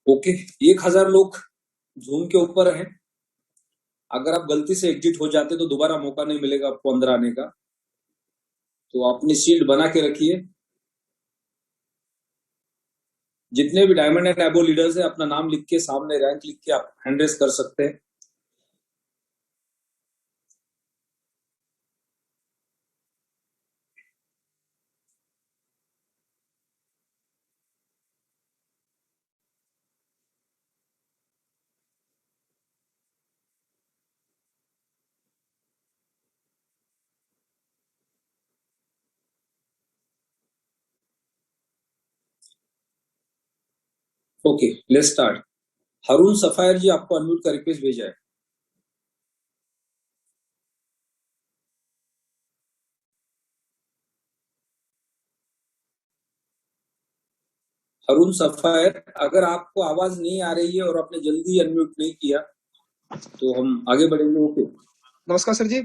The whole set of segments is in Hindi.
ओके, 1000 लोग जूम के ऊपर हैं। अगर आप गलती से एग्जिट हो जाते तो दोबारा मौका नहीं मिलेगा आपको अंदर आने का। तो अपनी शील्ड बना के रखिए। जितने भी डायमंड एंड एबो लीडर्स हैं अपना नाम लिख के सामने रैंक लिख के आप हैंड रेस कर सकते हैं। Okay, let's start. Haroon Safayar ji आपको अनम्यूट का रिक्वेस्ट भेजा है। हरून सफायर, अगर आपको आवाज नहीं आ रही है और आपने जल्दी अनम्यूट नहीं किया तो हम आगे बढ़ेंगे। ओके, नमस्कार सर जी।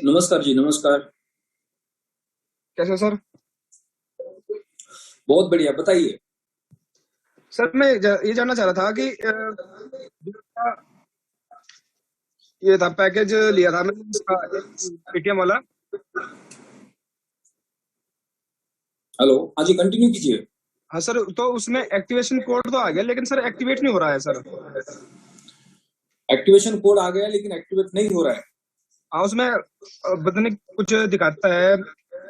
नमस्कार जी, नमस्कार। कैसे हो सर? बहुत बढ़िया, बताइए। सर मैं ये जानना चाह रहा था कि ये था पैकेज लिया था मैंने पेटीएम वाला। हेलो, हाँ जी, कंटिन्यू कीजिए। हाँ सर, तो उसमें एक्टिवेशन कोड तो आ गया लेकिन सर एक्टिवेट नहीं हो रहा है सर। एक्टिवेशन कोड आ गया लेकिन एक्टिवेट नहीं हो रहा है। हाँ, उसमें पता नहीं कुछ दिखाता है,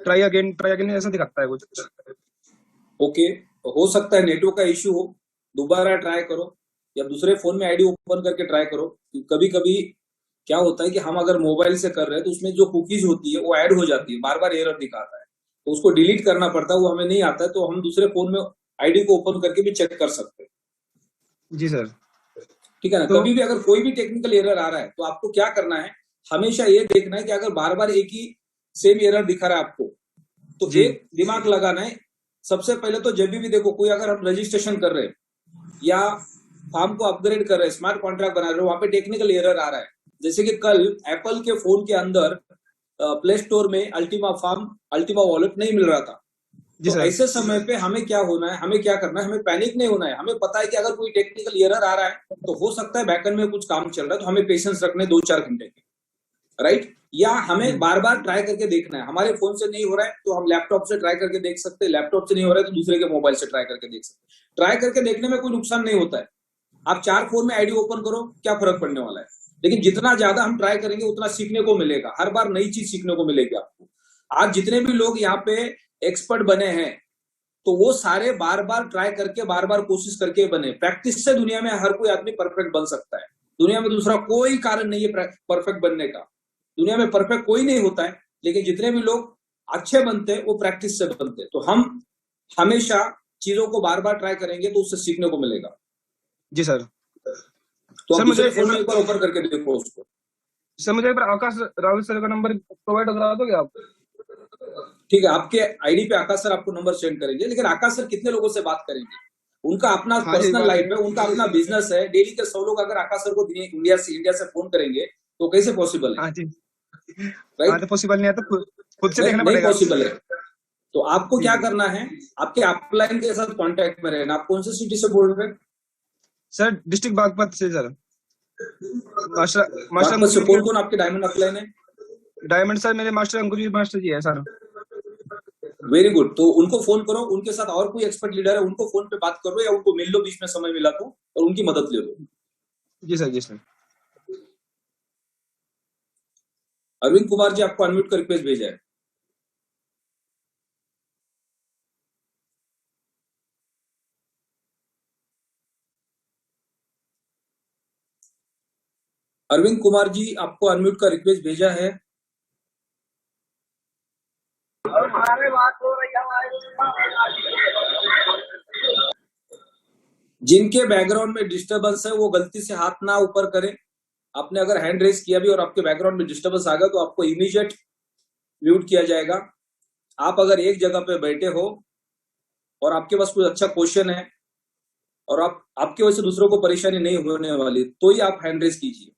ट्राई अगेन ऐसा दिखाता है कुछ। ओके, हो सकता है नेटवर्क का इश्यू हो। दोबारा ट्राई करो या दूसरे फोन में आईडी ओपन करके ट्राई करो। कभी कभी क्या होता है कि हम अगर मोबाइल से कर रहे हैं तो उसमें जो कुकीज होती है वो ऐड हो जाती है, बार बार एरर दिखाता है, तो उसको डिलीट करना पड़ता है, वो हमें नहीं आता है, तो हम दूसरे फोन में आईडी को ओपन करके भी चेक कर सकते हैं। जी सर। ठीक है ना। तो कभी भी अगर कोई भी टेक्निकल एरर आ रहा है तो आपको क्या करना है, हमेशा ये देखना है कि अगर बार बार एक ही सेम एरर दिखा रहा है आपको तो जी एक दिमाग लगाना है। सबसे पहले तो जब भी देखो, कोई अगर हम रजिस्ट्रेशन कर रहे हैं या फार्म को अपग्रेड कर रहे हैं, स्मार्ट कॉन्ट्रैक्ट बना रहे हो, वहां पे टेक्निकल एरर आ रहा है। जैसे कि कल एप्पल के फोन के अंदर प्ले स्टोर में अल्टीमा फार्म, अल्टीमा वॉलेट नहीं मिल रहा था। जी तो सर। ऐसे समय पे हमें क्या होना है, हमें क्या करना है, हमें पैनिक नहीं होना है। हमें पता है कि अगर कोई टेक्निकल एरर आ रहा है तो हो सकता है बैकएंड में कुछ काम चल रहा है, तो हमें पेशेंस रखने 2-4 घंटे के, राइट। या हमें बार बार ट्राई करके देखना है। हमारे फोन से नहीं हो रहा है तो हम लैपटॉप से ट्राई करके देख सकते हैं, लैपटॉप से नहीं हो रहा है तो दूसरे के मोबाइल से ट्राई करके देख सकते हैं। ट्राई करके देखने में कोई नुकसान नहीं होता है। आप 4 फोन में आईडी ओपन करो, क्या फर्क पड़ने वाला है। लेकिन जितना ज्यादा हम ट्राई करेंगे उतना सीखने को मिलेगा, हर बार नई चीज सीखने को मिलेगी आपको। आज जितने भी लोग यहाँ पे एक्सपर्ट बने हैं तो वो सारे बार बार ट्राई करके, बार बार कोशिश करके बने। प्रैक्टिस से दुनिया में हर कोई आदमी परफेक्ट बन सकता है। दुनिया में दूसरा कोई कारण नहीं है परफेक्ट बनने का। दुनिया में परफेक्ट कोई नहीं होता है, लेकिन जितने भी लोग अच्छे बनते हैं वो प्रैक्टिस से बनते हैं। तो हम हमेशा चीजों को बार बार ट्राई करेंगे तो उससे सीखने को मिलेगा। जी सर। तो सर आप मुझे दूसरे फोन में एक बार ओपन करके देखो उसको। एक बार आकाश राहुल सर का नंबर प्रोवाइड करा दोगे आप? ठीक है, आपके आईडी पे आकाश सर आपको नंबर सेंड करेंगे, लेकिन आकाश सर कितने लोगों से बात करेंगे? उनका अपना हाँ जी, पर्सनल बात लाइफ है। है, उनका अपना बिजनेस है। डेली के 100 लोग अगर आकाश सर को इंडिया से फोन करेंगे तो कैसे पॉसिबल है, हाँ जी। हाँ, राइट। तो पॉसिबल नहीं है तो खुद से देखना नहीं पड़ेगा। पॉसिबल है। तो आपको जी क्या जी। करना है, आपके अपलाइन के साथ कांटेक्ट में रहना। आप कौन सी सिटी से बोल रहे हैं? सर डिस्ट्रिक्ट बागपत से सर। मास्टर मास्टर बागपत से अंकुर कौन जी। कौन आपके डायमंड अपलाइन है? डायमंड सर मेरे मास्टर अंकुर मास्टर जी है सर। Very good. तो उनको फोन करो, उनके साथ और कोई एक्सपर्ट लीडर है उनको फोन पे बात करो या उनको मिल लो, बीच में समय मिला तो, और उनकी मदद ले लो। जी सर, जी सर। अरविंद कुमार जी आपको अनम्यूट का रिक्वेस्ट भेजा है। अरविंद कुमार जी आपको अनम्यूट का रिक्वेस्ट भेजा है। जिनके बैकग्राउंड में डिस्टर्बेंस है वो गलती से हाथ ना ऊपर करें। आपने अगर हैंड रेस किया भी और आपके बैकग्राउंड में डिस्टर्बेंस आ गया तो आपको इमीडिएट म्यूट किया जाएगा। आप अगर एक जगह पे बैठे हो और आपके पास कोई अच्छा क्वेश्चन है और आपके वजह से दूसरों को परेशानी नहीं होने वाली तो ही आप हैंड रेस कीजिए।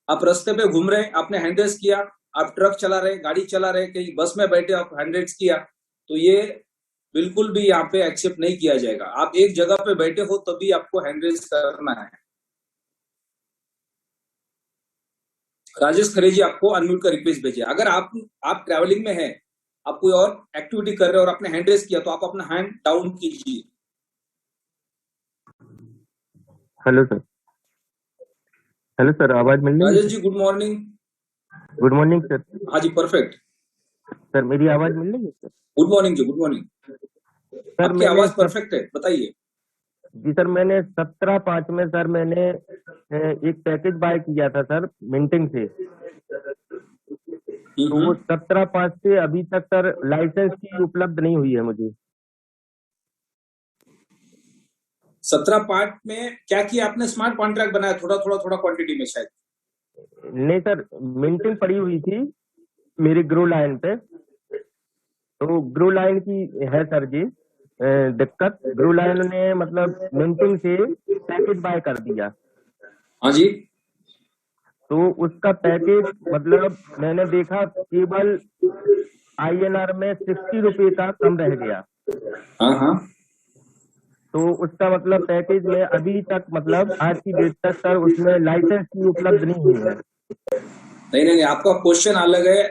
आप रास्ते पे घूम रहे, आपने हैंड रेस किया, आप ट्रक चला रहे, गाड़ी चला रहे, कहीं बस में बैठे आप हैंड रेस किया, तो ये बिल्कुल भी यहाँ पे एक्सेप्ट नहीं किया जाएगा। आप एक जगह पे बैठे हो तभी आपको हैंड रेज करना है। राजेश खरे जी आपको अनम्यूट का रिक्वेस्ट भेजिए। अगर आप ट्रैवलिंग में है, आप कोई और एक्टिविटी कर रहे हो और आपने हैंड रेज किया तो आप अपना हैंड डाउन कीजिए। Hello sir. हेलो सर, आवाज मिल रही है? Rajesh ji good morning. Good morning sir. हाँ जी परफेक्ट। सर मेरी आवाज मिल रही है सर? गुड मॉर्निंग जी, गुड मॉर्निंग। सर आपकी आवाज परफेक्ट है, बताइए। जी सर, मैंने 17/5 में सर मैंने एक पैकेज बाय किया था सर मिंटिंग से। तो वो 17/5 से अभी तक सर लाइसेंस की उपलब्ध नहीं हुई है मुझे। 17/5 में क्या किया आपने? स्मार्ट कॉन्ट्रैक्ट बनाया थोड़ा क्वांटिटी में शायद? नहीं सर, मिंटिंग पड़ी हुई थी मेरी ग्रो लाइन पे। तो ग्रो लाइन की है सर जी दिक्कत। ग्रो लाइन ने मतलब मिंटिंग से पैकेज बाय कर दिया। हाँ जी। तो उसका पैकेज मतलब मैंने देखा केवल INR में 60 रुपये का कम रह गया। हाँ हाँ। तो उसका मतलब पैकेज में अभी तक मतलब आज की डेट तक सर उसमें लाइसेंस की उपलब्ध नहीं हुई है। नहीं, आपका क्वेश्चन अलग है।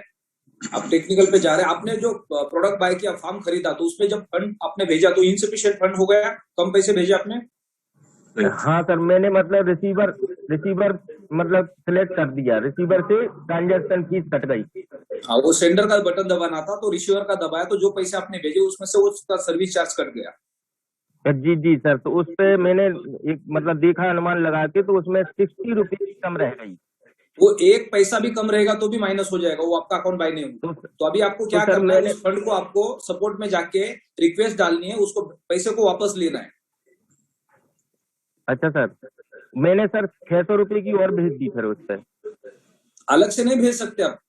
आप टेक्निकल पे जा रहे हैं। आपने जो प्रोडक्ट बाय किया, फार्म खरीदा, तो उसमें जब फंड आपने भेजा तो इनसफिशिएंट फंड हो गया, कम पैसे भेजे आपने? हाँ सर, मैंने मतलब रिसीवर मतलब सिलेक्ट कर दिया, रिसीवर से ट्रांजैक्शन फीस कट गई। हाँ, वो सेंडर का बटन दबाना था तो रिसीवर का दबाया तो जो पैसे आपने भेजे उसमें से उसका सर्विस चार्ज कट गया। जी सर, तो उस पे मैंने एक मतलब देखा अनुमान लगा के, तो उसमें 60 रुपये कम रह गई। वो एक पैसा भी कम रहेगा तो भी माइनस हो जाएगा, वो आपका अकाउंट बाय नहीं होगा। तो अभी आपको क्या करना है, उस फंड को आपको सपोर्ट में जाके रिक्वेस्ट डालनी है, उसको पैसे को वापस लेना है। अच्छा सर, मैंने सर 600 रुपये की और भेज दी फिर उस पर। अलग से नहीं भेज सकते आप।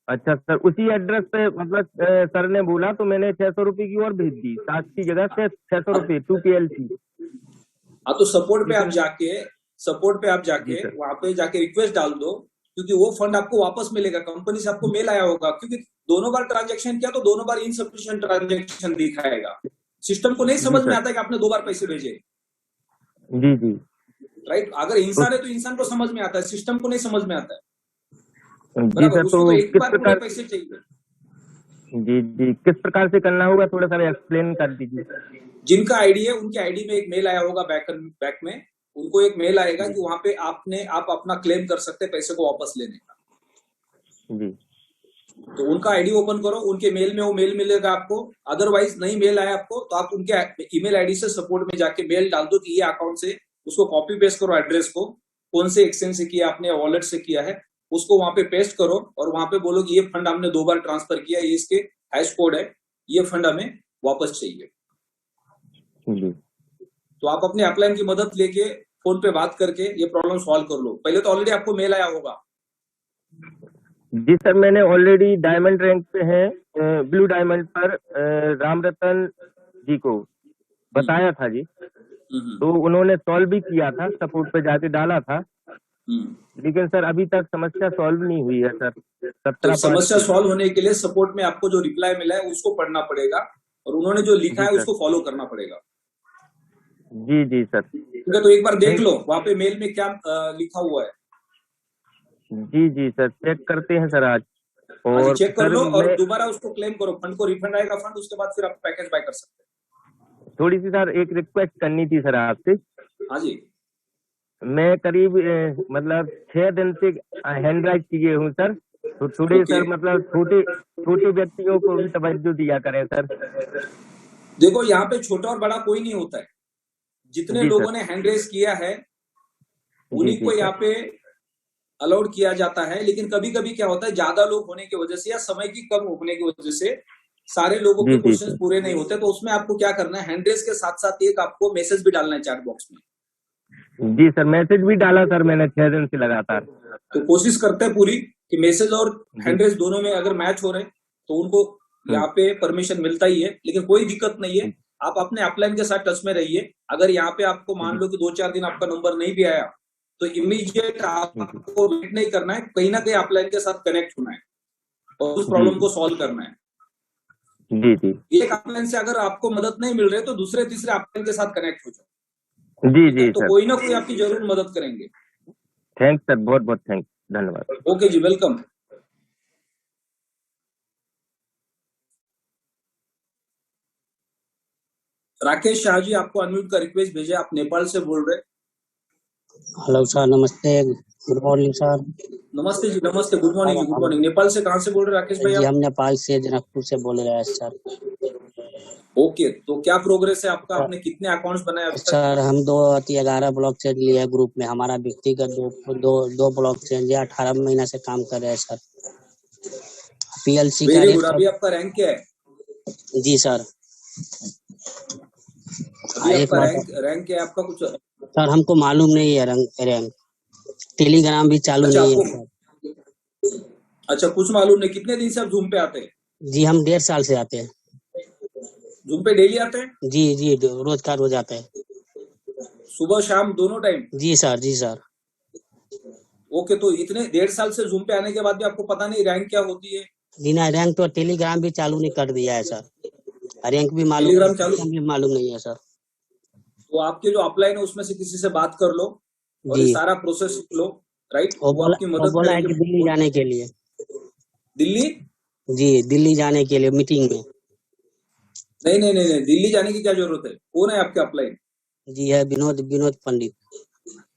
अच्छा सर, उसी एड्रेस पे मतलब सर ने बोला तो मैंने 600 रुपये की और भेज दी, 7 की जगह से 600 रुपये 2PLC। हाँ, तो सपोर्ट पे आप जाके वहां पे जाके रिक्वेस्ट डाल दो, क्योंकि वो फंड आपको वापस मिलेगा। कंपनी से आपको मेल आया होगा, क्योंकि दोनों बार ट्रांजैक्शन किया तो दोनों बार इनसफिशिएंट ट्रांजैक्शन दिखाएगा। सिस्टम को नहीं समझ में आता है कि आपने 2 बार पैसे भेजे। जी राइट। अगर इंसान है तो इंसान को समझ में आता है, सिस्टम को नहीं समझ में आता है। जी सर, उसको तो एक बार पूरे पैसे चाहिए। जी किस प्रकार से करना होगा, थोड़ा सा एक्सप्लेन कर दीजिए। जिनका आईडी है उनके आईडी में एक मेल आया होगा, बैक में उनको एक मेल आएगा कि वहां पे आप अपना क्लेम कर सकते हैं पैसे को वापस लेने का। जी, तो उनका आईडी ओपन करो, उनके मेल में वो मेल मिलेगा आपको। अदरवाइज नहीं मेल आया आपको तो आप उनके ईमेल आईडी से सपोर्ट में जाके मेल डाल दो कि ये अकाउंट से, उसको कॉपी पेस्ट करो एड्रेस को, कौन से एक्सचेंज से किया आपने, वॉलेट से किया है, उसको वहां पे पेस्ट करो और वहां पे बोलो कि ये फंड हमने 2 बार ट्रांसफर किया, ये इसके हैश कोड है, ये फंड हमें वापस चाहिए। जी। तो आप अपने अपलाइन की मदद लेके फोन पे बात करके ये प्रॉब्लम सॉल्व कर लो। पहले तो ऑलरेडी आपको मेल आया होगा। जी सर, मैंने ऑलरेडी डायमंड रैंक पे है, ब्लू डायमंड पर राम रतन जी को बताया था जी। तो उन्होंने सॉल्व भी किया था, सपोर्ट पे जाके डाला था, लेकिन सर अभी तक समस्या सॉल्व नहीं हुई है सर। तो समस्या सॉल्व होने के लिए सपोर्ट में आपको जो रिप्लाई मिला है उसको पढ़ना पड़ेगा और उन्होंने जो लिखा है उसको फॉलो करना पड़ेगा। जी सर। ठीक है, तो एक बार देख लो वहां पे मेल में क्या लिखा हुआ है। जी सर, चेक करते हैं सर आज। और चेक कर लो और दोबारा उसको क्लेम करो, फंड को रिफंड आएगा फंड, उसके बाद फिर आप पैकेज बाय कर सकते हैं। थोड़ी सी सर एक रिक्वेस्ट करनी थी सर आपसे। हाँ जी। मैं करीब मतलब 6 दिन से हैंड राइट किए हूँ सर, तो थोड़े सर मतलब छोटे व्यक्तियों को भी तवज्जो दिया करें सर। देखो यहाँ पे छोटा और बड़ा कोई नहीं होता है, जितने लोगों ने हैंड रेस किया है उन्हीं को यहाँ पे अलाउड किया जाता है। लेकिन कभी कभी क्या होता है, ज्यादा लोग होने की वजह से या समय की कम होने की वजह से सारे लोगों के क्वेश्चंस पूरे नहीं होते, तो उसमें आपको क्या करना है, हैंड रेस के साथ साथ एक आपको मैसेज भी डालना है चैट बॉक्स में। जी सर, मैसेज भी डाला सर मैंने 6 दिन से लगातार। तो कोशिश करते हैं पूरी कि मैसेज और हैंड रेस दोनों में अगर मैच हो रहे तो उनको यहाँ पे परमिशन मिलता ही है। लेकिन कोई दिक्कत नहीं है, आप अपने अपलाइन के साथ टच में रहिए। अगर यहाँ पे आपको मान लो कि 2-4 दिन आपका नंबर नहीं भी आया तो इमीडिएट आपको वेट नहीं करना है, कहीं ना कहीं अपलाइन के साथ कनेक्ट होना है और उस प्रॉब्लम को सॉल्व करना है। जी जी एक अपलाइन से अगर आपको मदद नहीं मिल रही तो दूसरे तीसरे अपलाइन के साथ कनेक्ट हो जाओ, जी ठीक है? जी तो सर, कोई ना कोई आपकी जरूर मदद करेंगे। थैंक्स सर, बहुत बहुत थैंक्स, धन्यवाद। ओके जी, वेलकम। राकेश शाह जी, आपको अनम्यूट का रिक्वेस्ट भेजे, आप नेपाल से बोल रहे। हेलो सर, नमस्ते, गुड मॉर्निंग सर। नमस्ते जी, नमस्ते, गुड मॉर्निंग जी, गुड मॉर्निंग। नेपाल से कहाँ से बोल रहे राकेश भाई जी आप? हम नेपाल से जनकपुर से बोल रहे हैं सर। ओके, तो क्या प्रोग्रेस है आपका? आपने कितने अकाउंट्स बनाए अभी तक? सर हम 11 ब्लॉक चेन लिए हैं ग्रुप में, हमारा व्यक्तिगत दो ब्लॉक चेन 18 महीना से काम कर रहे हैं सर। पीएलसी का वेरी रेट गुड। अभी आपका रैंक क्या है? जी सर। अभी एक आपका मिनट रैंक क्या है आपका कुछ? सर, हमको मालूम नहीं है रैंक। टेलीग्राम भी चालू अच्छा, नहीं है आपको सर। अच्छा कुछ मालूम नहीं। कितने दिन से आप जूम पे आते हैं? जी हम 1.5 साल से आते हैं। जूम पे डेली आते हैं? जी जी, रोज का रोज आते हैं। सुबह शाम दोनों टाइम? जी सर, जी सर। ओके, तो इतने 1.5 साल से जूम पे आने के बाद भी आपको पता नहीं रैंक क्या होती है? जी ना, रैंक तो टेलीग्राम भी चालू नहीं कर दिया है सर। रैंक भी मालूम टेलीग्राम नहीं, चालू? सिस्टम भी मालूम नहीं है सर। तो आपके जो अपलाइन है उसमें से किसी से बात कर लो और ये जी, सारा प्रोसेस सीख लो, राइट? वो वो आपकी वो मदद बोला है करेंगे। कि दिल्ली जाने के लिए। दिल्ली? जी, दिल्ली जाने के लिए मीटिंग में। नहीं नहीं नहीं नहीं, दिल्ली जाने की क्या जरूरत है? कौन है आपके अपलाइन? जी है विनोद पंडित।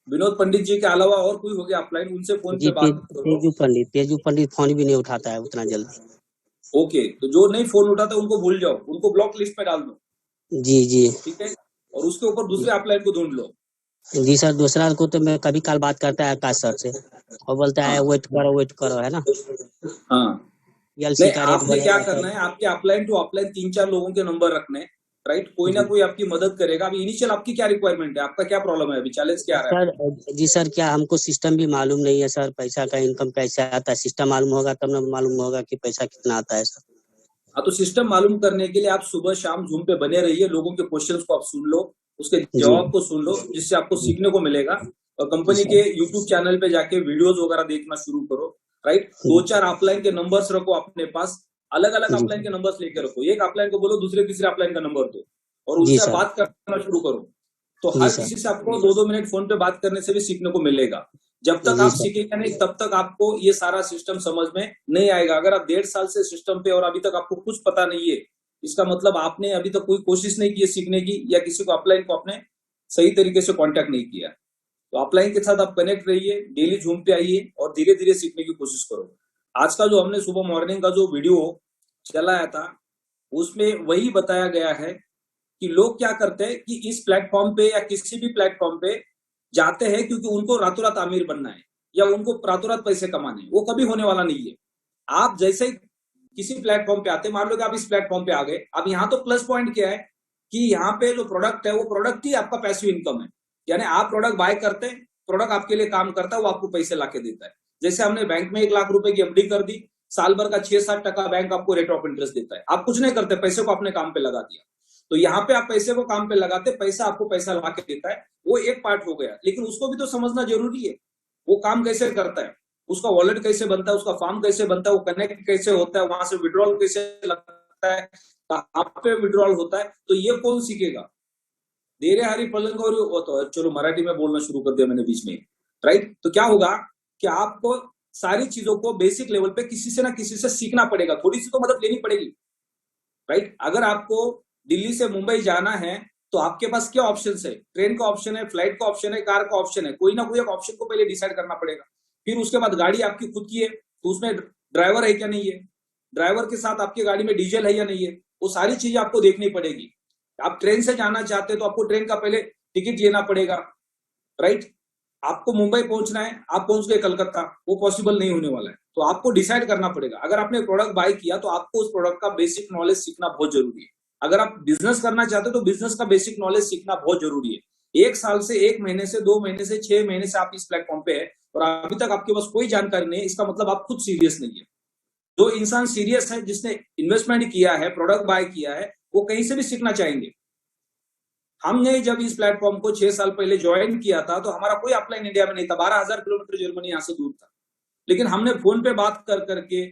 विनोद पंडित जी के अलावा और कोई हो गया अपलाइन? उनसे फोन जी पे बात करो। तेजू पंडित फोन भी नहीं उठाता है उतना जल्दी। ओके, तो जो नहीं फोन उठाता उनको भूल जाओ, उनको ब्लॉक लिस्ट में डाल दो, जी जी ठीक है? और उसके ऊपर दूसरे अपलाइन को ढूंढ लो। जी सर, दूसरा को तो मैं कभी काल बात करता है आकाश सर से, और बोलता है हाँ वेट करो, है ना? हाँ। पीएलसी नहीं, का रेट आपने क्या बढ़ेगा करना सर। है, आपके अपलाइन टू अपलाइन 3-4 लोगों के नंबर रखने, राइट? कोई ना जी कोई आपकी मदद करेगा। अभी इनिशियल आपकी क्या रिक्वायरमेंट है? आपका क्या प्रॉब्लम है? अभी चैलेंज क्या आ रहा है सर, आपको? जी सर, क्या हमको सिस्टम भी मालूम नहीं है सर, पैसा का इनकम कैसे आता है। सिस्टम मालूम होगा तब ना मालूम होगा कि पैसा कितना आता है सर। हाँ, तो सिस्टम मालूम करने के लिए आप सुबह शाम जूम पे बने रहिए, लोगों के क्वेश्चंस को आप सुन लो, उसके जी जवाब को सुन लो, जिससे आपको जी सीखने को मिलेगा। और जी कंपनी के सर। यूट्यूब चैनल पे जाके वीडियोस वगैरह देखना शुरू करो, राइट? जी 2-4 अपलाइन के नंबर्स रखो अपने पास, अलग अलग जी अपलाइन के नंबर्स लेकर रखो। एक अपलाइन को बोलो दूसरे तीसरे अपलाइन का नंबर दो और जी उनसे सर। बात करना शुरू करो। तो जी हर सर। किसी से आपको 2-2 मिनट फोन पे बात करने से भी सीखने को मिलेगा। जब तक जी आप सर। सीखेंगे नहीं तब तक आपको ये सारा सिस्टम समझ में नहीं आएगा। अगर आप 1.5 साल से सिस्टम पे और अभी तक आपको कुछ पता नहीं है, इसका मतलब आपने अभी तक कोई कोशिश नहीं की है सीखने की, या किसी को अपलाइन को आपने सही तरीके से कांटेक्ट नहीं किया। तो अपलाइन के साथ आप कनेक्ट रहिए, डेली जूम पे आइए और धीरे धीरे सीखने की कोशिश करो। आज का जो हमने सुबह मॉर्निंग का जो वीडियो चलाया था उसमें वही बताया गया है कि लोग क्या करते हैं कि इस प्लेटफॉर्म पे या किसी भी प्लेटफॉर्म पे जाते हैं क्योंकि उनको रातों रात अमीर बनना है या उनको रातों रात पैसे कमाने हैं। वो कभी होने वाला नहीं है। आप जैसे ही किसी प्लेटफॉर्म पे आते, मान लो कि आप इस प्लेटफॉर्म पे आ गए, अब यहाँ तो प्लस पॉइंट क्या है कि यहाँ पे जो प्रोडक्ट है वो प्रोडक्ट ही आपका पैसिव इनकम है। यानी आप प्रोडक्ट बाय करते हैं, प्रोडक्ट आपके लिए काम करता है, वो आपको पैसे लाके देता है। जैसे हमने बैंक में 1 लाख रुपए की एफडी कर दी, साल भर का 6-7% बैंक आपको रेट ऑफ इंटरेस्ट देता है। आप कुछ नहीं करते, पैसे को अपने काम पे लगा दिया। तो यहाँ पे आप पैसे को काम पे लगाते, पैसा आपको पैसा ला के देता है, वो एक पार्ट हो गया। लेकिन उसको भी तो समझना जरूरी है, वो काम कैसे करता है, उसका वॉलेट कैसे बनता है, उसका फॉर्म कैसे बनता है, वो कनेक्ट कैसे होता है, वहां से विड्रॉल कैसे लगता है, कहाँ पे विड्रॉल होता है। तो ये कौन सीखेगा? देरे हरी पलंग और वो तो चलो मराठी में बोलना शुरू कर दिया मैंने बीच में, राइट? तो क्या होगा कि आपको सारी चीजों को बेसिक लेवल पे किसी से ना किसी से सीखना पड़ेगा, थोड़ी सी तो मदद लेनी पड़ेगी, राइट? अगर आपको दिल्ली से मुंबई जाना है तो आपके पास क्या ऑप्शन है? ट्रेन का ऑप्शन है, फ्लाइट का ऑप्शन है, कार का ऑप्शन है। कोई ना कोई एक ऑप्शन को पहले डिसाइड करना पड़ेगा। फिर उसके बाद गाड़ी आपकी खुद की है तो उसमें ड्राइवर है क्या नहीं है, ड्राइवर के साथ आपकी गाड़ी में डीजल है या नहीं है, वो सारी चीजें आपको देखनी पड़ेगी। आप ट्रेन से जाना चाहते हैं तो आपको ट्रेन का पहले टिकट लेना पड़ेगा, राइट? आपको मुंबई पहुंचना है, आप पहुंच गए कलकत्ता, वो पॉसिबल नहीं होने वाला है। तो आपको डिसाइड करना पड़ेगा। अगर आपने प्रोडक्ट बाय किया तो आपको उस प्रोडक्ट का बेसिक नॉलेज सीखना बहुत जरूरी है। अगर आप बिजनेस करना चाहते हो तो बिजनेस का बेसिक नॉलेज सीखना बहुत जरूरी है। 1 साल से, 1 महीने से, 2 महीने से, 6 महीने से आप इस प्लेटफॉर्म पे है और अभी तक आपके पास कोई जानकारी नहीं है, इसका मतलब आप खुद सीरियस नहीं है। जो इंसान सीरियस है, जिसने इन्वेस्टमेंट किया है, प्रोडक्ट बाय किया है, वो कहीं से भी सीखना चाहेंगे। हमने जब इस प्लेटफॉर्म को 6 साल पहले ज्वाइन किया था तो हमारा कोई अपलाइन इंडिया में नहीं था, 12,000 किलोमीटर जर्मनी यहाँ से दूर था। लेकिन हमने फोन पे बात कर करके,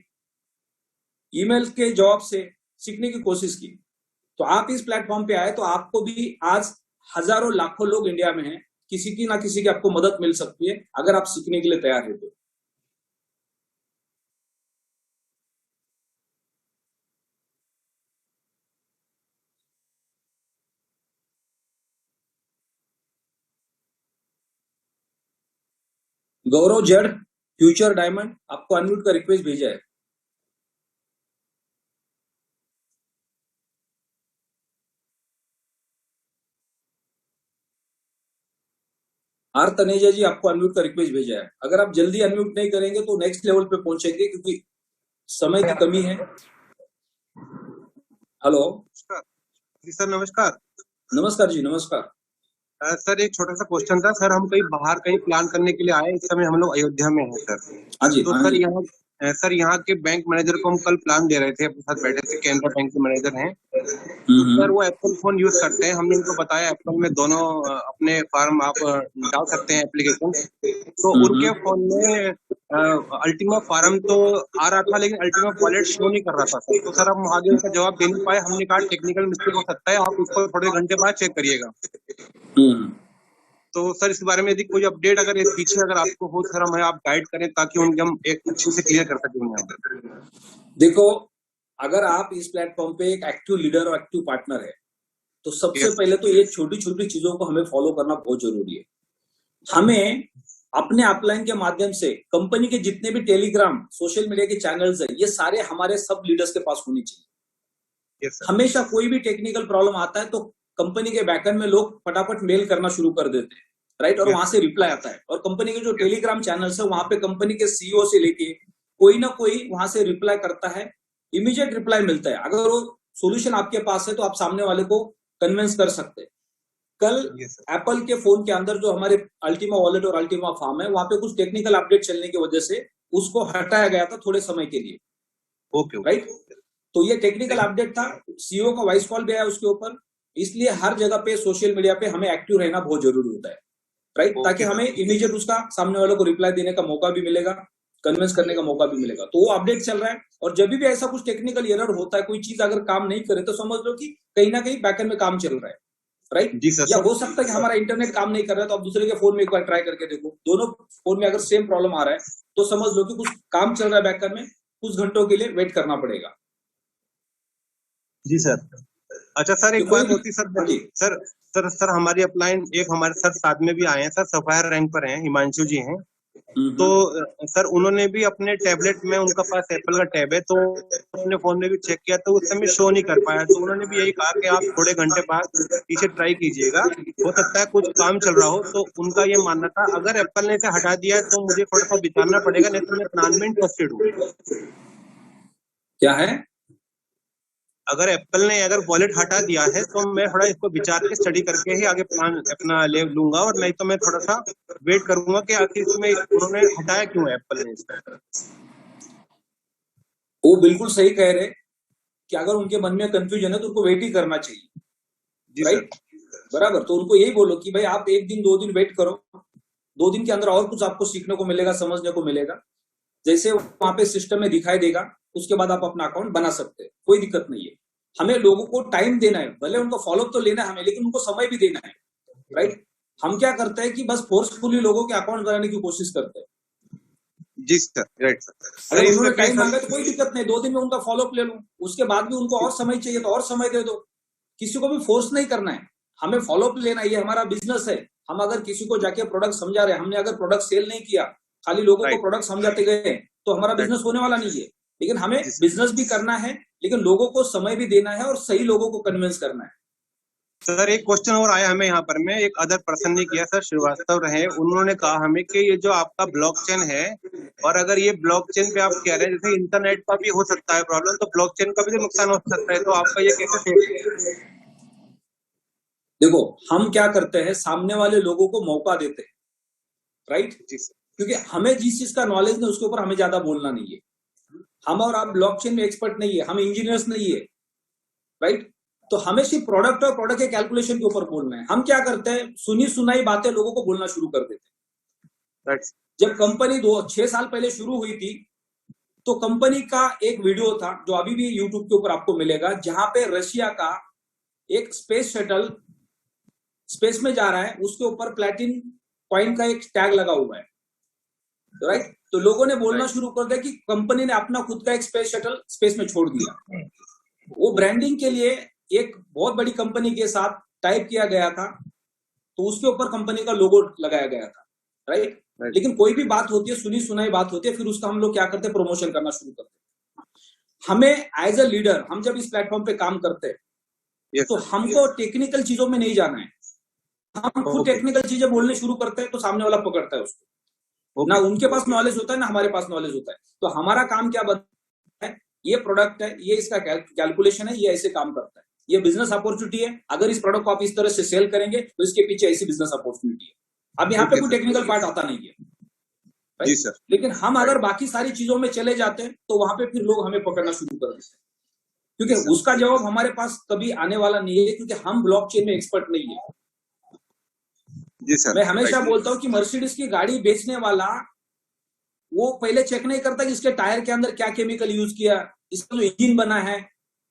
ईमेल के जवाब से, सीखने की कोशिश की। तो आप इस प्लेटफॉर्म पे आए तो आपको भी आज हजारों लाखों लोग इंडिया में हैं, किसी की ना किसी की आपको मदद मिल सकती है अगर आप सीखने के लिए तैयार है तो। गौरव जड़, फ्यूचर डायमंड, आपको अनम्यूट का रिक्वेस्ट भेजा है। आर तनेजा जी, आपको अनम्यूट का रिक्वेस्ट भेजा है। अगर आप जल्दी अनम्यूट नहीं करेंगे तो नेक्स्ट लेवल पे पहुंचेंगे, क्योंकि समय की कमी है। हेलो जी सर, नमस्कार। नमस्कार जी, नमस्कार। सर एक छोटा सा क्वेश्चन था सर, हम कहीं बाहर कहीं प्लान करने के लिए आए, इस समय हम लोग अयोध्या में हैं सर। हाँ जी, तो हाँ सर जी। यहाँ के बैंक मैनेजर को हम कल प्लान दे रहे थे, अपने साथ बैठे थे, कैनरा बैंक के मैनेजर हैं। तो सर वो एप्पल फोन यूज करते हैं, हमने उनको बताया एप्पल में दोनों अपने फार्म आप डाल सकते हैं एप्लीकेशन। तो उनके फोन में अल्टीमा फार्म तो आ रहा था, लेकिन अल्टीमा वॉलेट शो नहीं कर रहा था सर। तो सर हम आगे उसका जवाब दे नहीं पाए, हमने कहा टेक्निकल मिस्टेक हो सकता है, आप उसको थोड़े घंटे बाद चेक करिएगा। तो सर इस बारे में यदि कोई अपडेट अगर इस पीछे अगर आपको हो सर, हमें आप गाइड करें ताकि उनके हम एक अच्छे से क्लियर कर सकें उन्हें। देखो, अगर आप इस प्लेटफॉर्म पे एक एक्टिव लीडर और एक्टिव पार्टनर है तो सबसे पहले तो ये छोटी छोटी चीजों को हमें फॉलो करना बहुत जरूरी है। हमें अपने अपलाइन के माध्यम से कंपनी के जितने भी टेलीग्राम, सोशल मीडिया के चैनल्स है, ये सारे हमारे सब लीडर्स के पास होनी चाहिए। हमेशा कोई भी टेक्निकल प्रॉब्लम आता है तो कंपनी के बैकएंड में लोग फटाफट मेल करना शुरू कर देते हैं, राइट, और वहां से रिप्लाई आता है। और कंपनी के जो टेलीग्राम चैनल्स है वहां पे कंपनी के सीईओ से लेके कोई ना कोई वहां से रिप्लाई करता है, इमीडिएट रिप्लाई मिलता है। अगर वो सोल्यूशन आपके पास है तो आप सामने वाले को कन्विंस कर सकते हैं। कल एप्पल के फोन के अंदर जो हमारे अल्टीमा वॉलेट और अल्टीमा फार्म है, वहां पे कुछ टेक्निकल अपडेट चलने की वजह से उसको हटाया गया था थोड़े समय के लिए। ओके, राइट, तो ये टेक्निकल अपडेट था, सीईओ का वॉइस कॉल भी आया उसके ऊपर। इसलिए हर जगह पे सोशल मीडिया पे हमें एक्टिव रहना बहुत जरूरी होता है, राइट, ताकि हमें इमीडिएट उसका सामने वालों को रिप्लाई देने का मौका भी मिलेगा, कन्विंस करने का मौका भी मिलेगा। तो वो अपडेट चल रहा है। और जब भी ऐसा कुछ टेक्निकल एरर होता है, कोई चीज अगर काम नहीं करे तो समझ लो कि कहीं ना कहीं बैकएंड में काम चल रहा है, राइट। या हो सकता है कि हमारा इंटरनेट काम नहीं कर रहा है, तो आप दूसरे के फोन में एक बार ट्राई करके देखो। दोनों फोन में अगर सेम प्रॉब्लम आ रहा है तो समझ लो कि कुछ काम चल रहा है बैकएंड में, कुछ घंटों के लिए वेट करना पड़ेगा। जी सर। अच्छा सर, एक बात होती सर हमारी अपलाइन एक हमारे सर साथ में भी आए हैं सर, सफायर रैंक पर हैं, हिमांशु जी हैं। तो सर उन्होंने भी अपने टैबलेट में, उनका पास एप्पल का टैब है, तो अपने फोन में भी चेक किया तो उस समय शो नहीं कर पाया। तो उन्होंने भी यही कहा कि आप थोड़े घंटे बाद पीछे ट्राई कीजिएगा, हो सकता है कुछ काम चल रहा हो। तो उनका ये मानना था अगर एप्पल ने इसे हटा दिया तो मुझे थोड़ा सा विचारना पड़ेगा, नहीं तो मैं प्लान में इंटरेस्टेड हूँ। क्या है? अगर एप्पल ने अगर वॉलेट हटा दिया है तो मैं थोड़ा इसको विचार के स्टडी करके ही आगे प्लान अपना ले लूंगा, और नहीं तो मैं थोड़ा सा वेट करूंगा कि आखिर इसमें उन्होंने हटाया क्यों एप्पल ने इसको। वो बिल्कुल सही कह रहे कि अगर उनके मन में कंफ्यूजन है तो उनको वेट ही करना चाहिए, राइट, बराबर। तो उनको यही बोलो कि भाई आप 1 दिन 2 दिन वेट करो, 2 दिन के अंदर और कुछ आपको सीखने को मिलेगा, समझने को मिलेगा। जैसे वहां पे सिस्टम में दिखाई देगा उसके बाद आप अपना अकाउंट बना सकते हैं, कोई दिक्कत नहीं है। हमें लोगों को टाइम देना है, भले उनको फॉलोअप तो लेना है हमें, लेकिन उनको समय भी देना है, राइट। हम क्या करते हैं कि बस फोर्सफुली लोगों के अकाउंट बनाने की कोशिश करते हैं। जी सर, राइट सर। अगर उन्होंने टाइम मांगा तो कोई दिक्कत नहीं, 2 दिन में उनका फॉलोअप ले लूं, उसके बाद भी उनको और समय चाहिए तो और समय दे दो। किसी को भी फोर्स नहीं करना है, हमें फॉलोअप लेना है, ये हमारा बिजनेस है। हम अगर किसी को जाके प्रोडक्ट समझा रहे हैं, हमने अगर प्रोडक्ट सेल नहीं किया, खाली लोगों को प्रोडक्ट समझाते गए तो हमारा बिजनेस होने वाला नहीं है। लेकिन हमें बिजनेस भी करना है, लेकिन लोगों को समय भी देना है और सही लोगों को कन्विंस करना है। सर एक क्वेश्चन और आया हमें यहाँ पर, में एक अदर पर्सन ने किया सर, श्रीवास्तव रहे, उन्होंने कहा हमें कि ये जो आपका ब्लॉकचेन है, और अगर ये ब्लॉकचेन पे आप कह रहे हैं जैसे इंटरनेट का भी हो सकता है प्रॉब्लम, तो ब्लॉकचेन का भी तो नुकसान हो सकता है, तो आपका ये कैसे सेफ? देखो, हम क्या करते हैं, सामने वाले लोगों को मौका देते हैं, राइट, क्योंकि हमें जिस चीज का नॉलेज नहीं उसके ऊपर हमें ज्यादा बोलना नहीं है। हम और आप ब्लॉकचेन में एक्सपर्ट नहीं है, हम इंजीनियर्स नहीं है, राइट। तो हमें सिर्फ प्रोडक्ट और प्रोडक्ट के कैलकुलेशन के ऊपर बोलना है। हम क्या करते हैं, सुनी सुनाई बातें लोगों को बोलना शुरू कर देते हैं। जब कंपनी 6 साल पहले शुरू हुई थी तो कंपनी का एक वीडियो था जो अभी भी यूट्यूब के ऊपर आपको मिलेगा, जहां पे रशिया का एक स्पेस शटल स्पेस में जा रहा है, उसके ऊपर प्लेटिन कॉइन का एक टैग लगा हुआ है, राइट। तो लोगों ने बोलना शुरू कर दिया कि कंपनी ने अपना खुद का एक स्पेस शटल स्पेस में छोड़ दिया। वो ब्रांडिंग के लिए एक बहुत बड़ी कंपनी के साथ टाइप किया गया था, तो उसके ऊपर कंपनी का लोगो लगाया गया था, राइट। लेकिन कोई भी बात होती है, सुनी सुनाई बात होती है, फिर उसका हम लोग क्या करते हैं, प्रमोशन करना शुरू करते हैं। हमें एज अ लीडर, हम जब इस प्लेटफॉर्म पे काम करते हैं तो हमको टेक्निकल चीजों में नहीं जाना है। हम खुद टेक्निकल चीजें बोलने शुरू करते हैं तो सामने वाला पकड़ता है उसको। ना उनके पास नॉलेज होता है ना हमारे पास नॉलेज होता है। तो हमारा काम क्या बनता है, ये प्रोडक्ट है, ये इसका कैलकुलेशन है, ये ऐसे काम करता है, ये बिजनेस अपॉर्चुनिटी है, अगर इस प्रोडक्ट को आप इस तरह से सेल करेंगे तो इसके पीछे ऐसी बिजनेस अपॉर्चुनिटी है। अब यहाँ पे कोई टेक्निकल पार्ट आता नहीं है, जी सर। लेकिन हम अगर बाकी सारी चीजों में चले जाते हैं तो वहां पे फिर लोग हमें पकड़ना शुरू कर देते हैं, क्योंकि उसका जवाब हमारे पास कभी आने वाला नहीं है, क्योंकि हम ब्लॉकचेन में एक्सपर्ट नहीं है। जी सर। मैं हमेशा बोलता हूँ कि मर्सिडीज की गाड़ी बेचने वाला वो पहले चेक नहीं करता कि इसके टायर के अंदर क्या केमिकल यूज किया, इसका जो इंजन बना है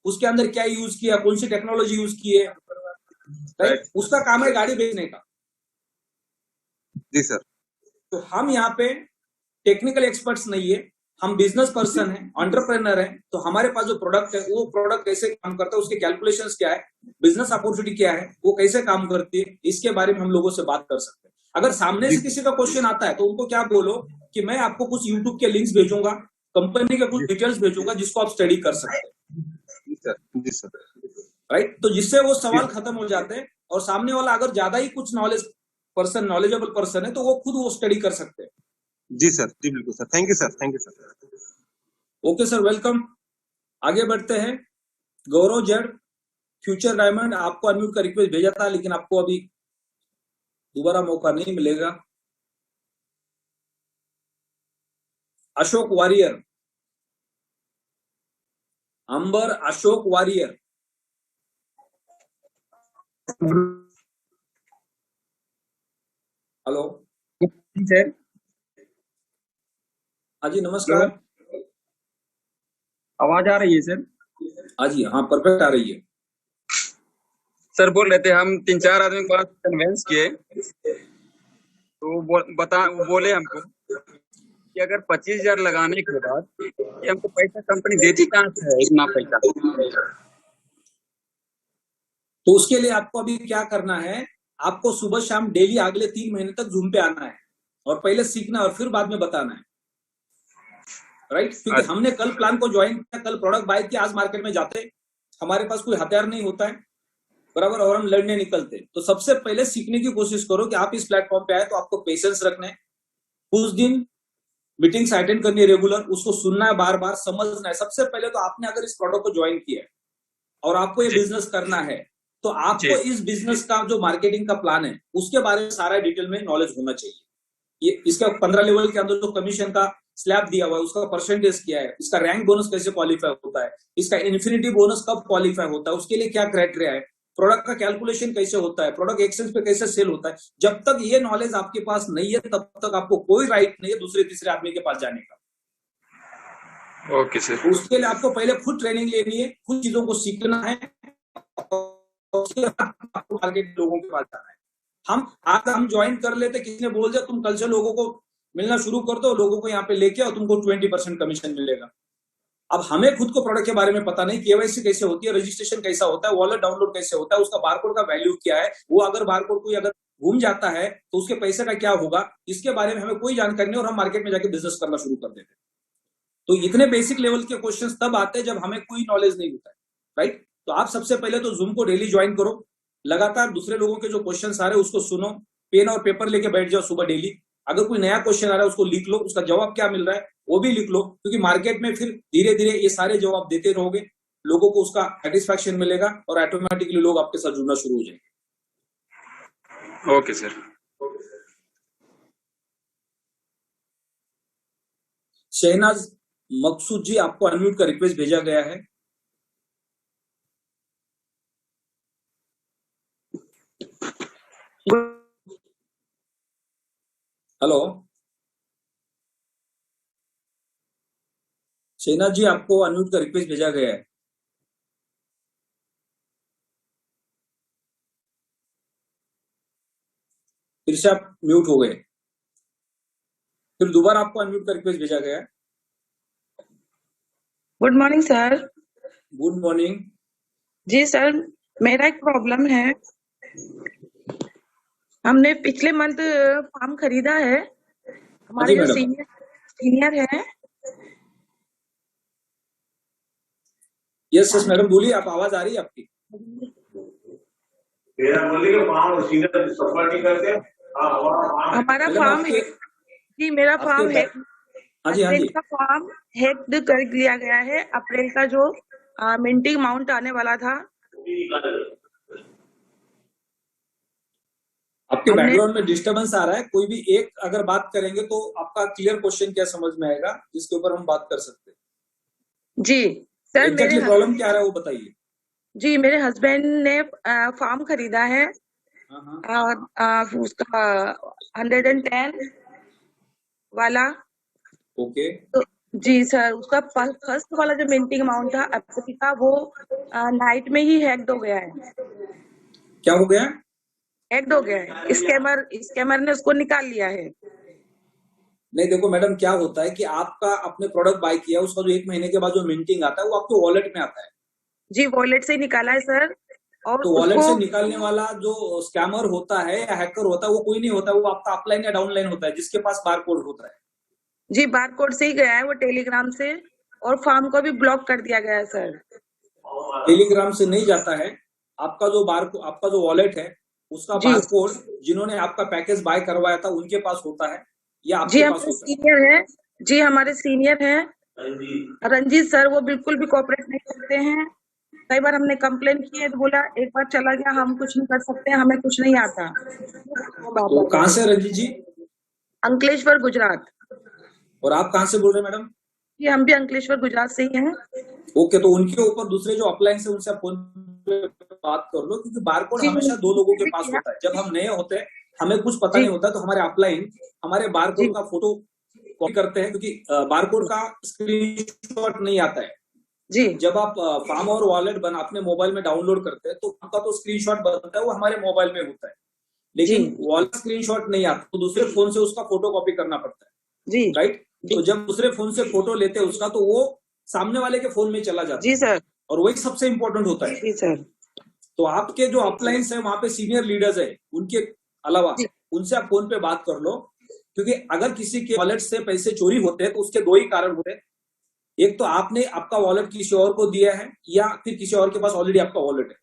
उसके अंदर क्या यूज किया, कौन सी टेक्नोलॉजी यूज की है, राइट। उसका काम है गाड़ी बेचने का। जी सर। तो हम यहाँ पे टेक्निकल एक्सपर्ट्स नहीं है, हम बिजनेस पर्सन है, एंटरप्रेन्योर है। तो हमारे पास जो प्रोडक्ट है वो प्रोडक्ट कैसे काम करता है, उसके कैलकुलेशंस क्या है, बिजनेस अपॉर्चुनिटी क्या है, वो कैसे काम करती है, इसके बारे में हम लोगों से बात कर सकते हैं। अगर सामने से किसी का क्वेश्चन आता है तो उनको क्या बोलो कि मैं आपको कुछ यूट्यूब के लिंक्स भेजूंगा, कंपनी के कुछ डिटेल्स भेजूंगा, जिसको आप स्टडी कर सकते हैं, जी सर। राइट। तो जिससे वो सवाल खत्म हो जाते हैं, और सामने वाला अगर ज्यादा ही कुछ नॉलेजेबल पर्सन है तो वो खुद वो स्टडी कर सकते हैं। जी सर, जी बिल्कुल sir. Thank you sir, thank you sir. Okay sir, welcome. आगे बढ़ते हैं। गौरव जड़, फ्यूचर डायमंड, आपको अनम्यूट का रिक्वेस्ट भेजा था, लेकिन आपको अभी दोबारा मौका नहीं मिलेगा। अशोक वॉरियर, अंबर अशोक वॉरियर, हेलो सर। हाँ जी, नमस्कार। आवाज आ रही है सर? हाँ जी, हाँ परफेक्ट आ रही है। सर बोल रहे थे, हम 3-4 आदमी के पास कन्वेंस किए तो वो बोले हमको कि अगर 25,000 लगाने के बाद ये हमको पैसा कंपनी देती कहाँ से है इतना पैसा। तो उसके लिए आपको अभी क्या करना है, आपको सुबह शाम डेली अगले 3 महीने तक जूम पे आना है और पहले सीखना और फिर बाद में बताना है, राइट। क्योंकि हमने कल प्लान को ज्वाइन किया, कल प्रोडक्ट बाय किया, आज मार्केट में जाते हमारे पास कोई हथियार नहीं होता है, बराबर, और हम लड़ने निकलते। तो सबसे पहले सीखने की कोशिश करो कि आप इस प्लेटफॉर्म पे आए तो आपको पेशेंस रखना है, कुछ दिन मीटिंग्स अटेंड करनी है रेगुलर, उसको सुनना है, बार बार समझना है। सबसे पहले तो आपने अगर इस प्रोडक्ट को ज्वाइन किया है और आपको ये बिजनेस करना है तो आपको इस बिजनेस का जो मार्केटिंग का प्लान है उसके बारे में सारा डिटेल में नॉलेज होना चाहिए। ये इसका 15 लेवल के अंदर जो कमीशन का स्लैब दिया हुआ है उसका परसेंटेज क्या है, इसका रैंक बोनस कैसे क्वालिफाई होता है, इसका इन्फिनिटी बोनस कब क्वालिफाई होता है, उसके लिए क्या क्राइटेरिया है, प्रोडक्ट का कैलकुलेशन कैसे होता है, प्रोडक्ट एक्सचेंज पे कैसे सेल होता है। जब तक ये नॉलेज आपके पास नहीं है तब तक आपको कोई राइट नहीं है दूसरे तीसरे आदमी के पास जाने का। Okay sir. तो उसके लिए आपको पहले खुद ट्रेनिंग लेनी है, खुद चीजों को सीखना है, उसके बाद आपको मार्केट लोगों के पास जाना है। हम ज्वाइन कर लेते, किसी ने बोल दिया तुम कल से लोगों को मिलना शुरू कर दो, लोगों को यहाँ पे लेके आओ, तुमको 20% कमीशन मिलेगा। अब हमें खुद को प्रोडक्ट के बारे में पता नहीं, केवाईसी कैसे होती है, रजिस्ट्रेशन कैसा होता है, वॉलेट डाउनलोड कैसे होता है, उसका बारकोड का वैल्यू क्या है, वो अगर बारकोड कोई अगर घूम जाता है तो उसके पैसे का क्या होगा, इसके बारे में हमें कोई जानकारी नहीं और हम मार्केट में जाके बिजनेस करना शुरू कर देते। तो इतने बेसिक लेवल के क्वेश्चंस तब आते हैं जब हमें कोई नॉलेज नहीं होता है, राइट। तो आप सबसे पहले तो जूम को डेली ज्वाइन करो, लगातार दूसरे लोगों के जो क्वेश्चंस आ रहे हैं उसको सुनो, पेन और पेपर लेके बैठ जाओ सुबह डेली। अगर कोई नया क्वेश्चन आ रहा है उसको लिख लो, उसका जवाब क्या मिल रहा है वो भी लिख लो, क्योंकि मार्केट में फिर धीरे धीरे ये सारे जवाब देते रहोगे, लोगों को उसका सेटिस्फैक्शन मिलेगा और ऑटोमेटिकली लोग आपके साथ जुड़ना शुरू हो जाएंगे। Okay sir. शहनाज मकसूद जी, आपको अनम्यूट का रिक्वेस्ट भेजा गया है। हेलो शेना जी, आपको अनम्यूट का रिक्वेस्ट भेजा गया है। फिर से आप म्यूट हो गए, फिर दोबारा आपको अनम्यूट का रिक्वेस्ट भेजा गया है। Good morning sir. Good morning जी सर, मेरा एक प्रॉब्लम है। हमने पिछले मंथ फार्म खरीदा है। हमारे जो मैडम। सीनियर है। यस यस मैडम, बोलिए, आप आवाज आ रही है आपकी। हमारा फार्म है जी, मेरा फार्म है। हाँ जी, हाँ जी। अप्रैल का फार्म हेड कर दिया गया है। अप्रैल का जो मिंटिंग अमाउंट आने वाला था। आपके बैकग्राउंड में डिस्टरबेंस आ रहा है, कोई भी एक अगर बात करेंगे तो आपका क्लियर क्वेश्चन क्या समझ में आएगा जिसके ऊपर हम बात कर सकते हैं। जी सर, एग्जैक्टली प्रॉब्लम क्या आ रहा है वो बताइए। जी, मेरे हस्बैंड ने फार्म खरीदा है और उसका 110 वाला। ओके। तो जी सर, उसका फर्स्ट वाला जो मिंटिंग अमाउंट था अप्रैल का, वो नाइट में ही हैक्ड हो गया है। क्या हो गया? हैक्ड हो गया है। स्कैमर ने उसको निकाल लिया है। नहीं देखो मैडम, क्या होता है कि आपका अपने प्रोडक्ट बाय किया, उसका जो 1 महीने के बाद जो मिंटिंग आता है वो आपके वॉलेट में आता है। जी, वॉलेट से ही निकाला है सर। और तो वॉलेट से निकालने वाला जो स्कैमर होता है या हैकर होता है वो कोई नहीं होता, वो आपका अपलाइन या डाउनलाइन होता है जिसके पास बारकोड होता है। जी, बारकोड से ही गया है वो, टेलीग्राम से। और फार्म को भी ब्लॉक कर दिया गया है सर। टेलीग्राम से नहीं जाता है। आपका जो वॉलेट है उसका बारकोड जिन्होंने आपका पैकेज बाय करवाया था उनके पास होता है या आपके पास होता है? सीनियर है जी, हमारे सीनियर है रंजीत सर, वो बिल्कुल भी कोऑपरेट नहीं करते हैं। कई बार हमने कंप्लेन की है तो बोला एक बार चला गया, हम कुछ नहीं कर सकते, हमें कुछ नहीं आता। तो कहाँ से रंजीत जी? अंकलेश्वर गुजरात। और आप कहाँ से बोल रहे हैं मैडम? जी, हम भी अंकलेश्वर गुजरात से ही हैं। ओके, तो उनके ऊपर दूसरे जो अपलाइन है उनसे आप फोन पे बात कर लो, क्योंकि बारकोड हमेशा 2 लोगों के पास होता है। जब हम नए होते हैं, हमें कुछ पता नहीं होता, तो हमारे अपलाइन हमारे बारकोड का फोटो कॉपी करते हैं, क्योंकि बारकोड का स्क्रीनशॉट नहीं आता है। जी, जब आप फार्म और वॉलेट अपने मोबाइल में डाउनलोड करते हैं तो आपका तो स्क्रीनशॉट बनता है, वो हमारे मोबाइल में होता है, लेकिन वॉलेट स्क्रीनशॉट नहीं आता, तो दूसरे फोन से उसका फोटो कॉपी करना पड़ता है। जी, राइट। तो जब दूसरे फोन से फोटो लेते हैं उसका, तो वो सामने वाले के फोन में चला जाता है। जी सर। और वही सबसे इंपॉर्टेंट होता है। जी सर। तो आपके जो अपलाइंस है वहां पे सीनियर लीडर्स है, उनके अलावा उनसे आप फोन पे बात कर लो, क्योंकि अगर किसी के वॉलेट से पैसे चोरी होते हैं तो उसके 2 ही कारण होते हैं। एक तो आपने आपका वॉलेट किसी और को दिया है, या फिर किसी और के पास ऑलरेडी आपका वॉलेट है।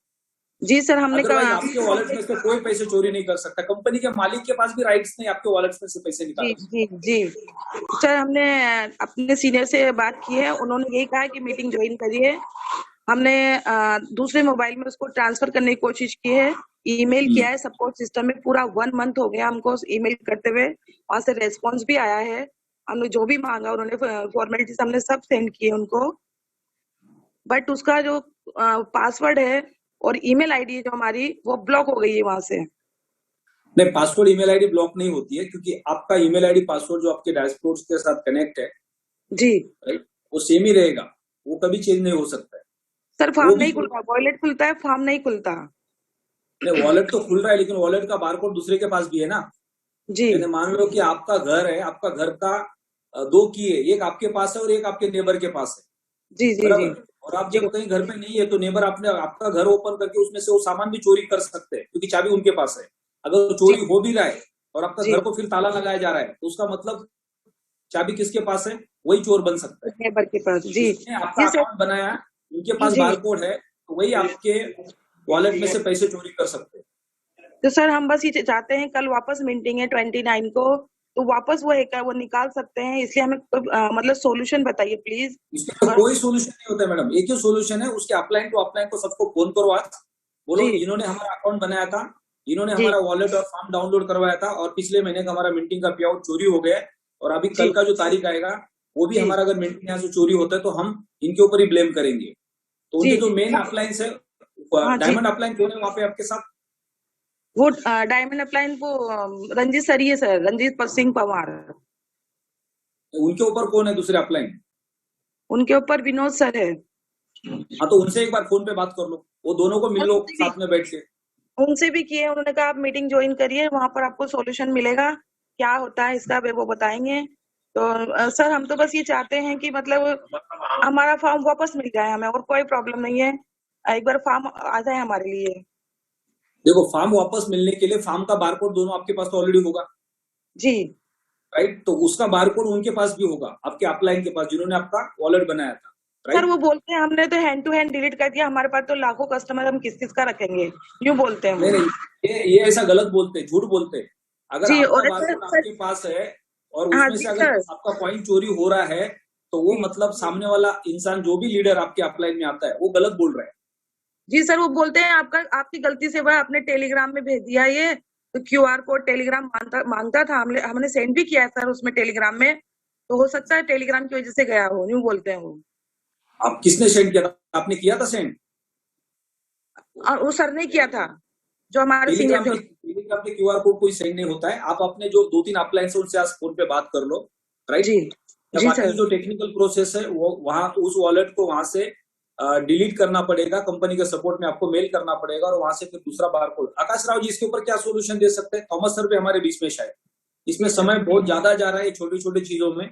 जी सर, हमने कहा आपके वॉलेट में से कोई पैसे चोरी नहीं कर सकता। कंपनी के मालिक के पास भी राइट्स नहीं आपके वॉलेट में से पैसे निकालने। जी जी जी सर, हमने अपने सीनियर से बात की है, उन्होंने यही कहा कि मीटिंग ज्वाइन करिए। हमने दूसरे मोबाइल में उसको ट्रांसफर करने की कोशिश की है, ईमेल किया है सपोर्ट सिस्टम में। पूरा 1 मंथ हो गया हमको ईमेल करते हुए, वहां से रेस्पॉन्स भी आया है। हमने जो भी मांगा उन्होंने फॉर्मेलिटीज हमने सब सेंड किए उनको, बट उसका जो पासवर्ड है और ईमेल आईडी जो हमारी, वो ब्लॉक हो गई है वहां से। नहीं, पासवर्ड ईमेल आईडी ब्लॉक नहीं होती है, क्योंकि आपका ईमेल आईडी पासवर्ड जो आपके डैशबोर्ड के साथ कनेक्ट है जी, राइट, वो सेम ही रहेगा, वो कभी चेंज नहीं हो सकता है। सर फार्म नहीं खुलता, वॉलेट खुलता है, फार्म नहीं खुलता। नहीं, वॉलेट तो खुल रहा है, लेकिन वॉलेट का बारकोड दूसरे के पास भी है ना जी। मैंने मान लो कि आपका घर है, आपका घर का 2 की है, एक आपके पास है और एक आपके नेबर के पास है। जी जी जी। और आप जब कहीं घर पे नहीं है तो नेबर आपका घर ओपन करके उसमें से वो सामान भी चोरी कर सकते हैं, क्योंकि चाबी उनके पास है। अगर चोरी हो भी रहा है और आपका घर को फिर ताला लगाया जा रहा है, तो उसका मतलब चाबी किसके पास है? वही चोर बन सकता है, नेबर के पास। जी, आपका अकाउंट बनाया, उनके पास बारकोड है, तो वही आपके वॉलेट में से पैसे चोरी कर सकते हैं। तो सर हम बस ये चाहते हैं, कल वापस मीटिंग है 29 को, तो वापस वो निकाल सकते हैं, इसलिए हमें मतलब सोल्यूशन बताइए प्लीज। इसका कोई सोल्यूशन नहीं होता है मैडम, एक ही सोल्यूशन है, उसके अपलाइन को सबको फोन करो, आज बोलो इन्होंने हमारा अकाउंट बनाया था, इन्होंने हमारा वॉलेट और फॉर्म डाउनलोड करवाया था, और पिछले महीने का हमारा मिंटिंग का पे आउट चोरी हो गया है, और अभी कल का जो तारीख आएगा वो भी हमारा अगर मिंटिंग यहाँ से चोरी होता है तो हम इनके ऊपर ही ब्लेम करेंगे। तो उनके जो मेन अपलाइंस है, डायमंड अपलाइन कौन है वहाँ पे आपके साथ? वो डायमंड अपलाइन वो रंजीत सर ही है सर, रंजीत सिंह पवार। उनके ऊपर कौन है दूसरे अपलाइन? उनके ऊपर विनोद सर है। हाँ तो उनसे एक बार फोन पे बात कर लो, वो दोनों को मिल लो साथ में बैठ के। उनसे भी किए, उन्होंने कहा आप मीटिंग ज्वाइन करिए, वहां पर आपको सॉल्यूशन मिलेगा, क्या होता है इसका वो बताएंगे। तो सर हम तो बस ये चाहते हैं कि मतलब हमारा फॉर्म वापस मिल जाए हमें, और कोई प्रॉब्लम नहीं है, एक बार फॉर्म आ जाए हमारे लिए। देखो फॉर्म वापस मिलने के लिए फॉर्म का बारकोड दोनों आपके पास तो ऑलरेडी होगा जी राइट, तो उसका बारकोड उनके पास भी होगा, आपके अपलाइन के पास जिन्होंने आपका वॉलेट बनाया था सर। राइट। वो बोलते हैं हमने तो हैंड टू हैंड डिलीट कर दिया, हमारे पास तो लाखों कस्टमर, हम किस का रखेंगे, यूं बोलते हैं वो। नहीं ये ऐसा गलत बोलते हैं, झूठ बोलते हैं। अगर जी, आपका और बारकोड सर, आपके पास है और हाँ उसमें जी से अगर सर, आपका कॉइन चोरी हो रहा है तो वो मतलब सामने वाला इंसान जो भी लीडर आपके अपलाइन में आता है वो गलत बोल रहा है। जी सर, वो बोलते हैं आपकी गलती से वह आपने टेलीग्राम में भेज दिया ये, तो क्यूआर कोड टेलीग्राम मांगता था, हमने सेंड भी किया है सर उसमें टेलीग्राम में, तो हो सकता है टेलीग्राम की वजह से गया हो, यूं बोलते हैं वो। आप किसने सेंड किया था? आपने किया था सेंड? और वो सर ने किया था, जो हमारे सीनियर थे। टेलीग्राम पे क्यूआर कोड कोई सेंड नहीं होता है। आप अपने जो 2-3 अपलाइन से उनसे आज फोन पे बात कर लो राइट। जी जी बाकी सर, जो टेक्निकल प्रोसेस है वो वहां उस वॉलेट को वहां से डिलीट करना पड़ेगा, कंपनी के सपोर्ट में आपको मेल करना पड़ेगा और वहां से फिर दूसरा बारकोड। आकाश राव जी इसके ऊपर क्या सोल्यूशन दे सकते हैं? थॉमस सर भी हमारे बीच में शायद, इसमें समय बहुत ज्यादा जा रहा है छोटी छोटी चीजों में।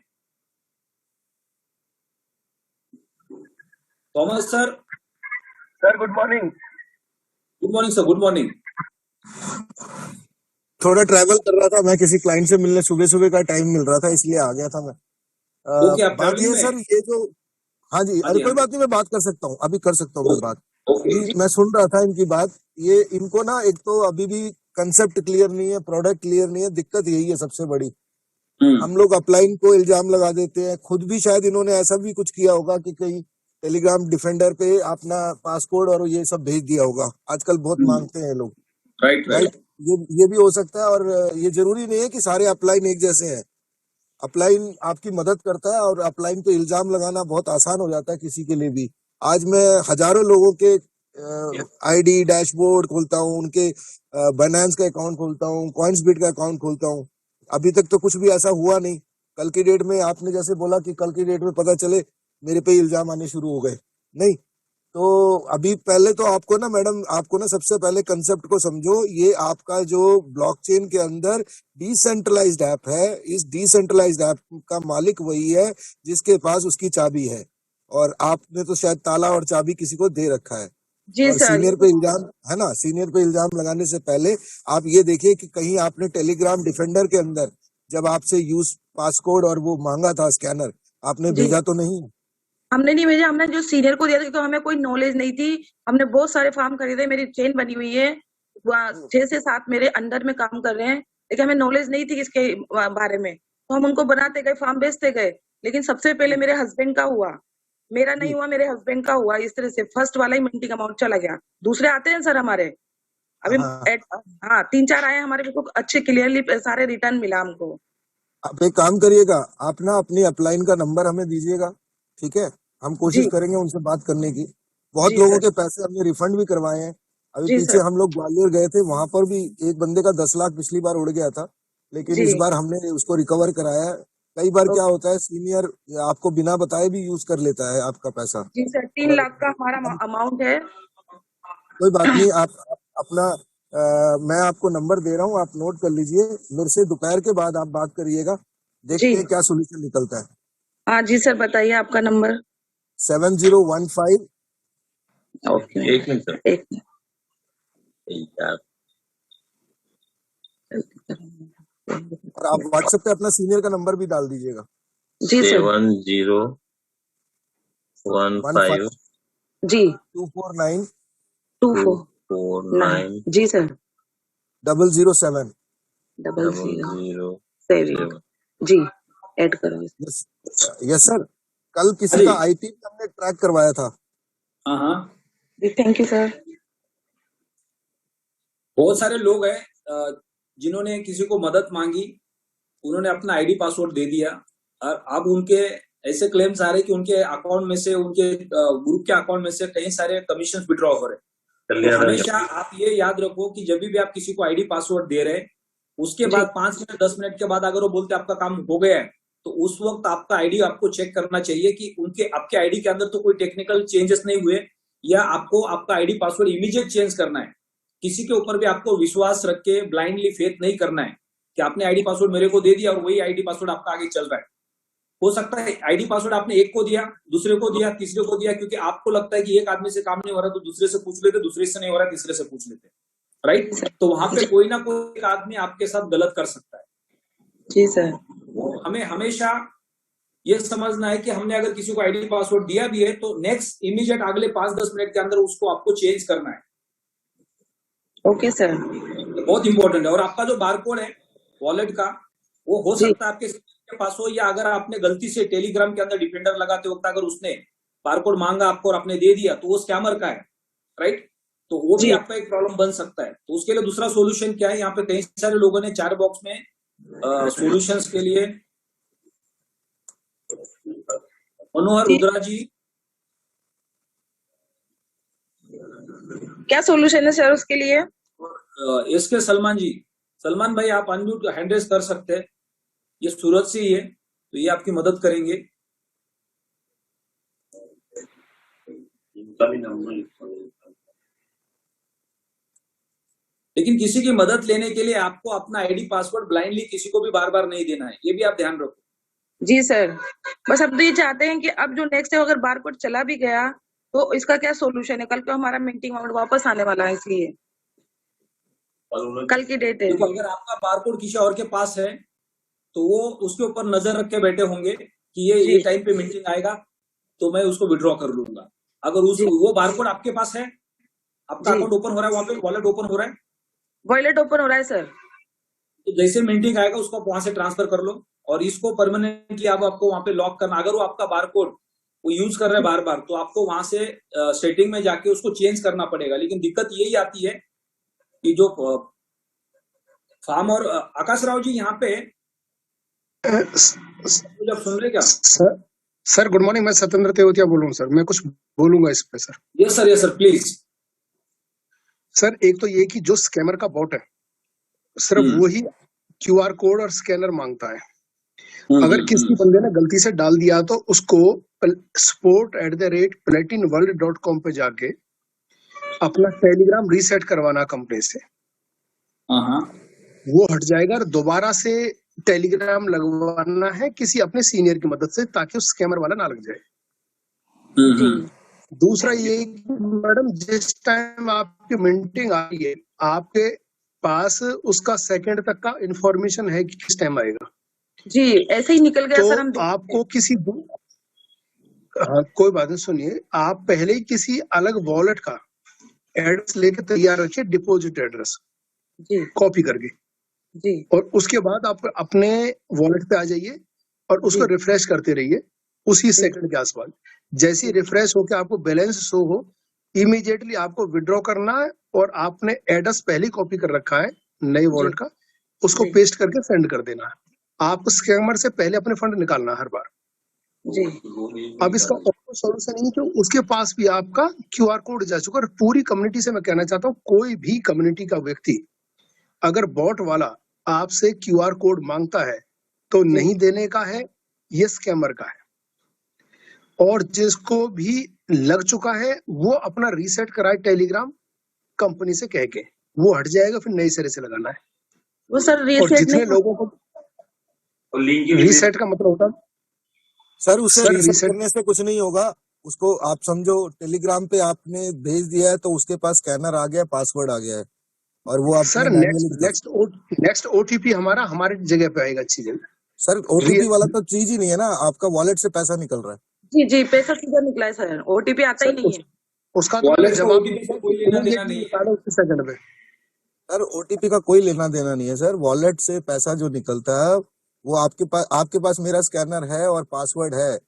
Thomas sir. Sir good morning. Good morning sir, good morning. थोड़ा ट्रैवल कर रहा था मैं, किसी क्लाइंट से मिलने सुबह सुबह का टाइम मिल रहा था इसलिए आ गया था मैं। ओके, आप बात ये ट्रैवलिंग में सर, ये जो हाँ जी, अरे कोई बात नहीं, मैं बात कर सकता हूँ, अभी कर सकता हूँ मैं बात। जी मैं सुन रहा था इनकी बात। ये इनको ना एक तो अभी भी कंसेप्ट क्लियर नहीं है, प्रोडक्ट क्लियर नहीं है, दिक्कत यही है सबसे बड़ी। हम लोग अपलाइन को इल्जाम लगा देते हैं, खुद भी शायद इन्होंने ऐसा भी कुछ किया होगा कि कहीं टेलीग्राम डिफेंडर पे अपना पासकोड और ये सब भेज दिया होगा, आजकल बहुत मांगते हैं लोग राइट। ये भी हो सकता है, और ये जरूरी नहीं है कि सारे अपलाइन एक जैसे हैं। अपलाइन आपकी मदद करता है और अपलाइन पे इल्जाम लगाना बहुत आसान हो जाता है किसी के लिए भी। आज मैं हजारों लोगों के आईडी डैशबोर्ड खोलता हूँ, उनके बाइनेंस का अकाउंट खोलता हूँ, कॉइन्सबिट का अकाउंट खोलता हूँ। अभी तक तो कुछ भी ऐसा हुआ नहीं। कल की डेट में आपने जैसे बोला कि कल की डेट में पता चले मेरे पे इल्जाम आने शुरू हो गए, नहीं। तो अभी पहले तो आपको ना मैडम, आपको ना सबसे पहले कंसेप्ट को समझो। ये आपका जो ब्लॉकचेन के अंदर डिसेंट्रलाइज्ड ऐप है, इस डिसेंट्रलाइज्ड ऐप का मालिक वही है जिसके पास उसकी चाबी है, और आपने तो शायद ताला और चाबी किसी को दे रखा है। जी और सर, सीनियर पे इल्जाम है ना, सीनियर पे इल्जाम लगाने से पहले आप ये देखिए कि कहीं आपने टेलीग्राम डिफेंडर के अंदर जब आपसे यूज पासकोड और वो मांगा था स्कैनर, आपने जी भेजा तो नहीं? हमने नहीं भेजा, हमने जो सीनियर को दिया था, तो हमें कोई नॉलेज नहीं थी। हमने बहुत सारे फॉर्म खरीदे, मेरी चेन बनी हुई है, 6 से 7 मेरे अंडर में काम कर रहे हैं, लेकिन हमें नॉलेज नहीं थी इसके बारे में, तो हम उनको बनाते गए, फॉर्म बेचते गए। लेकिन सबसे पहले मेरे हस्बैंड का हुआ, मेरा नहीं हुआ, मेरे हस्बैंड का हुआ। इस तरह से फर्स्ट वाला ही मिंटिंग अमाउंट चला गया। दूसरे आते हैं सर हमारे, अभी हाँ 3-4 आए हमारे, बिल्कुल अच्छे क्लियरली सारे रिटर्न मिला हमको। आप एक काम करिएगा, आप ना अपनी अपलाइन का नंबर हमें दीजिएगा, ठीक है? हम कोशिश करेंगे उनसे बात करने की। बहुत लोगों के पैसे हमने रिफंड भी करवाए हैं। अभी पीछे हम लोग ग्वालियर गए थे, वहां पर भी एक बंदे का 10 लाख पिछली बार उड़ गया था, लेकिन इस बार हमने उसको रिकवर कराया है। कई बार क्या होता है, सीनियर आपको बिना बताए भी यूज कर लेता है आपका पैसा। जी सर, 3 लाख का हमारा अमाउंट है। कोई बात नहीं, आप अपना मैं आपको नंबर दे रहा हूँ, आप नोट कर लीजिए। मेरे से दोपहर के बाद आप बात करिएगा, देखते हैं क्या सोल्यूशन निकलता है। हाँ जी सर, बताइए आपका नंबर। 7015। ओके, एक मिनट सर, एक मिनट। और आप व्हाट्सएप पे अपना सीनियर का नंबर भी डाल दीजिएगा। जी सर, 7015 जी 249 249 जी सर 007 007 जी, ऐड करो। यस सर, कल किसी का आईटी हमने ट्रैक करवाया था। हाँ जी, थैंक यू सर। बहुत सारे लोग हैं जिन्होंने किसी को मदद मांगी, उन्होंने अपना आईडी पासवर्ड दे दिया, और अब उनके ऐसे क्लेम्स आ रहे कि उनके अकाउंट में से, उनके ग्रुप के अकाउंट में से कई सारे कमीशन विड्रॉ हो रहे। तो हमेशा आप ये याद रखो कि जब भी आप किसी को आईडी पासवर्ड दे रहे, उसके बाद 5 मिनट 10 मिनट के बाद अगर वो बोलते आपका काम हो गया है, तो उस वक्त आपका आईडी आपको चेक करना चाहिए कि उनके आपके आईडी के अंदर तो कोई टेक्निकल चेंजेस नहीं हुए, या आपको आपका आईडी पासवर्ड इमीडिएट चेंज करना है। किसी के ऊपर भी आपको विश्वास रख के ब्लाइंडली फेथ नहीं करना है कि आपने आईडी पासवर्ड मेरे को दे दिया और वही आईडी पासवर्ड आपका आगे चल रहा है। हो सकता है आईडी पासवर्ड आपने एक को दिया, दूसरे को दिया, तीसरे को दिया, क्योंकि आपको लगता है कि एक आदमी से काम नहीं हो रहा तो दूसरे से पूछ लेते, दूसरे से नहीं हो रहा तीसरे से पूछ लेते, राइट। तो वहां पे कोई ना कोई एक आदमी आपके साथ गलत कर सकता है। जी सर। हमें हमेशा ये समझना है कि हमने अगर किसी को आईडी पासवर्ड दिया भी है तो नेक्स्ट इमीडिएट अगले 5-10 मिनट के अंदर उसको आपको चेंज करना है। Okay sir. बहुत इंपॉर्टेंट है। और आपका जो बारकोड है वॉलेट का, वो हो सकता है आपके पास हो, या अगर आपने गलती से टेलीग्राम के अंदर डिफेंडर लगाते वक्त अगर उसने बारकोड मांगा आपको और आपने दे दिया तो वो स्कैमर का है, राइट। तो वो भी आपका एक प्रॉब्लम बन सकता है। तो उसके लिए दूसरा सॉल्यूशन क्या है, यहाँ पे कई सारे लोगों ने 4 बॉक्स में सॉल्यूशंस के लिए, मनोहर रुद्रा जी, क्या सॉल्यूशन है सर उसके लिए? एसके सलमान जी, सलमान भाई आप अनम्यूट हैंड रेज कर सकते हैं, ये सूरत से ही है तो ये आपकी मदद करेंगे। लेकिन किसी की मदद लेने के लिए आपको अपना आईडी पासवर्ड ब्लाइंडली किसी को भी बार बार नहीं देना है, ये भी आप ध्यान रखो। जी सर। बस हम तो ये चाहते हैं कि अब जो नेक्स्ट है अगर बारकोड चला भी गया तो इसका क्या सॉल्यूशन है? कल को हमारा मीटिंग वापस आने वाला है, इसलिए कल की डेट है। देखो अगर आपका बारकोड किसी और के पास है तो वो उसके ऊपर नजर रख के बैठे होंगे कि ये टाइम पे मीटिंग आएगा तो मैं उसको विड्रॉ कर लूंगा। अगर वो बारकोड आपके पास है, आपका अकाउंट ओपन हो रहा है, वहां पे वॉलेट ओपन हो रहा है, वॉलेट ओपन हो रहा है सर, तो जैसे मीटिंग आएगा उसको वहां से ट्रांसफर कर लो और इसको परमानेंटली अब आपको वहां पे लॉक करना। अगर वो आपका बारकोड वो यूज कर रहा है बार बार तो आपको वहां से सेटिंग में जाके उसको चेंज करना पड़ेगा। लेकिन दिक्कत यही आती है कि जो फार्म और आकाश राव जी यहाँ पे जब सुन रहे क्या? सर गुड मॉर्निंग, मैं सत्येंद्र तेवतिया बोल रहा हूँ सर। मैं कुछ बोलूंगा इस पे sir. Yes sir please. Sir एक तो ये कि जो स्कैमर का बॉट है सर वही क्यूआर कोड और स्कैनर मांगता है। अगर किसी बंदे ने गलती से डाल दिया तो उसको support@platinworld.com पे जाके अपना टेलीग्राम रीसेट करवाना कंपनी से, वो हट जाएगा और दोबारा से टेलीग्राम लगवाना है किसी अपने सीनियर की मदद से ताकि उस स्कैमर वाला ना लग जाए। दूसरा ये मैडम जिस टाइम आपकी मीटिंग आ रही है आपके पास उसका सेकंड तक का इंफॉर्मेशन है कि किस टाइम आएगा। जी ऐसे ही निकल गया तो सर। हम आपको किसी कोई बात नहीं, सुनिए, आप पहले ही किसी अलग वॉलेट का एड्रेस लेके तैयार रखिए, डिपॉजिट एड्रेस जी कॉपी करके जी, और उसके बाद आप अपने वॉलेट पे आ जाइए और उसको रिफ्रेश करते रहिए उसी सेकंड के आसपास। जैसे ही रिफ्रेश होकर आपको बैलेंस शो हो इमीडिएटली आपको विड्रॉ करना है और आपने एड्रेस पहले कॉपी कर रखा है नए वॉलेट का, उसको पेस्ट करके सेंड कर देना है। आपको स्कैमर से पहले अपने फंड निकालना हर बार जी। अब इसका और सॉल्यूशन नहीं है कि उसके पास भी आपका क्यूआर कोड जा चुका है। पूरी कम्युनिटी से मैं कहना चाहता हूँ कोई भी कम्युनिटी का व्यक्ति अगर बॉट वाला आपसे क्यूआर कोड मांगता है तो नहीं देने का है, ये स्कैमर का है। और जिसको भी लग चुका है वो अपना रीसेट कराए टेलीग्राम कंपनी से कह के, वो हट जाएगा, फिर नए सिरे से लगाना है। वो सर और रीसेट जितने लोगों को रीसेट का मतलब होता है सर उसे रीसेट करने से कुछ नहीं होगा। उसको आप समझो टेलीग्राम पे आपने भेज दिया है तो उसके पास स्कैनर आ गया, पासवर्ड आ गया है और वो आप सर नेक्स्ट ओटीपी हमारे जगह पे आएगा अच्छी जगह। सर ओटीपी वाला तो चीज ही नहीं है ना, आपका वॉलेट से पैसा निकल रहा है। जी जी, पैसा सीधा निकला है सर, ओटीपी आता ही नहीं है। उसका वॉलेट जवाब ओटीपी से कोई लेना देना नहीं है सेकंड में। सर ओटीपी का कोई लेना देना नहीं है सर। वॉलेट से पैसा जो निकलता है वो आपके पास मेरा स्कैनर है और पासवर्ड है,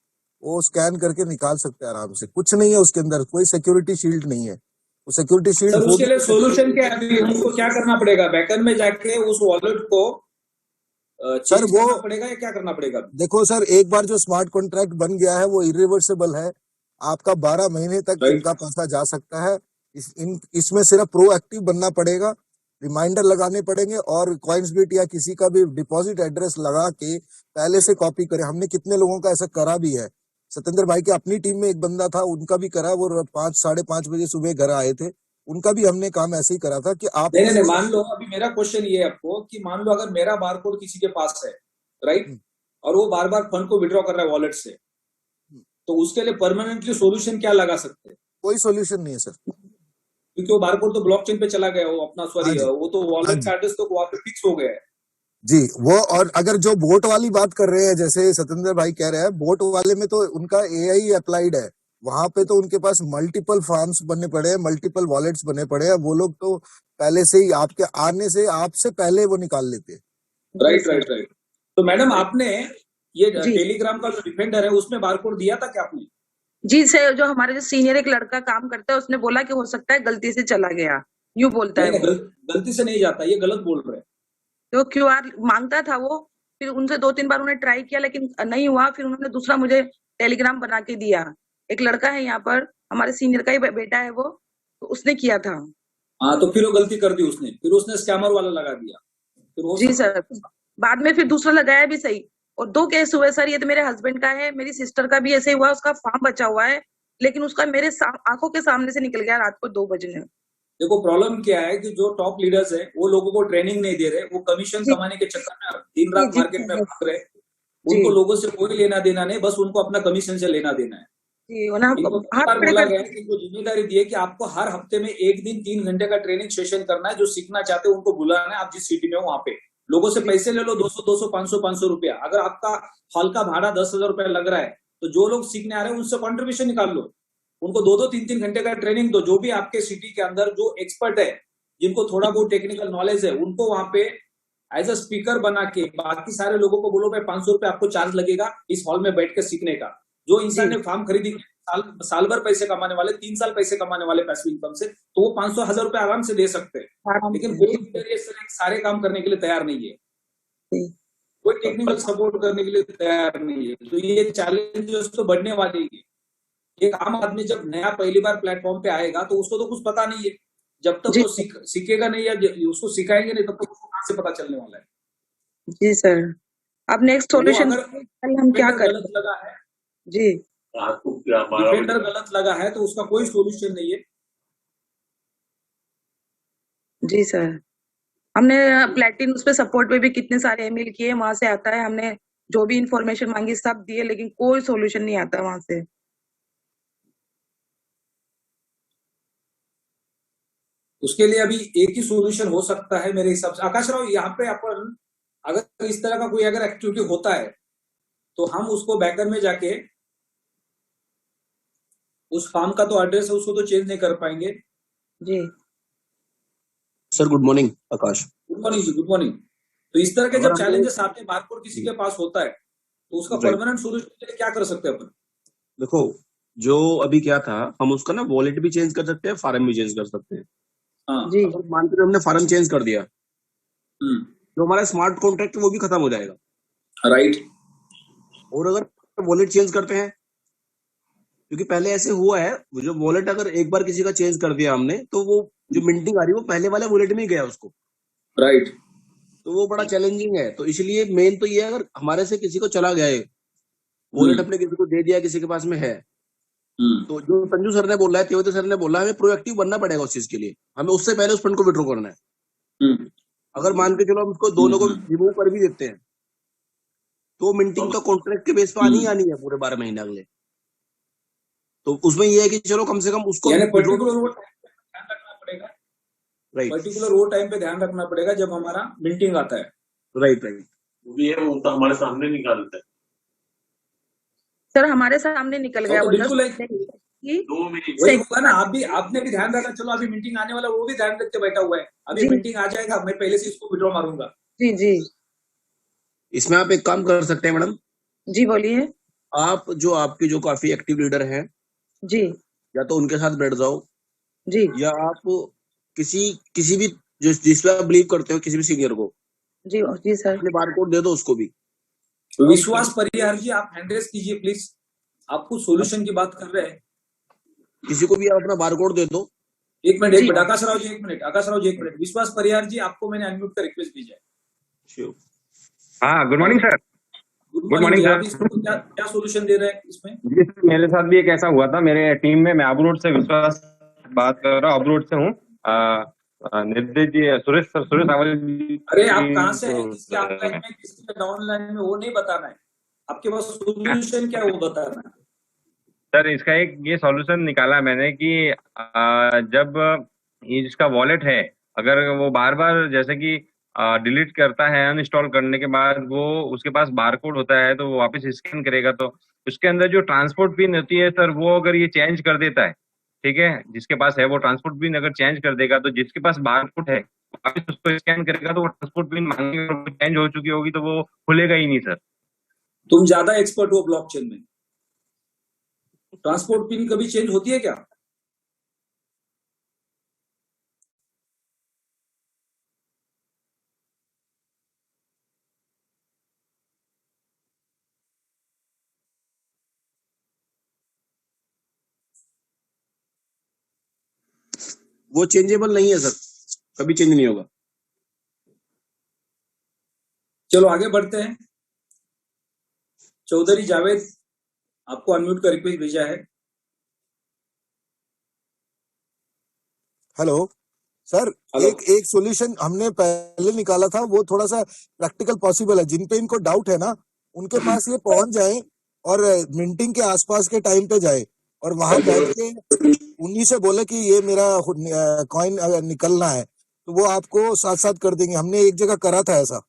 वो स्कैन करके निकाल सकते हैं आराम से। कुछ नहीं है उसके अंदर, कोई सिक्योरिटी शील्ड नहीं है। वो सिक्योरिटी शील्ड उसके लिए सॉल्यूशन क्या है? अभी हमको क्या करना पड़ेगा? बैकएंड में जाके उस वॉलेट को सर वो पड़ेगा या क्या करना पड़ेगा? देखो सर, एक बार जो स्मार्ट कॉन्ट्रैक्ट बन गया है वो इरिवर्सिबल है। आपका 12 महीने तक इनका पैसा जा सकता है। इसमें सिर्फ प्रोएक्टिव बनना पड़ेगा। रिमाइंडर लगाने पड़ेंगे और कॉइन्सबिट या किसी का भी डिपॉजिट एड्रेस लगा के पहले से कॉपी करें। हमने कितने लोगों का ऐसा करा भी है। सत्येंद्र भाई के अपनी टीम में एक बंदा था, उनका भी करा, वो 5 साढ़े 5 बजे सुबह घर आए थे, उनका भी हमने काम ऐसे ही करा था कि आप नहीं, मान लो अभी मेरा क्वेश्चन ये है आपको कि मान लो अगर मेरा बारकोड किसी के पास है, राइट, और वो बार बार फंड को विड्रॉ कर रहा है वॉलेट से, तो उसके लिए परमानेंटली सॉल्यूशन क्या लगा सकते हैं? कोई सॉल्यूशन नहीं है सर, क्योंकि वो बारकोड तो ब्लॉकचेन पे चला गया, वो अपना सॉरी वो तो वॉलेट का एड्रेस तो वहां पे फिक्स हो गया है जी। वो और अगर जो बोट वाली बात कर रहे हैं, जैसे सत्येंद्र भाई कह रहे हैं, बोट वाले में तो उनका एआई अप्लाइड है, वहां पे तो उनके पास मल्टीपल फार्म्स बनने पड़े हैं, मल्टीपल वॉलेट्स बने पड़े हैं। वो लोग तो पहले से ही आपके आने से आपसे पहले वो निकाल लेते हैं। राइट। तो मैडम आपने ये टेलीग्राम का जो डिफेंडर है उसमें बारकोड दिया था क्या आपने? जी सर, जो हमारे जो सीनियर एक लड़का काम करता है उसने बोला कि हो सकता है गलती से चला गया, यूं बोलता है। गलती से नहीं जाता, ये गलत बोल रहे हैं। तो क्यूआर मांगता था वो, फिर उनसे 2-3 बार उन्हें ट्राई किया लेकिन नहीं हुआ, फिर उन्होंने दूसरा मुझे टेलीग्राम बना के दिया। एक लड़का है यहाँ पर, हमारे सीनियर का ही बेटा है वो, तो उसने किया था। हाँ, तो फिर वो गलती कर दी उसने, फिर उसने स्कैमर वाला लगा दिया। जी सर, बाद में फिर दूसरा लगाया भी सही, और 2 केस हुए सर। ये तो मेरे हस्बैंड का है, मेरी सिस्टर का भी ऐसे हुआ, उसका फॉर्म बचा हुआ है, लेकिन उसका मेरे आंखों के सामने से निकल गया रात को 2 बजे। देखो प्रॉब्लम क्या है कि जो टॉप लीडर्स है वो लोगों को ट्रेनिंग नहीं दे रहे, वो कमीशन कमाने के चक्कर में दिन रात मार्केट में भाग रहे। उनको लोगों से कोई लेना देना नहीं, बस उनको अपना कमीशन से लेना देना है। इनको बोला गया है कि इनको जिम्मेदारी दी है कि आपको हर हफ्ते में 1 दिन 3 घंटे का ट्रेनिंग सेशन करना है। जो सीखना चाहते हैं उनको बुलाना है, आप जिस सिटी में हो वहां पे लोगों से पैसे ले लो, 200 500 रुपया। अगर आपका हॉल का भाड़ा 10,000 रुपया लग रहा है तो जो लोग सीखने आ रहे हैं उनसे कॉन्ट्रीब्यूशन निकाल लो, उनको 2-2 3-3 घंटे का ट्रेनिंग दो। जो भी आपके सिटी के अंदर जो एक्सपर्ट है, जिनको थोड़ा बहुत टेक्निकल नॉलेज है, उनको वहां पे एज अ स्पीकर बना के बाकी सारे लोगों को बोलो भाई 500 रुपए आपको चार्ज लगेगा इस हॉल में बैठ के सीखने का। जो इंसान ने फार्म खरीदी साल भर पैसे कमाने वाले, 3 साल पैसे कमाने वाले पैसिव इनकम से, तो वो 500,000 रुपए आराम से दे सकते हैं। लेकिन कोई सारे काम करने के लिए तैयार नहीं है, कोई टेक्निकल सपोर्ट करने के लिए तैयार नहीं है। तो ये चैलेंजेस तो बढ़ने वाले ही है। एक आम आदमी जब नया पहली बार प्लेटफॉर्म पे आएगा तो उसको तो कुछ पता नहीं है। जब तक वो सीखेगा नहीं या उसको सिखाएंगे नहीं तब तक उसको कहाँ से पता चलने वाला है। जी सर, अब नेक्स्ट सॉल्यूशन हम क्या करें? गलत लगा है जी, डिफेंडर गलत लगा है तो उसका कोई सॉल्यूशन नहीं है। जी सर, हमने प्लेटिन उस पे सपोर्ट पे भी कितने सारे ईमेल किए, वहां से आता है, हमने जो भी इंफॉर्मेशन मांगी सब दिए, लेकिन कोई सॉल्यूशन नहीं आता वहां से। उसके लिए अभी एक ही सॉल्यूशन हो सकता है मेरे हिसाब से। आकाश राव, यहाँ पे अपन अगर इस तरह का कोई अगर एक्टिविटी होता है तो हम उसको बैकर में जाके उस फार्म का तो एड्रेस है उसको तो चेंज नहीं कर पाएंगे। जी सर, गुड मॉर्निंग आकाश। गुड मॉर्निंग जी, गुड मॉर्निंग। तो इस तरह के जब चैलेंजेस आते हैं, बारकोड किसी के पास होता है, तो उसका परमानेंट सॉल्यूशन के लिए क्या कर सकते हैं अपन? देखो, जो अभी क्या था, हम उसका ना वॉलेट भी चेंज कर सकते हैं, फार्म भी चेंज कर सकते हैं। हाँ जी, मान के हमने फार्म चेंज कर दिया, जो हमारा स्मार्ट कॉन्ट्रैक्ट है वो भी खत्म हो जाएगा, राइट। और अगर वॉलेट चेंज करते हैं, क्योंकि पहले ऐसे हुआ है, जो वॉलेट अगर एक बार किसी का चेंज कर दिया हमने, तो वो जो मिंटिंग आ रही है वो पहले वाले वॉलेट में ही गया उसको, राइट। तो वो बड़ा चैलेंजिंग है। तो इसलिए मेन तो ये है, अगर हमारे से किसी को चला गया है वॉलेट, अपने किसी को दे दिया, किसी के पास में है, तो जो संजू सर ने बोला है, तेवते सर ने बोला है, हमें प्रोएक्टिव बनना पड़ेगा उस चीज के लिए। हमें उससे पहले उस फंड को विड्रॉ करना है। अगर मान के चलो हम उसको दोनों को रिमूव कर भी देते हैं, तो मिंटिंग तो कॉन्ट्रैक्ट के बेस पर आनी है पूरे 12 महीने अगले। तो उसमें ये है कि चलो कम से कम उसको पर्टिकुलर वो ध्यान रखना पड़ेगा, राइट, पर्टिकुलर वो टाइम पे ध्यान रखना पड़ेगा जब हमारा मिंटिंग आता है। राइट। वो तो हमारे सामने निकालता है सर, हमारे सामने निकल गया। तो बिल्कुल 2 मिनट वही होगा ना। आपने भी ध्यान रखा, चलो अभी मीटिंग आने वाला, वो भी ध्यान रख के बैठा हुआ है, अभी मीटिंग आ जाएगा, मैं पहले से इसको विड्रॉ मारूंगा। जी जी, इसमें आप एक काम कर सकते हैं मैडम। जी बोलिए। आप जो काफी एक्टिव लीडर हैं जी, या तो उनके साथ बैठ जाओ, जी, या आप किसी भी जिस पे आप बिलीव करते हो, किसी भी सीनियर को जी, जी सर, अपने बारकोड दे दो उसको भी। विश्वास परिहार जी, आप हैंड रेस कीजिए प्लीज, आप कुछ सॉल्यूशन की बात कर रहे हैं। किसी को भी आप अपना बारकोड दे दो, एक मिनट आकाश राव जी, एक मिनट। विश्वास परिहार जी, आपको मैंने अनम्यूट का रिक्वेस्ट भेजा है। हाँ, good morning sir. Good morning sir. आप इसको क्या सोल्यूशन दे रहे हैं इसमें? जी सर, मेरे साथ भी एक ऐसा हुआ था मेरे टीम में। मैं अब्रोड से विश्वास बात कर रहा हूँ, अब्रोड से हूँ। निर्देश जी, सुरेश रावल जी। अरे आप कहाँ से हैं, किसके ऑनलाइन में, किसके डाउनलाइन में, वो नहीं बताना है। आपके पास सोल्यूशन क्या है वो बताना है। सर इसका एक ये सॉल्यूशन निकाला मैंने कि जब ये जिसका वॉलेट है, अगर वो बार बार जैसे कि डिलीट करता है अनइंस्टॉल करने के बाद, वो उसके पास बारकोड होता है तो वो वापस स्कैन करेगा, तो उसके अंदर जो ट्रांसपोर्ट पिन होती है सर, वो अगर ये चेंज कर देता है, ठीक है, जिसके पास है वो ट्रांसपोर्ट पिन अगर चेंज कर देगा, तो जिसके पास बारकोड है वापस उसको स्कैन करेगा तो वो ट्रांसपोर्ट पिन मांगेगा, चेंज हो चुकी होगी तो वो खुलेगा ही नहीं सर। तुम ज्यादा एक्सपर्ट हो ब्लॉकचेन में। ट्रांसपोर्ट पिन कभी चेंज होती है क्या? वो चेंजेबल नहीं है सर, कभी चेंज नहीं होगा। चलो आगे बढ़ते हैं। चौधरी जावेद, आपको अनम्यूट का रिक्वेस्ट भेजा है। Hello sir. एक सॉल्यूशन हमने पहले निकाला था, वो थोड़ा सा प्रैक्टिकल पॉसिबल है। जिन पे इनको डाउट है ना, उनके पास ये पहुंच जाए और मिंटिंग के आसपास के टाइम पे जाए और वहां बैठ के उन्हीं से बोले कि ये मेरा कॉइन निकलना है, तो वो आपको साथ साथ कर देंगे। हमने एक जगह करा था ऐसा।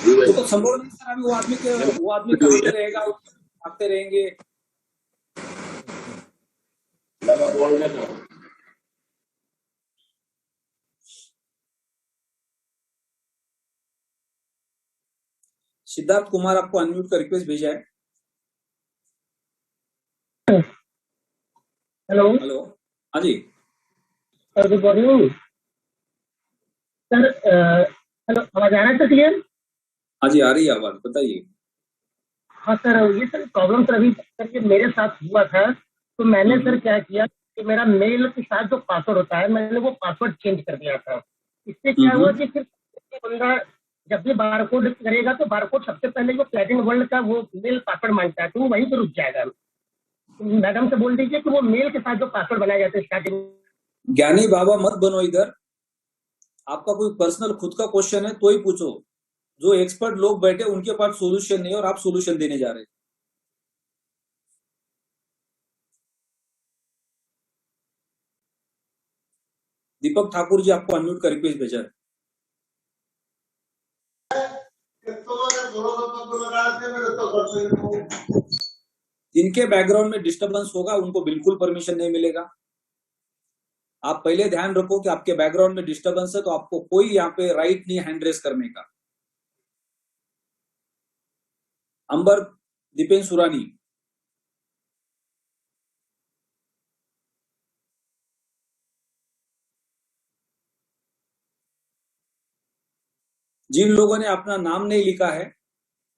तो संभव नहीं सर, अभी वो आदमी करते रहेगा, आते रहेंगे। सिद्धार्थ कुमार, आपको अनम्यूट का रिक्वेस्ट भेजा है। हेलो हाँ जी sir, good morning sir. Hello, आवाज आ रहा है सर क्लियर? हाँ जी, आ रही है आवाज, बताइए। हाँ सर, ये सर प्रॉब्लम सर अभी सर मेरे साथ हुआ था। तो मैंने सर क्या किया कि मेरा मेल के साथ जो पासवर्ड होता है, मैंने वो पासवर्ड चेंज कर दिया था। इससे क्या हुआ कि फिर बंदा जब भी बारकोड करेगा तो बारकोड सबसे पहले जो प्लेटिनम वर्ल्ड का वो मेल पासवर्ड मांगता है, तो वो वहीं पर रुक जाएगा। मैडम से बोल दीजिए कि वो मेल के साथ जो पासवर्ड बनाया जाता है स्टार्टिंग। ज्ञानी बाबा मत बनो इधर। आपका कोई पर्सनल खुद का क्वेश्चन है तो ही पूछो। जो एक्सपर्ट लोग बैठे उनके पास सॉल्यूशन नहीं और आप सॉल्यूशन देने जा रहे हैं। दीपक ठाकुर जी, आपको अनम्यूट का रिक्वेस्ट भेजा है। जिनके बैकग्राउंड में डिस्टरबेंस होगा उनको बिल्कुल परमिशन नहीं मिलेगा। आप पहले ध्यान रखो कि आपके बैकग्राउंड में डिस्टरबेंस है तो आपको कोई यहाँ पे राइट नहीं हैंड रेस करने का। अंबर दीपेन सुरानी, जिन लोगों ने अपना नाम नहीं लिखा है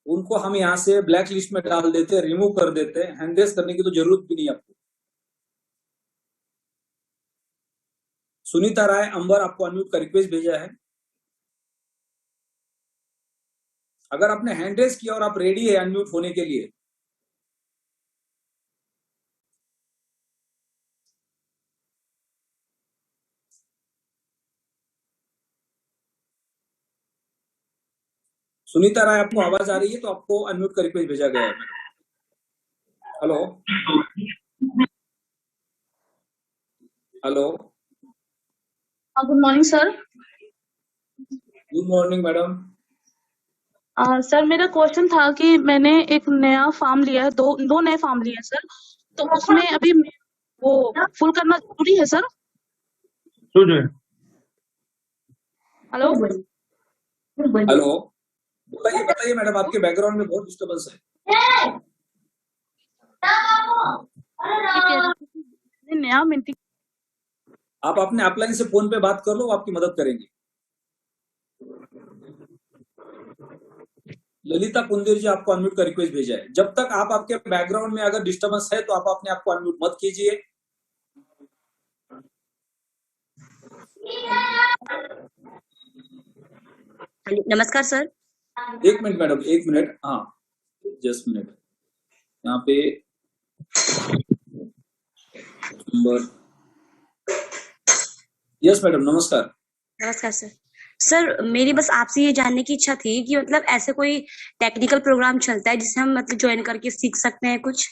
उनको हम यहाँ से ब्लैक लिस्ट में डाल देते हैं, रिमूव कर देते हैं। हैंड रेस करने की तो जरूरत भी नहीं आपको। सुनीता राय, अंबर, आपको अनम्यूट का रिक्वेस्ट भेजा है। अगर आपने हैंड रेस किया और आप रेडी है अनम्यूट होने के लिए, सुनीता राय, आपको आवाज आ रही है तो आपको अनम्यूट का रिक्वेस्ट भेजा गया है। Hello hello, good morning sir. Good morning madam. Sir मेरा क्वेश्चन था कि मैंने एक नया फार्म लिया है, दो नए फार्म लिए हैं सर। तो उसमें अभी वो फुल करना जरूरी है सर? हेलो हेलो, बताइए मैडम, आपके बैकग्राउंड में बहुत डिस्टर्बेंस है। नया मिनटिंग, आप अपने अपलाइन से फोन पे बात कर लो, वो आपकी मदद करेंगे। ललिता कुंदेर जी, आपको अनम्यूट का रिक्वेस्ट भेजा है। जब तक आप आपके बैकग्राउंड में अगर डिस्टर्बेंस है तो आप अपने आप को अनम्यूट मत कीजिए। नमस्कार सर। एक मिनट मैडम, एक मिनट, हाँ जस्ट मिनट, यहाँ पे नंबर। यस मैडम, नमस्कार। नमस्कार सर। सर मेरी बस आपसे ये जानने की इच्छा थी कि मतलब ऐसे कोई टेक्निकल प्रोग्राम चलता है जिसे हम मतलब ज्वाइन करके सीख सकते हैं कुछ?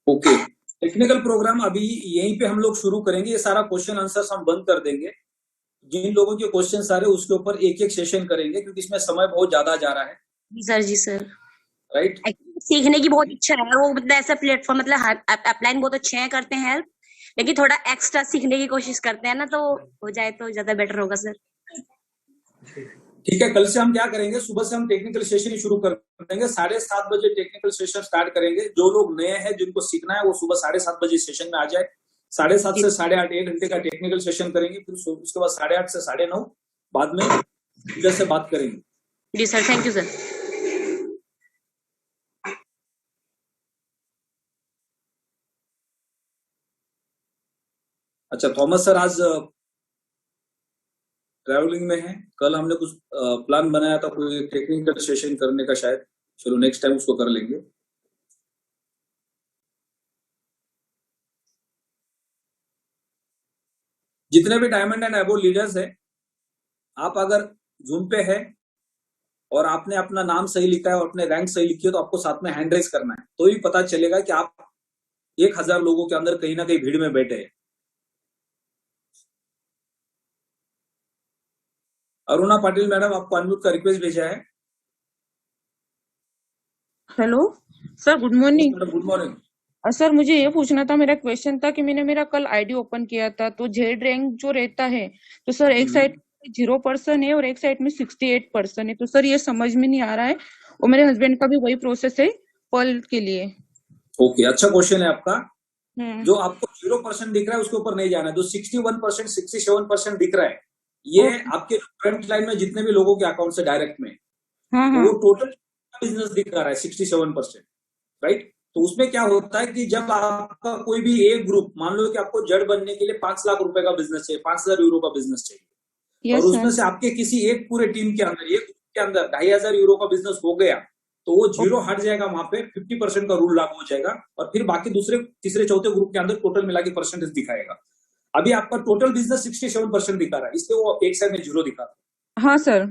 ओके, टेक्निकल प्रोग्राम अभी यहीं पे हम लोग शुरू करेंगे। ये सारा क्वेश्चन आंसर्स हम बंद कर देंगे। जिन लोगों के क्वेश्चन सारे उसके ऊपर एक एक सेशन करेंगे, क्योंकि इसमें समय बहुत ज्यादा जा रहा है। जी सर। राइट, सीखने की बहुत इच्छा है। वो मतलब ऐसा प्लेटफॉर्म, मतलब अपलाइन बहुत अच्छे हैं, करते हैं हेल्प, लेकिन थोड़ा एक्स्ट्रा सीखने की कोशिश करते हैं ना, तो हो जाए तो ज्यादा बेटर होगा सर। ठीक है, कल से हम क्या करेंगे, सुबह से हम टेक्निकल सेशन ही शुरू कर देंगे। 7:30 बजे टेक्निकल सेशन स्टार्ट करेंगे। जो लोग नए हैं, जिनको सीखना है, वो सुबह 7:30 बजे सेशन में आ जाए। 7:30 से 8:30 1 घंटे का टेक्निकल सेशन करेंगे। फिर उसके बाद 8:30 से 9:30 बाद में इधर से बात करेंगे। जी सर, थैंक यू सर। अच्छा, थॉमस सर आज ट्रैवलिंग में है। कल हमने कुछ प्लान बनाया था कोई टेक्निकल सेशन करने का, शायद चलो नेक्स्ट टाइम उसको कर लेंगे। जितने भी डायमंड एंड अबोव लीडर्स है, आप अगर जूम पे है और आपने अपना नाम सही लिखा है और अपने रैंक सही लिखी है, तो आपको साथ में हैंड रेज करना है, तो ही पता चलेगा कि आप 1000 लोगों के अंदर कहीं ना कहीं भीड़ में बैठे हैं। अरुणा पाटिल मैडम, आपको अनम्यूट का रिक्वेस्ट भेजा है। Hello sir, good morning. Good morning. Sir मुझे ये पूछना था, मेरा क्वेश्चन था कि मैंने मेरा कल आईडी ओपन किया था, तो जेड रैंक जो रहता है, तो सर एक साइड 0% है और एक साइड में 68% है। तो सर ये समझ में नहीं आ रहा है, और मेरे हस्बैंड का भी वही प्रोसेस है पर्ल के लिए। ओके, अच्छा क्वेश्चन है आपका। जो आपको 0% दिख रहा है उसके ऊपर नहीं जाना है। जो 61% 67% दिख रहा है, ये आपके फ्रंट लाइन में जितने भी लोगों के अकाउंट से डायरेक्ट में, वो टोटल बिजनेस दिख रहा है 67%, राइट। तो उसमें क्या होता है कि जब आपका कोई भी एक ग्रुप, मान लो कि आपको जड़ बनने के लिए 5 लाख रुपए का बिजनेस चाहिए, 5000 यूरो का बिजनेस चाहिए, और उसमें से आपके किसी एक पूरे टीम के अंदर, एक ग्रुप के अंदर 2500 यूरो का बिजनेस हो गया, तो वो 0 हट जाएगा, वहां पे 50% का रूल लागू हो जाएगा, और फिर बाकी दूसरे तीसरे चौथे ग्रुप के अंदर टोटल मिला के परसेंटेज दिखाएगा। अभी आपका टोटल बिजनेस 67% दिखा रहा है, इसलिए वो एक साइड में 0 दिखा रहा है। हाँ सर।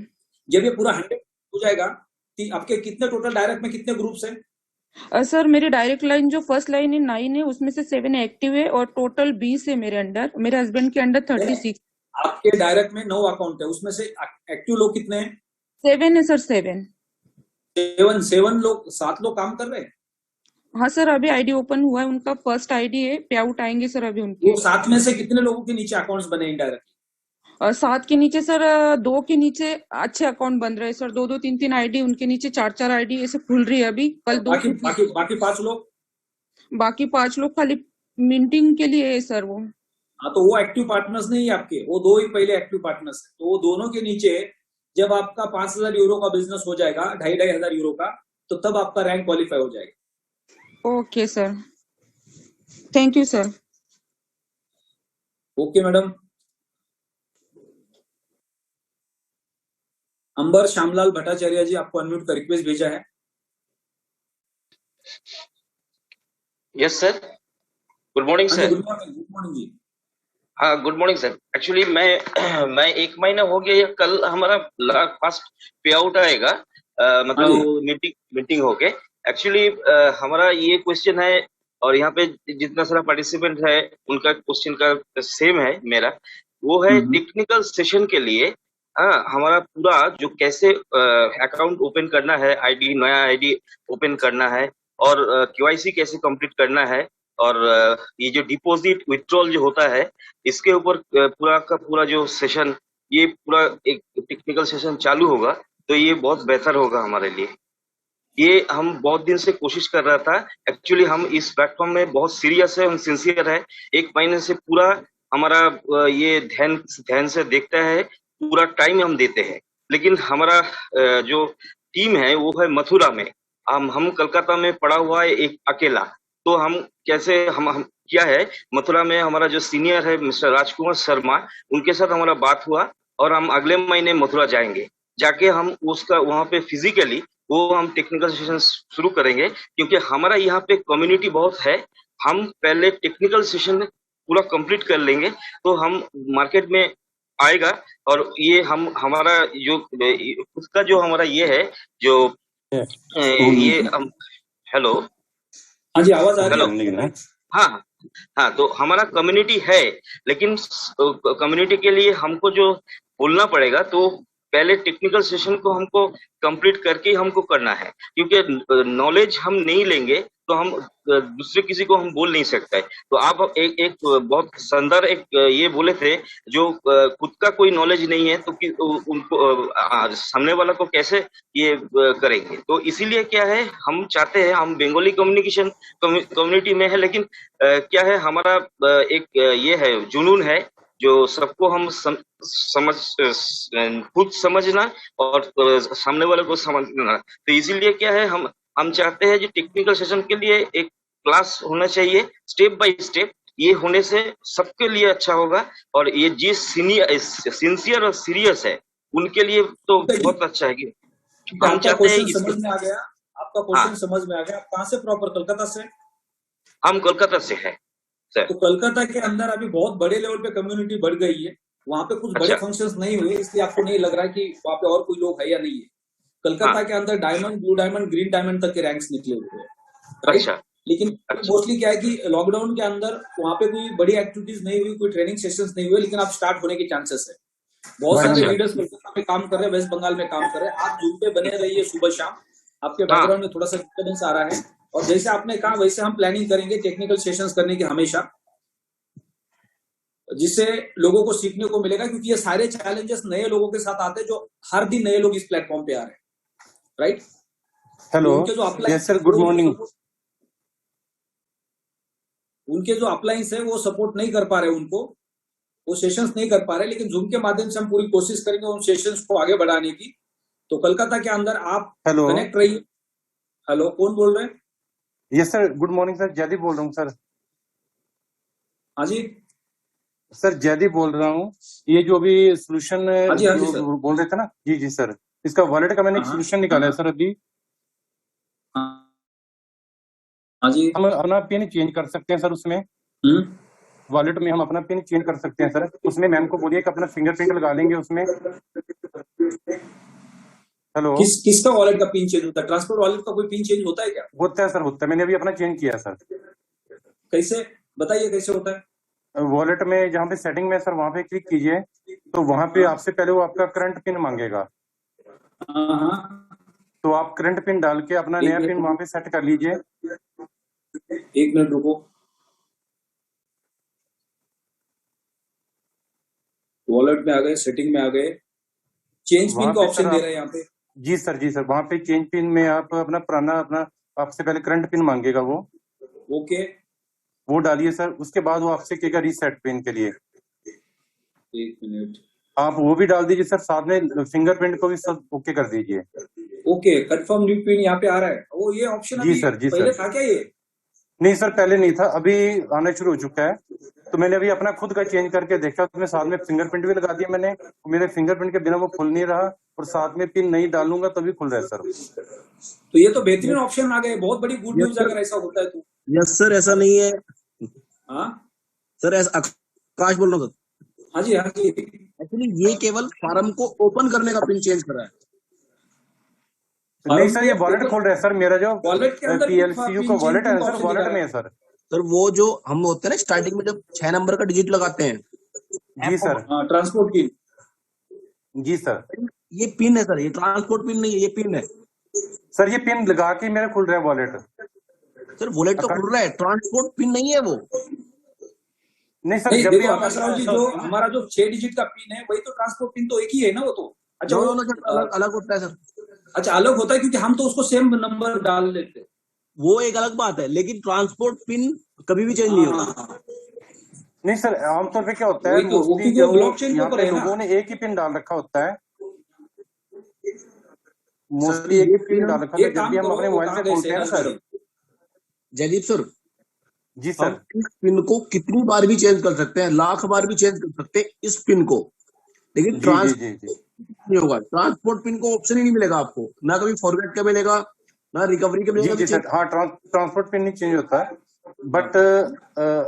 जब ये पूरा 100 हो जाएगा, आपके कितने टोटल डायरेक्ट में कितने ग्रुप्स हैं? सर मेरी डायरेक्ट लाइन जो फर्स्ट लाइन है 9 है, उसमें से 7 एक्टिव है और टोटल 20 है मेरे अंडर। मेरे हस्बैंड के अंडर 36। आपके डायरेक्ट में 9 अकाउंट है, उसमें से एक्टिव लोग कितने हैं? 7 है सर, 7 लोग, 7 लोग काम कर रहे हैं। हाँ सर, अभी आईडी ओपन हुआ है, उनका फर्स्ट आईडी है, पे आउट आएंगे सर अभी उनके। वो 7 में से कितने लोगों के नीचे अकाउंट्स बने इनडायरेक्ट? 7 के नीचे सर 2 के नीचे अच्छे अकाउंट बन रहे हैं सर, 2 3 आईडी, उनके नीचे 4 आईडी ऐसे खुल रही है अभी। कल 2 बाकी 5 लोग, बाकी 5 लोग खाली मिंटिंग के लिए है सर वो। हाँ, तो वो एक्टिव पार्टनर्स नहीं है आपके, वो 2 ही पहले एक्टिव पार्टनर्स है। तो वो दोनों के नीचे जब आपका 5000 यूरो का बिजनेस हो जाएगा, 2500 यूरो का, तो तब आपका रैंक क्वालिफाई हो जाएगा। Okay sir, thank you sir. Okay madam. Ambar Shyamlal Bhattacharya ji, आपको अनम्यूट का रिक्वेस्ट भेजा है। Yes sir, good morning sir. Good morning जी। हाँ, गुड मॉर्निंग सर। एक्चुअली मैं 1 महीना हो गया, कल हमारा फर्स्ट पे आउट आएगा, मतलब मीटिंग होके। एक्चुअली हमारा ये क्वेश्चन है, और यहाँ पे जितना सारा पार्टिसिपेंट है उनका क्वेश्चन का सेम है मेरा। वो है टेक्निकल सेशन के लिए हमारा पूरा जो कैसे अकाउंट ओपन करना है, आईडी, नया आईडी ओपन करना है, और केवाईसी कैसे कंप्लीट करना है, और ये जो डिपॉजिट विथड्रॉल जो होता है, इसके ऊपर पूरा का पूरा जो सेशन, ये पूरा एक टेक्निकल सेशन चालू होगा, तो ये बहुत बेहतर होगा हमारे लिए। ये हम बहुत दिन से कोशिश कर रहा था। एक्चुअली हम इस प्लेटफॉर्म में बहुत सीरियस है, हम सिंसियर है। 1 महीने से पूरा हमारा ये ध्यान से देखता है, पूरा टाइम हम देते हैं। लेकिन हमारा जो टीम है वो है मथुरा में, हम कलकत्ता में पड़ा हुआ है एक अकेला। तो हम कैसे हम क्या है, मथुरा में हमारा जो सीनियर है मिस्टर राजकुमार शर्मा, उनके साथ हमारा बात हुआ और हम अगले महीने मथुरा जाएंगे। जाके हम उसका वहाँ पे फिजिकली वो हम टेक्निकल सेशन शुरू करेंगे, क्योंकि हमारा यहाँ पे कम्युनिटी बहुत है। हम पहले टेक्निकल सेशन पूरा कंप्लीट कर लेंगे तो हम मार्केट में आएगा। और ये हम हमारा जो उसका जो हमारा ये है जो ये हम हेलो हाँ जी, आवाज आ रही हेलो है? हाँ हाँ, तो हमारा कम्युनिटी है, लेकिन कम्युनिटी के लिए हमको जो बोलना पड़ेगा तो पहले टेक्निकल सेशन को हमको कंप्लीट करके हमको करना है, क्योंकि नॉलेज हम नहीं लेंगे तो हम दूसरे किसी को हम बोल नहीं सकते। तो आप एक बहुत शानदार एक ये बोले थे, जो खुद का कोई नॉलेज नहीं है तो कि उनको सामने वाला को कैसे ये करेंगे। तो इसीलिए क्या है, हम चाहते हैं, हम बंगाली कम्युनिकेशन कम्युनिटी में है, लेकिन क्या है हमारा एक ये है जुनून है जो सबको हम खुद समझना और सामने वाले को समझना। तो इसीलिए क्या है, हम चाहते हैं जो टेक्निकल सेशन के लिए एक क्लास होना चाहिए, स्टेप बाय स्टेप। ये होने से सबके लिए अच्छा होगा, और ये जिस सिंसियर और सीरियस है उनके लिए तो बहुत अच्छा है। कि हम चाहते हैं समझ में आ गया, आपका क्वेश्चन समझ में आ गया। आप कहाँ से प्रॉपर? कोलकाता से? हम कोलकाता से है सर। तो कोलकाता के अंदर अभी बहुत बड़े लेवल पे कम्युनिटी बढ़ गई है, वहाँ पे कुछ बड़े फंक्शंस नहीं हुए, इसलिए आपको नहीं लग रहा है कि वहाँ पे और कोई लोग है या नहीं है। कोलकाता के अंदर diamond, blue diamond, green diamond तक के रैंक्स निकले हुए हैं, राइट? लेकिन मोस्टली क्या है कि लॉकडाउन के अंदर वहाँ पे कोई बड़ी एक्टिविटीज नहीं हुई, कोई ट्रेनिंग सेशंस नहीं हुए, लेकिन अब स्टार्ट होने के चांसेस है। बहुत सारे लीडर्स कोलकाता में काम कर रहे हैं, वेस्ट बंगाल में काम कर रहे हैं। आप जूम पे बने रहिए सुबह शाम। आपके बैकग्राउंड में थोड़ा सा डिस्टर्बेंस आ रहा है, और जैसे आपने कहा वैसे हम प्लानिंग करेंगे टेक्निकल सेशंस करने की हमेशा, जिससे लोगों को सीखने को मिलेगा। क्योंकि ये सारे चैलेंजेस नए लोगों के साथ आते हैं, जो हर दिन नए लोग इस प्लेटफॉर्म पे आ रहे हैं, right? Hello, yes sir, good morning. उनके जो अपलाइंस है वो सपोर्ट नहीं कर पा रहे, उनको वो सेशंस नहीं कर पा रहे, लेकिन जूम के माध्यम से हम पूरी कोशिश करेंगे उन सेशंस को आगे बढ़ाने की। तो कोलकाता के अंदर आप कनेक्ट रहिए। हेलो, कौन बोल रहे हैं? Yes sir, good morning sir, Jaideep बोल रहा हूँ सर। हाँ जी सर, जयदीप बोल रहा हूँ। ये जो अभी सोल्यूशन बोल रहे थे ना, जी जी सर, इसका वॉलेट का मैंने एक सोल्यूशन निकाला है सर अभी। हाँ जी, हम अपना पिन चेंज कर सकते हैं सर उसमें। वॉलेट में हम अपना पिन चेंज कर सकते हैं सर। उसमें मैम को बोलिए कि अपना फिंगरप्रिंट लगा लेंगे उसमें। हेलो, किसका वॉलेट का पिन चेंज होता है? ट्रांसपोर्ट वॉलेट का कोई पिन चेंज होता है क्या? होता है सर, होता है। मैंने अभी अपना चेंज किया सर। कैसे बताइए, कैसे होता है? वॉलेट में जहाँ पे सेटिंग में सर, वहाँ पे क्लिक कीजिए, तो वहाँ पे आपसे पहले वो आपका करंट पिन मांगेगा। तो आप करंट पिन डाल के अपना नया पिन वहाँ पे सेट कर लीजिए। एक मिनट रुको, वॉलेट में आ गए, सेटिंग में आ गए, चेंज पिन का ऑप्शन दे रहे हैं यहाँ पे। जी सर, जी सर, वहाँ पे चेंज पिन में आप अपना पुराना आपसे पहले करंट पिन मांगेगा वो। ओके, वो डालिए सर। उसके बाद वो आपसे कहेगा रीसेट पिन के लिए। एक मिनट, आप वो भी डाल दीजिए सर, साथ में फिंगरप्रिंट को भी सब ओके कर दीजिए। ओके, कंफर्म न्यू पिन यहाँ पे आ रहा है। वो ये ऑप्शन जी सर, जी पहले सर। था क्या ये? नहीं सर, पहले नहीं था, अभी आना शुरू हो चुका है। तो मैंने अभी अपना खुद का चेंज करके देखा, उसमें साथ में फिंगरप्रिंट भी लगा दिया मैंने। मेरे फिंगरप्रिंट के बिना वो खुल नहीं रहा, और साथ में पिन नहीं डालूंगा तभी खुल रहा है सर। तो ये तो बेहतरीन ऑप्शन आ गए, बहुत बड़ी गुड न्यूज अगर ऐसा होता है तो। यस सर, ऐसा नहीं है। हाँ सर, ऐसा आकाश बोल रहा हूँ सर। हाँ जी, हाँ जी। एक्चुअली ये केवल फार्म को ओपन करने का पिन चेंज करा है। नहीं सर, ये वॉलेट खोल रहा है सर। मेरा जो वॉलेट के अंदर PLCU का वॉलेट है सर, वॉलेट में है सर। सर, वो जो हम होते हैं ना स्टार्टिंग में जब 6 नंबर का डिजिट लगाते हैं। जी सर। Transport pin. जी सर, ये पिन है सर, ये ट्रांसपोर्ट पिन नहीं है, ये पिन है सर। ये पिन लगा के मेरा खुल रहा है वॉलेट। सर, वॉलेट तो खुल रहा है, ट्रांसपोर्ट पिन नहीं है वो। नहीं सर, जब भी आकाश जी, जो हमारा जो 6 डिजिट का पिन है वही तो ट्रांसपोर्ट पिन तो एक ही है ना वो तो। अच्छा, वो अलग होता है सर। अच्छा, अलग होता है, क्योंकि हम तो उसको सेम नंबर डाल लेते हैं। वो एक अलग बात है, लेकिन ट्रांसपोर्ट पिन कभी भी चेंज नहीं होता। नहीं सर, आमतौर पे क्या होता है, मोस्टली जो यहाँ पे लोगों ने एक ही पिन डाल रखा होता है। मोस्टली एक ही पिन डाल रखा होता है जब भी हम अपने मोबाइल से खोलते हैं ना सर। जयदीप सर, जी सर। हम इस पिन को कितनी बार भी चेंज कर सकते हैं, लाख बार भी चेंज कर सकते हैं इस पिन को, लेकिन जी जी जी जी नहीं होगा। ट्रांसपोर्ट पिन को ऑप्शन ही नहीं मिलेगा आपको, ना कभी फॉरवर्ड का मिलेगा, ना रिकवरी का जी मिलेगा। जी सर। हाँ, ट्रांसपोर्ट पिन नहीं चेंज होता है, बट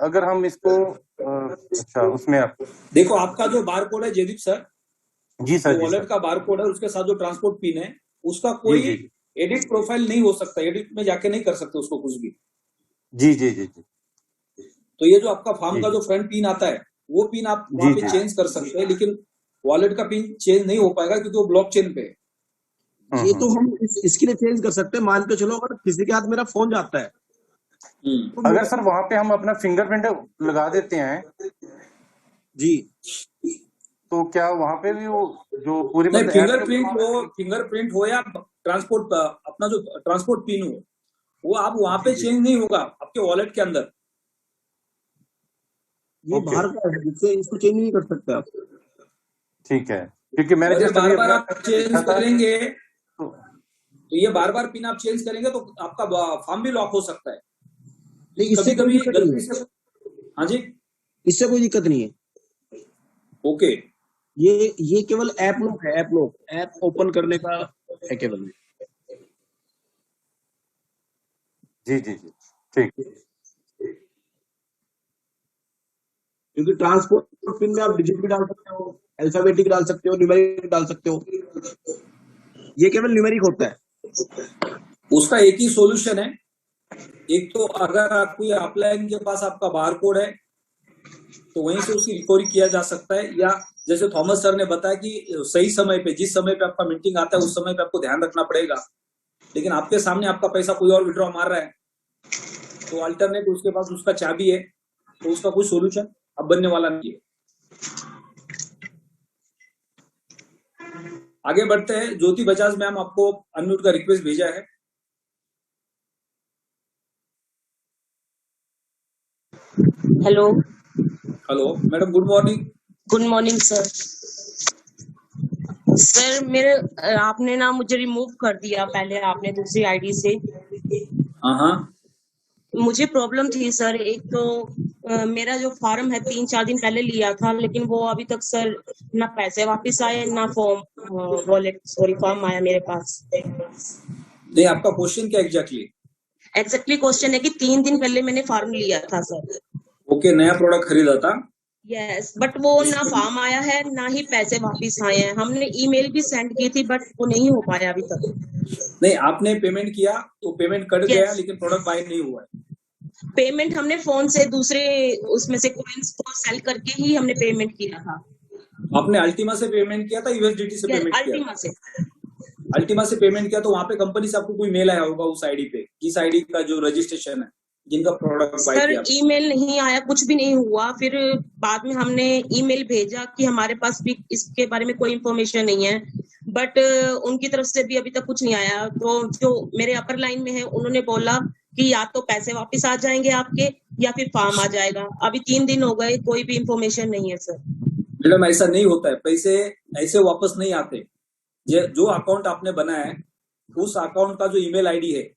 अगर हम इसको अच्छा उसमें आप देखो, आपका जो बार कोड है जयदीप सर, जी सर, जो वॉलेट का बार कोड है उसके साथ जो ट्रांसपोर्ट पिन है उसका कोई एडिट प्रोफाइल नहीं हो सकता, एडिट में जाके नहीं कर सकते उसको कुछ भी। जी जी जी जी। तो ये जो आपका फॉर्म का जो फ्रंट पिन आता है वो पिन आप वहां पे चेंज कर सकते हैं, लेकिन वॉलेट का पिन चेंज नहीं हो पाएगा क्योंकि वो ब्लॉकचेन पे है। ये तो हम इसके लिए चेंज कर सकते हैं। मान के चलो अगर किसी के हाथ मेरा फोन जाता है, अगर सर वहां पे हम अपना फिंगरप्रिंट लगा देते हैं जी, तो क्या वहां पे भी वो जो पूरी नहीं, फिंगरप्रिंट हो या ट्रांसपोर्ट अपना जो ट्रांसपोर्ट पिन हो वो आप वहां पे चेंज नहीं होगा आपके वॉलेट के अंदर। ये बाहर का है, जिससे इसको चेंज नहीं कर सकते आप। ठीक है, क्योंकि मैंने जिस बार बार आप चेंज करेंगे तो ये बार बार पिन आप चेंज करेंगे तो आपका फॉर्म भी लॉक हो सकता है। इससे कभी कोई गलती से, हाँ जी, इससे कोई दिक्कत नहीं है। ओके, ये केवल ऐप लॉक है, ऐप ओपन करने का है केवल। जी जी जी, ठीक। क्योंकि ट्रांसपोर्ट पिन में आप डिजिट भी डाल सकते हो, अल्फाबेटिक डाल सकते हो, न्यूमेरिक डाल सकते हो, ये केवल न्यूमेरिक होता है। उसका एक ही सॉल्यूशन है, एक तो अगर कोई अपलाइन के पास आपका बार कोड है तो वहीं से उसकी रिकवरी किया जा सकता है, या जैसे थॉमस सर ने बताया कि सही समय पे, जिस समय पे आपका मीटिंग आता है उस समय पे आपको ध्यान रखना पड़ेगा, लेकिन आपके सामने आपका पैसा कोई और विड्रॉ मार रहा है तो अल्टरनेट उसके पास उसका चाबी है, तो उसका कोई सोल्यूशन अब बनने वाला नहीं है। आगे बढ़ते हैं। ज्योति बजाज मैम, आपको अनम्यूट का रिक्वेस्ट भेजा है। Hello madam, good morning sir. Sir मेरे आपने ना मुझे रिमूव कर दिया पहले, आपने दूसरी आईडी से। हाँ, मुझे प्रॉब्लम थी सर, एक तो मेरा जो फॉर्म है 3-4 दिन पहले लिया था, लेकिन वो अभी तक सर ना पैसे वापस आए ना फॉर्म आया मेरे पास। नहीं, आपका क्वेश्चन क्या एग्जैक्टली क्वेश्चन है कि 3 दिन पहले मैंने फॉर्म लिया था सर। ओके, नया प्रोडक्ट खरीदा था। यस, बट वो ना फॉर्म आया है ना ही पैसे वापस आए हैं। हमने ईमेल भी सेंड की थी बट वो नहीं हो पाया अभी तक। नहीं, आपने पेमेंट किया तो पेमेंट कट गया, लेकिन प्रोडक्ट बाय नहीं हुआ है। पेमेंट हमने फोन से दूसरे उसमें से कॉइंस को सेल करके ही हमने पेमेंट किया था। आपने अल्टीमा से पेमेंट किया था, यूएसडीटी से पेमेंट किया? अल्टीमा से पेमेंट किया तो वहां पे कंपनी से आपको कोई मेल आया होगा उस आईडी पे, किस आईडी का जो रजिस्ट्रेशन है जिनका प्रोडक्ट बाय किया? सर ईमेल नहीं आया, कुछ भी नहीं हुआ। फिर बाद में हमने ईमेल भेजा कि हमारे पास भी इसके बारे में कोई इन्फॉर्मेशन नहीं है, बट उनकी तरफ से भी अभी तक कुछ नहीं आया। तो जो मेरे अपर लाइन में है उन्होंने बोला कि या तो पैसे वापस आ जाएंगे आपके या फिर फॉर्म आ जाएगा। अभी 3 दिन हो गए, कोई भी इन्फॉर्मेशन नहीं है सर। मैडम, ऐसा नहीं होता है, पैसे ऐसे वापस नहीं आते। जो अकाउंट आपने बनाया है उस अकाउंट का जो ईमेल आईडी है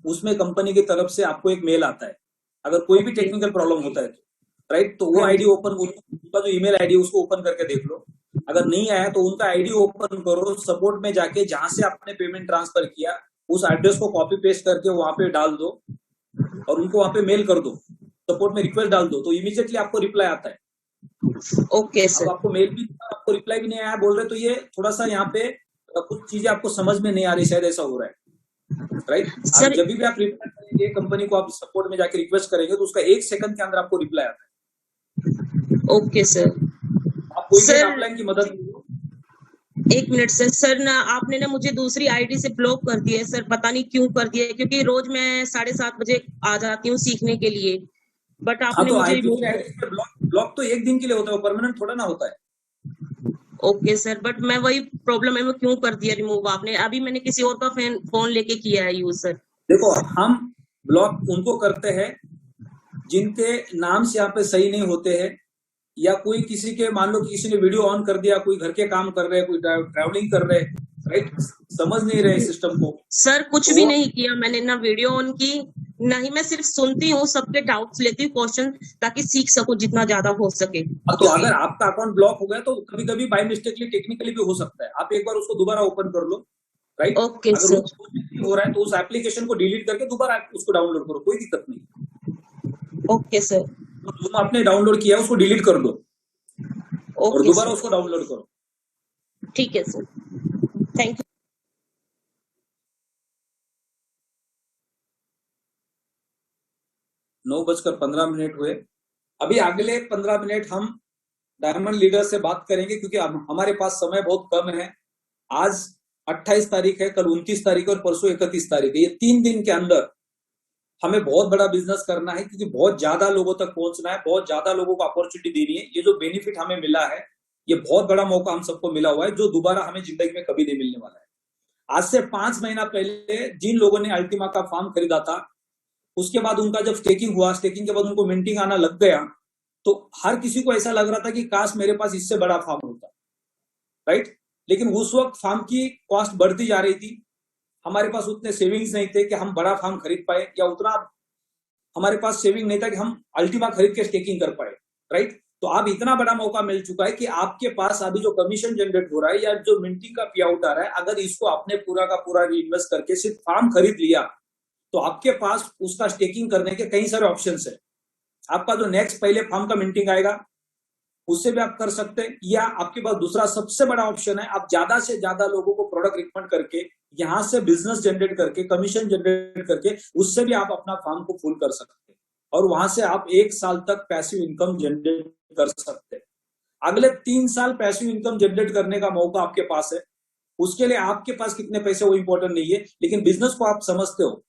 उसमें कंपनी की तरफ से आपको एक मेल आता है, अगर कोई भी टेक्निकल प्रॉब्लम होता है तो, राइट? तो वो आईडी ओपन, उनका जो ईमेल आईडी उसको ओपन करके देख लो। अगर नहीं आया तो उनका आईडी ओपन करो, सपोर्ट में जाके जहां से आपने पेमेंट ट्रांसफर किया उस एड्रेस को कॉपी पेस्ट करके वहां पे डाल दो और उनको वहां पे मेल कर दो, सपोर्ट में रिक्वेस्ट डाल दो, तो इमीडिएटली आपको रिप्लाई आता है। Okay sir. आपको मेल भी, आपको रिप्लाई भी नहीं आया बोल रहे, तो ये थोड़ा सा यहाँ पे कुछ चीजें आपको समझ में नहीं आ रही, शायद ऐसा हो रहा है, राइट? जब भी आप रिप्लाई करेंगे कंपनी को, आप सपोर्ट में जाके रिक्वेस्ट करेंगे तो उसका 1 सेकंड के अंदर आपको रिप्लाई आता है। Okay sir. आप कोई भी ऑफलाइन की मदद लीजिए। 1 मिनट सर ना आपने ना मुझे दूसरी आईडी से ब्लॉक कर दिया है सर, पता नहीं क्यों कर दिया है, क्योंकि रोज मैं 7:30 बजे आ जाती हूँ सीखने के लिए, बट आपने तो मुझे ब्लॉक तो 1 दिन के लिए होता है, वो परमानेंट थोड़ा ना होता है। ओके सर, बट मैं वही प्रॉब्लम है, वो क्यों कर दिया रिमूव आपने? अभी मैंने किसी और का फोन लेके किया है यूज सर। देखो, हम ब्लॉक उनको करते हैं जिनके नाम से यहाँ पे सही नहीं होते हैं, या कोई किसी के, मान लो किसी ने वीडियो ऑन कर दिया, कोई घर के काम कर रहे हैं, कोई ट्रैवलिंग कर रहे हैं, राइट? समझ नहीं रहे सिस्टम को। सर कुछ भी नहीं किया मैंने, ना वीडियो ऑन की नहीं, मैं सिर्फ सुनती हूँ, सबके डाउट्स लेती हूँ, क्वेश्चन, ताकि सीख सकूं जितना ज्यादा हो सके। तो अगर आपका अकाउंट ब्लॉक हो गया तो कभी कभी बाय मिस्टेकली टेक्निकली भी हो सकता है, आप एक बार उसको दोबारा ओपन कर लो, राइट? ओके अगर सर। वो हो रहा है तो उस एप्लीकेशन को डिलीट करके दोबारा उसको डाउनलोड करो, कोई दिक्कत नहीं। Okay sir. तो जूम आपने डाउनलोड किया उसको डिलीट कर दो और ओके दोबारा सर, उसको डाउनलोड करो। ठीक है सर, थैंक यू। 9:15 हुए। अभी अगले 15 मिनट हम डायमंड लीडर से बात करेंगे, क्योंकि हमारे पास समय बहुत कम है। आज 28 तारीख है, कल 29 तारीख है और परसों 31 तारीख है। ये 3 दिन के अंदर हमें बहुत बड़ा बिजनेस करना है, क्योंकि बहुत ज्यादा लोगों तक पहुंचना है, बहुत ज्यादा लोगों को अपॉर्चुनिटी देनी है। ये जो बेनिफिट हमें मिला है, ये बहुत बड़ा मौका हम सबको मिला हुआ है, जो दोबारा हमें जिंदगी में कभी नहीं मिलने वाला है। आज से 5 महीना पहले जिन लोगों ने अल्टीमा का फार्म खरीदा था, उसके बाद उनका जब स्टेकिंग हुआ, स्टेकिंग के बाद उनको मिंटिंग आना लग गया, तो हर किसी को ऐसा लग रहा था कि काश मेरे पास इससे बड़ा फार्म होता, राइट? लेकिन उस वक्त फार्म की कॉस्ट बढ़ती जा रही थी, हमारे पास उतने सेविंग्स नहीं थे कि हम बड़ा फार्म खरीद पाए, या उतना हमारे पास सेविंग नहीं था कि हम अल्टीमा खरीद के स्टेकिंग कर पाए, राइट? तो अब इतना बड़ा मौका मिल चुका है कि आपके पास अभी जो कमीशन जनरेट हो रहा है या जो मिंटिंग का पे आउट आ रहा है, अगर इसको आपने पूरा का पूरा रीइन्वेस्ट करके सिर्फ फार्म खरीद लिया, तो आपके पास उसका स्टेकिंग करने के कई सारे ऑप्शंस है। आपका जो नेक्स्ट पहले फार्म का मिंटिंग आएगा उससे भी आप कर सकते हैं, या आपके पास दूसरा सबसे बड़ा ऑप्शन है, आप ज्यादा से ज्यादा लोगों को प्रोडक्ट रिकमेंड करके यहां से बिजनेस जनरेट करके, कमीशन जनरेट करके, उससे भी आप अपना फार्म को फुल कर सकते हैं और वहां से आप 1 साल तक पैसिव इनकम जनरेट कर सकते हैं। अगले 3 साल पैसिव इनकम जनरेट करने का मौका आपके पास है। उसके लिए आपके पास कितने पैसे वो इंपॉर्टेंट नहीं है, लेकिन बिजनेस को आप समझते हो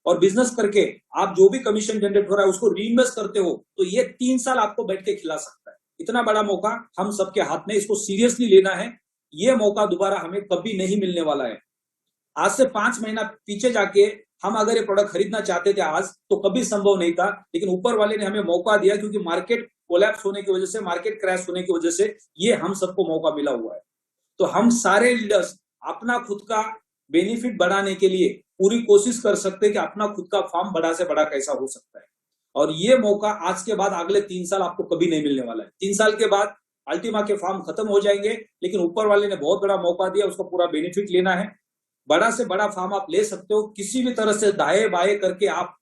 और बिजनेस करके आप जो भी कमीशन जनरेट हो रहा है उसको रीइन्वेस्ट करते हो, तो ये 3 साल आपको बैठ के खिला सकता है। इतना बड़ा मौका हम सबके हाथ में, इसको सीरियसली लेना है। ये मौका दोबारा हमें कभी नहीं मिलने वाला है। आज से 5 महीना पीछे जाके हम अगर ये प्रोडक्ट खरीदना चाहते थे आज, तो कभी संभव नहीं था, लेकिन ऊपर वाले ने हमें मौका दिया, क्योंकि मार्केट कोलैप्स होने की वजह से, मार्केट क्रैश होने की वजह से ये हम सबको मौका मिला हुआ है। तो हम सारे लीडर्स अपना खुद का बेनिफिट बढ़ाने के लिए पूरी कोशिश कर सकते हैं कि अपना खुद का फार्म बड़ा से बड़ा कैसा हो सकता है, और ये मौका आज के बाद अगले 3 साल आपको कभी नहीं मिलने वाला है। 3 साल के बाद अल्टीमा के फार्म खत्म हो जाएंगे, लेकिन ऊपर वाले ने बहुत बड़ा मौका दिया, उसको पूरा बेनिफिट लेना है। बड़ा से बड़ा फार्म आप ले सकते हो, किसी भी तरह से दाएं बाएं करके आप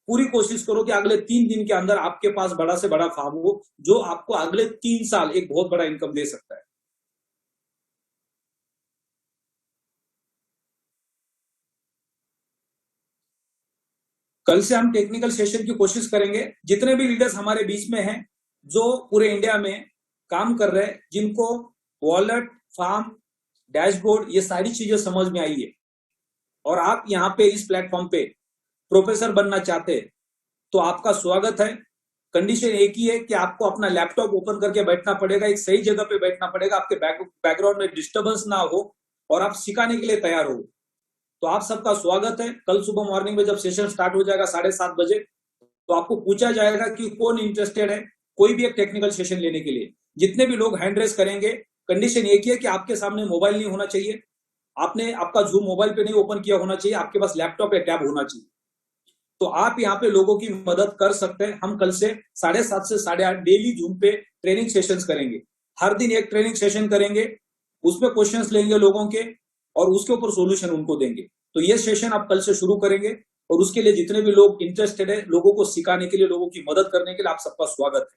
पूरी कोशिश करो कि अगले 3 दिन के अंदर आपके पास बड़ा से बड़ा फार्म हो, जो आपको अगले 3 साल एक बहुत बड़ा इनकम दे सकता है। कल से हम टेक्निकल सेशन की कोशिश करेंगे। जितने भी लीडर्स हमारे बीच में हैं, जो पूरे इंडिया में काम कर रहे हैं, जिनको वॉलेट, फार्म, डैशबोर्ड, ये सारी चीजें समझ में आई है, और आप यहाँ पे इस प्लेटफॉर्म पे प्रोफेसर बनना चाहते हैं, तो आपका स्वागत है। कंडीशन एक ही है कि आपको अपना लैपटॉप ओपन करके बैठना पड़ेगा, एक सही जगह पे बैठना पड़ेगा, आपके बैकग्राउंड में डिस्टर्बेंस ना हो, और आप सिखाने के लिए तैयार हो। तो आप सबका स्वागत है। कल सुबह मॉर्निंग में जब सेशन स्टार्ट हो जाएगा 7:30 बजे, तो आपको पूछा जाएगा कि कौन इंटरेस्टेड है कोई भी एक टेक्निकल सेशन लेने के लिए। जितने भी लोग हैंड रेस करेंगे, कंडीशन एक ही है कि आपके सामने मोबाइल नहीं होना चाहिए, आपने आपका जूम मोबाइल पे नहीं ओपन किया होना चाहिए, आपके पास लैपटॉप या टैब होना चाहिए। तो आप यहाँ पे लोगों की मदद कर सकते हैं। हम कल से 7:30 से 8:30 डेली जूम पे ट्रेनिंग सेशंस करेंगे। हर दिन एक ट्रेनिंग सेशन करेंगे, उसमें क्वेश्चंस लेंगे लोगों के और उसके ऊपर सॉल्यूशन उनको देंगे। तो ये सेशन आप कल से शुरू करेंगे, और उसके लिए जितने भी लोग इंटरेस्टेड है, लोगों को सिखाने के लिए, लोगों की मदद करने के लिए, आप सबका स्वागत है।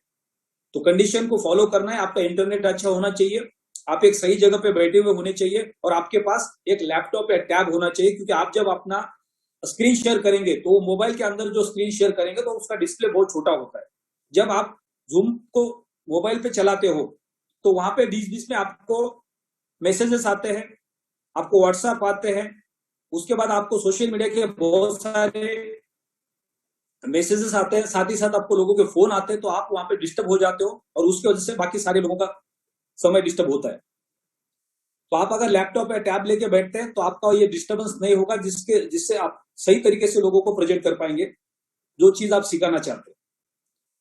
तो कंडीशन को फॉलो करना है। आपका इंटरनेट अच्छा होना चाहिए, आप एक सही जगह पे बैठे हुए होने चाहिए, और आपके पास एक लैपटॉप या टैब होना चाहिए, क्योंकि आप जब अपना स्क्रीन शेयर करेंगे तो मोबाइल के अंदर जो स्क्रीन शेयर करेंगे तो उसका डिस्प्ले बहुत छोटा होता है। जब आप जूम को मोबाइल पे चलाते हो तो वहां पे बीच बीच में आपको मैसेजेस आते हैं, आपको व्हाट्सएप आते हैं, उसके बाद आपको सोशल मीडिया के बहुत सारे मैसेजेस आते हैं, साथ ही साथ आपको लोगों के फोन आते हैं, तो आप वहां पे डिस्टर्ब हो जाते हो, और उसकी वजह से बाकी सारे लोगों का समय डिस्टर्ब होता है। तो आप अगर लैपटॉप या टैब लेके बैठते हैं तो आपका ये डिस्टर्बेंस नहीं होगा, जिससे आप सही तरीके से लोगों को प्रेजेंट कर पाएंगे जो चीज आप सिखाना चाहते हैं।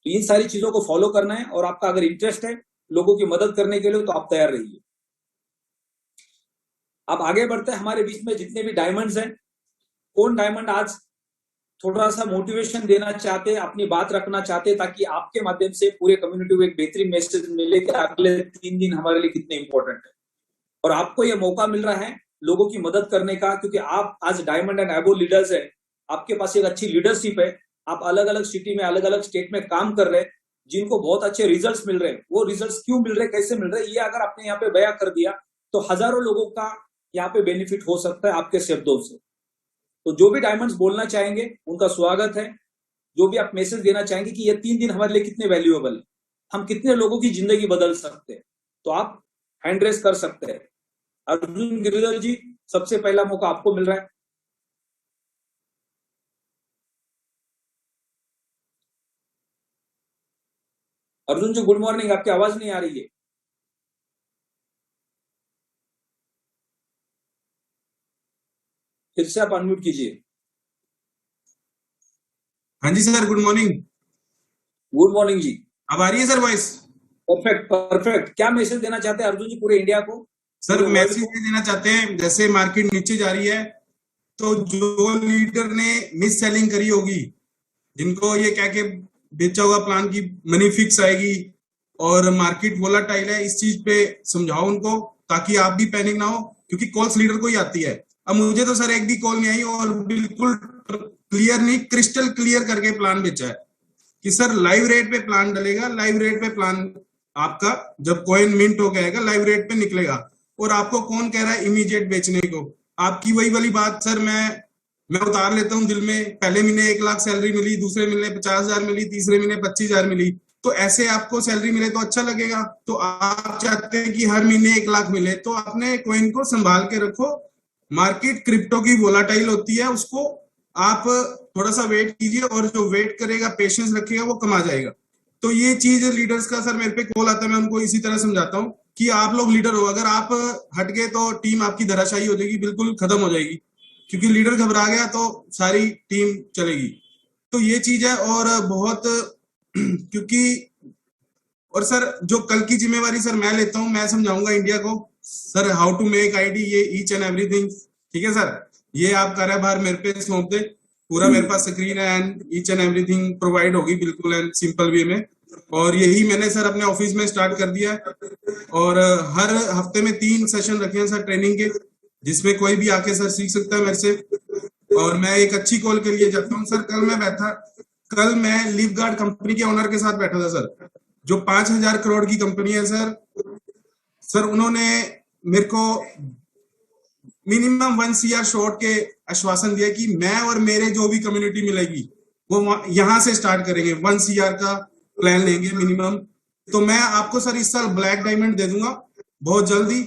तो इन सारी चीजों को फॉलो करना है, और आपका अगर इंटरेस्ट है लोगों की मदद करने के लिए, तो आप तैयार रहिए। अब आगे बढ़ते हैं। हमारे बीच में जितने भी डायमंड्स हैं, कौन डायमंड आज थोड़ा सा मोटिवेशन देना चाहते, अपनी बात रखना चाहते, ताकि आपके माध्यम से पूरे कम्युनिटी को एक बेहतरीन मैसेज मिले कि अगले 3 दिन हमारे लिए कितने इंपॉर्टेंट है। और आपको ये मौका मिल रहा है लोगों की मदद करने का, क्योंकि आप आज डायमंड एंड एबो लीडर्स है, आपके पास एक अच्छी लीडरशिप है, आप अलग अलग सिटी में अलग अलग स्टेट में काम कर रहे हैं, जिनको बहुत अच्छे रिजल्ट्स मिल रहे हैं। वो रिजल्ट्स क्यों मिल रहे हैं, कैसे मिल रहे हैं, ये अगर आपने यहाँ पे बयां कर दिया तो हजारों लोगों का यहाँ पे बेनिफिट हो सकता है आपके शब्दों से। तो जो भी डायमंड्स बोलना चाहेंगे उनका स्वागत है। जो भी आप मैसेज देना चाहेंगे कि ये 3 दिन हमारे लिए कितने वैल्यूएबल है, हम कितने लोगों की जिंदगी बदल सकते हैं, तो आप हैंड रेस कर सकते हैं। अर्जुन गिरिधर जी, सबसे पहला मौका आपको मिल रहा है। अर्जुन जी गुड मॉर्निंग, आपकी आवाज नहीं आ रही है। फिर से आप अनम्यूट कीजिए। हाँ जी sir, good morning. Good morning जी, अब आ रही है सर वॉइस? Perfect perfect. क्या मैसेज देना चाहते हैं अर्जुन जी पूरे इंडिया को? सर मैसेज ये देना चाहते हैं, जैसे मार्केट नीचे जा रही है तो जो लीडर ने मिस सेलिंग करी होगी, जिनको ये कह के बेचा हुआ प्लान की मनी फिक्स आएगी और मार्केट वोलाटाइल है, इस चीज पे समझाओ उनको, ताकि आप भी पैनिक ना हो, क्योंकि कॉल्स लीडर को ही आती है। अब मुझे तो सर एक भी कॉल नहीं आई और बिल्कुल क्लियर नहीं, क्रिस्टल क्लियर करके प्लान बेचा है कि सर लाइव रेट पे प्लान डलेगा, लाइव रेट पे प्लान आपका जब कॉइन मिंट हो जाएगा लाइव रेट पे निकलेगा। और आपको कौन कह रहा है इमीडिएट बेचने को? आपकी वही वाली बात सर मैं उतार लेता हूँ दिल में। पहले महीने 1 लाख सैलरी मिली, दूसरे महीने 50,000 मिली, तीसरे महीने 25,000 मिली, तो ऐसे आपको सैलरी मिले तो अच्छा लगेगा। तो आप चाहते हैं कि हर महीने 1 लाख मिले, तो अपने कॉइन को संभाल के रखो। मार्केट क्रिप्टो की वोलाटाइल होती है, उसको आप थोड़ा सा वेट कीजिए, और जो वेट करेगा, पेशेंस रखेगा, वो कमा जाएगा। तो ये चीज लीडर्स का सर मेरे पे कॉल आता है, मैं उनको इसी तरह समझाता हूँ कि आप लोग लीडर हो, अगर आप हट गए तो टीम आपकी धराशायी हो जाएगी, बिल्कुल खत्म हो जाएगी, क्योंकि लीडर घबरा गया तो सारी टीम चलेगी। तो ये चीज है। और बहुत क्योंकि और सर जो कल की जिम्मेवारी सर मैं लेता हूँ, मैं समझाऊंगा इंडिया को sir how to make ID, ये ईच एंड एवरीथिंग, ठीक है सर, ये आप कार्यभार मेरे पे सौंप दे, पूरा मेरे पास स्क्रीन है and each and everything provide होगी बिल्कुल एंड सिंपल वे में। और यही मैंने सर अपने ऑफिस में स्टार्ट कर दिया है, और हर हफ्ते में 3 सेशन रखे हैं सर ट्रेनिंग के, जिसमें कोई भी आके सर सीख सकता है मेरे से। और मैं एक अच्छी कॉल के लिए जाता हूँ सर। कल मैं लिव गार्ड कंपनी के ओनर के साथ बैठा था सर, जो 5,000 करोड़ की कंपनी है सर उन्होंने मेरे को मिनिमम 1 CR शॉर्ट के आश्वासन दिया कि मैं और मेरे जो भी कम्युनिटी मिलेगी वो यहाँ से स्टार्ट करेंगे, 1 CR का प्लान लेंगे मिनिमम। तो मैं आपको सर इस साल ब्लैक डायमंड दे दूंगा बहुत जल्दी।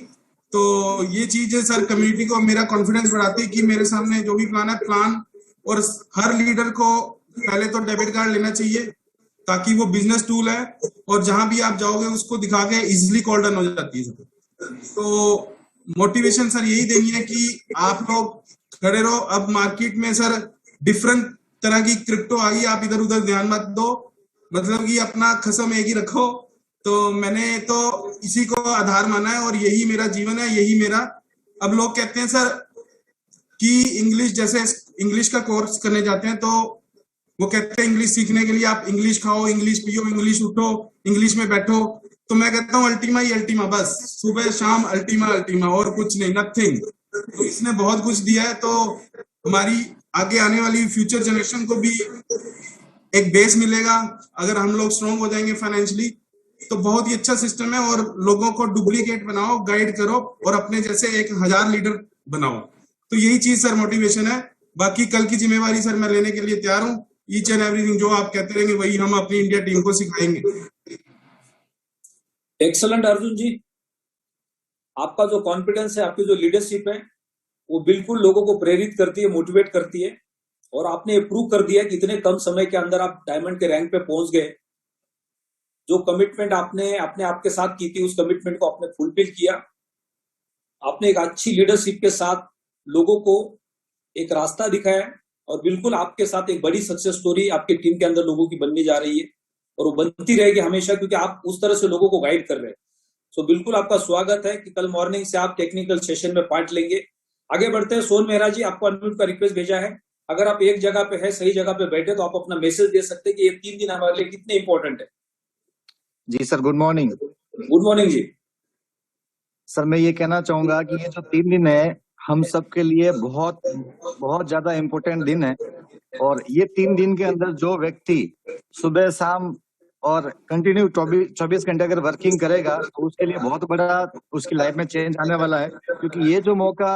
तो ये चीज सर कम्युनिटी को मेरा कॉन्फिडेंस बढ़ाती है कि मेरे सामने जो भी प्लान है, प्लान, और हर लीडर को पहले तो डेबिट कार्ड लेना चाहिए, ताकि वो बिजनेस टूल है और जहां भी आप जाओगे उसको दिखा के इजिली कॉल डन हो जाती है सर। तो मोटिवेशन सर यही देनी है कि आप लोग खड़े रहो। अब मार्केट में सर डिफरेंट तरह की क्रिप्टो आ गई, आप इधर उधर ध्यान मत दो, मतलब कि अपना खसम एक ही रखो। तो मैंने तो इसी को आधार माना है और यही मेरा जीवन है, यही मेरा। अब लोग कहते हैं सर कि इंग्लिश, जैसे इंग्लिश का कोर्स करने जाते हैं तो वो कहते हैं इंग्लिश सीखने के लिए आप इंग्लिश खाओ, इंग्लिश पियो, इंग्लिश उठो, इंग्लिश में बैठो। तो मैं कहता हूँ अल्टीमा ही अल्टीमा, बस सुबह शाम अल्टीमा अल्टीमा, और कुछ नहीं, नथिंग। तो इसने बहुत कुछ दिया है, तो हमारी आगे आने वाली फ्यूचर जनरेशन को भी एक बेस मिलेगा। अगर हम लोग स्ट्रॉन्ग हो जाएंगे फाइनेंशियली तो बहुत ही अच्छा सिस्टम है। और लोगों को डुप्लीकेट बनाओ, गाइड करो और अपने जैसे 1000 लीडर बनाओ। तो यही चीज सर मोटिवेशन है। बाकी कल की जिम्मेवारी सर मैं लेने के लिए तैयार हूँ। ईच एंड एवरीथिंग जो आप कहते रहेंगे वही हम अपनी इंडिया टीम को सिखाएंगे। एक्सलेंट अर्जुन जी, आपका जो कॉन्फिडेंस है, आपकी जो लीडरशिप है, वो बिल्कुल लोगों को प्रेरित करती है, मोटिवेट करती है। और आपने प्रूव कर दिया कि इतने कम समय के अंदर आप डायमंड के रैंक पे पहुंच गए। जो कमिटमेंट आपने अपने आप के साथ की थी, उस कमिटमेंट को आपने फुलफिल किया। आपने एक अच्छी लीडरशिप के साथ लोगों को एक रास्ता दिखाया, और बिल्कुल आपके साथ एक बड़ी सक्सेस स्टोरी आपकी टीम के अंदर लोगों की बनने जा रही है, और वो बनती रहेगी हमेशा, क्योंकि आप उस तरह से लोगों को गाइड कर रहे हैं। सो बिल्कुल आपका स्वागत है कि कल मॉर्निंग से आप टेक्निकल सेशन में पार्ट लेंगे। आगे बढ़ते हैं। सोन मेहरा जी, आपको अनम्यूट का रिक्वेस्ट भेजा है। अगर आप एक जगह पे है, सही जगह पे बैठे, तो आप अपना मैसेज दे सकते हैं कि ये 3 दिन हमारे लिए कितने इंपॉर्टेंट है। जी sir, good morning. Good morning जी। सर मैं ये कहना चाहूंगा कि ये जो 3 दिन है हम सब के लिए बहुत बहुत ज्यादा इम्पोर्टेंट दिन है, और ये 3 दिन के अंदर जो व्यक्ति सुबह शाम और कंटिन्यू 24 घंटे अगर वर्किंग करेगा तो उसके लिए बहुत बड़ा उसकी लाइफ में चेंज आने वाला है। क्योंकि ये जो मौका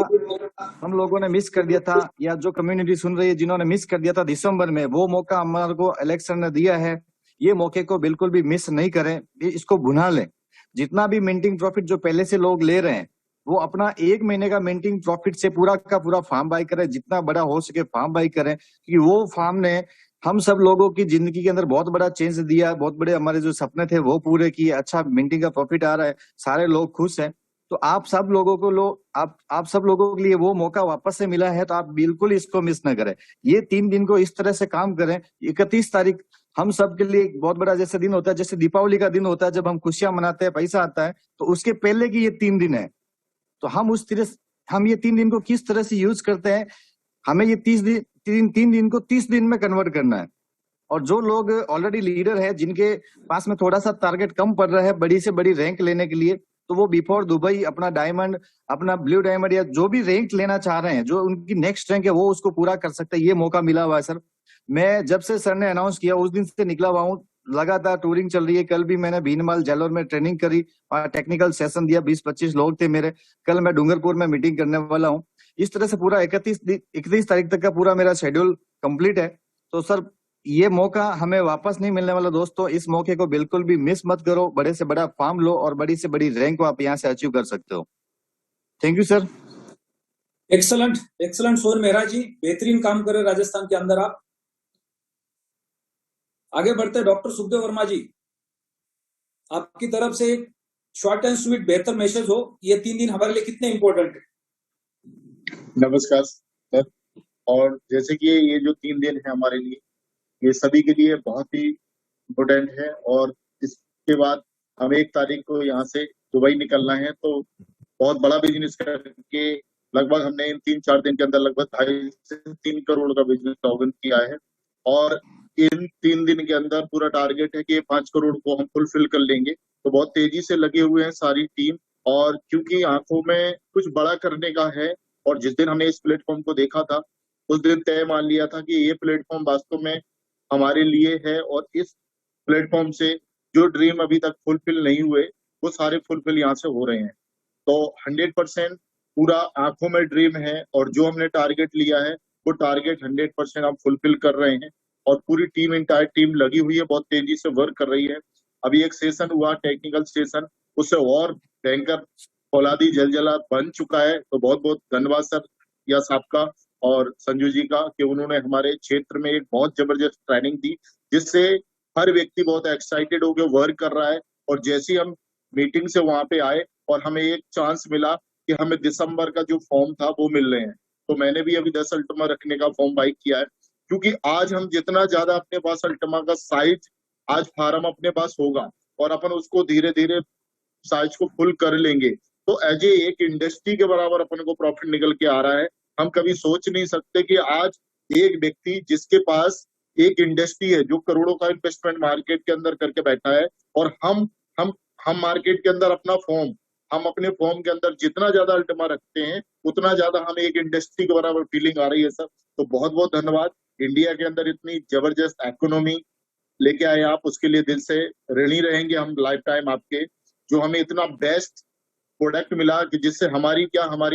हम लोगों ने मिस कर दिया था, या जो कम्युनिटी सुन रही है जिन्होंने मिस कर दिया था दिसंबर में, वो मौका हमारे को इलेक्शन ने दिया है। ये मौके को बिल्कुल भी मिस नहीं करें, इसको भुना लें। जितना भी मिंटिंग प्रॉफिट जो पहले से लोग ले रहे हैं, वो अपना 1 महीने का मिंटिंग प्रॉफिट से पूरा का पूरा फार्म बाई करें, जितना बड़ा हो सके फार्म बाई करें, क्योंकि वो फार्म ने हम सब लोगों की जिंदगी के अंदर बहुत बड़ा चेंज दिया, बहुत बड़े हमारे जो सपने थे वो पूरे किए। अच्छा मिंटिंग का प्रॉफिट आ रहा है, सारे लोग खुश हैं। तो आप सब लोगों को आप सब लोगों के लिए वो मौका वापस से मिला है, तो आप बिल्कुल इसको मिस न करें। ये 3 दिन को इस तरह से काम करें। 31 तारीख हम सब के लिए एक बहुत बड़ा जैसे दिन होता है, जैसे दीपावली का दिन होता है, जब हम खुशियां मनाते हैं, पैसा आता है, तो उसके पहले की ये 3 दिन है। तो हम ये 3 दिन को किस तरह से यूज करते हैं, हमें ये 3 दिन को 30 दिन में कन्वर्ट करना है। और जो लोग ऑलरेडी लीडर है, जिनके पास में थोड़ा सा टारगेट कम पड़ रहा है बड़ी से बड़ी रैंक लेने के लिए, तो वो बिफोर दुबई अपना डायमंड, अपना ब्लू डायमंड या जो भी रैंक लेना चाह रहे हैं, जो उनकी नेक्स्ट रैंक है, वो उसको पूरा कर सकते हैं। ये मौका मिला हुआ है सर। मैं जब से सर ने अनाउंस किया उस दिन से निकला हुआ हूँ, लगातार टूरिंग चल रही है। कल भी मैंने भीनमाल जालोर में ट्रेनिंग करी, टेक्निकल सेशन दिया, 20-25 लोग थे मेरे। कल मैं डूंगरपुर में मीटिंग करने वाला हूँ। इस तरह से पूरा 31 तारीख तक का पूरा मेरा शेड्यूल कंप्लीट है। तो सर ये मौका हमें वापस नहीं मिलने वाला दोस्तों, इस मौके को बिल्कुल भी मिस मत करो। बड़े से बड़ा फार्म लो और बड़ी से बड़ी रैंक को आप यहाँ से अचीव कर सकते हो। Thank you sir. Excellent excellent Sohan Mehra ji, बेहतरीन काम करे राजस्थान के अंदर आप। आगे बढ़ते डॉक्टर सुखदेव वर्मा जी, आपकी तरफ से एक शॉर्ट एंड स्वीट बेहतर मैसेज हो, ये 3 दिन हमारे लिए कितने इंपॉर्टेंट है। नमस्कार सर। और जैसे कि ये जो 3 दिन है हमारे लिए, ये सभी के लिए बहुत ही इम्पोर्टेंट है। और इसके बाद हम 1 तारीख को यहाँ से दुबई निकलना है, तो बहुत बड़ा बिजनेस करके लगभग हमने इन 3-4 दिन के अंदर लगभग 2.5 से 3 करोड़ का बिजनेस लॉगिन किया है। और इन 3 दिन के अंदर पूरा टारगेट है कि 5 करोड़ को हम फुलफिल कर लेंगे। तो बहुत तेजी से लगे हुए हैं सारी टीम, और क्योंकि आंखों में कुछ बड़ा करने का है। और जिस दिन हमने इस प्लेटफॉर्म को देखा था, उस दिन तय मान लिया था कि ये प्लेटफॉर्म वास्तव में हमारे लिए है, और इस प्लेटफॉर्म से जो ड्रीम अभी तक फुलफिल नहीं हुए, वो सारे फुलफिल यहाँ से हो रहे हैं। तो 100% पूरा आंखों में ड्रीम है, और जो हमने टारगेट लिया है वो टारगेट 100% हम फुलफिल कर रहे हैं। और पूरी टीम, इंटायर टीम लगी हुई है, बहुत तेजी से वर्क कर रही है। अभी एक सेशन हुआ टेक्निकल सेशन, उससे और भयंकर फौलादी जलजला बन चुका है। तो बहुत बहुत धन्यवाद सर या साहब का और संजू जी का, कि उन्होंने हमारे क्षेत्र में एक बहुत जबरदस्त ट्रेनिंग दी, जिससे हर व्यक्ति बहुत एक्साइटेड होकर वर्क कर रहा है। और जैसे ही हम मीटिंग से वहां पे आए और हमें एक चांस मिला कि हमें दिसंबर का जो फॉर्म था वो मिल रहे हैं, तो मैंने भी अभी 10 अल्टमा रखने का फॉर्म बाई किया है। क्योंकि आज हम जितना ज्यादा अपने पास अल्टमा का साइज, आज फार्म अपने पास होगा और अपन उसको धीरे धीरे साइज को फुल कर लेंगे, तो एज ए एक इंडस्ट्री के बराबर अपन को प्रॉफिट निकल के आ रहा है। हम कभी सोच नहीं सकते कि आज एक व्यक्ति जिसके पास एक इंडस्ट्री है, जो करोड़ों का इन्वेस्टमेंट मार्केट के अंदर करके बैठा है, और हम मार्केट के अंदर अपना फॉर्म, हम अपने फॉर्म के अंदर जितना ज्यादा अल्टमा रखते हैं, उतना ज्यादा हमें एक इंडस्ट्री के बराबर फीलिंग आ रही है सर। तो बहुत बहुत धन्यवाद। इंडिया के अंदर इतनी जबरदस्त इकोनॉमी लेके आए आप, उसके लिए दिल से ऋणी रहेंगे हम लाइफ टाइम आपके। जो हमें इतना बेस्ट प्रोडक्ट मिला कि जिससे हमारी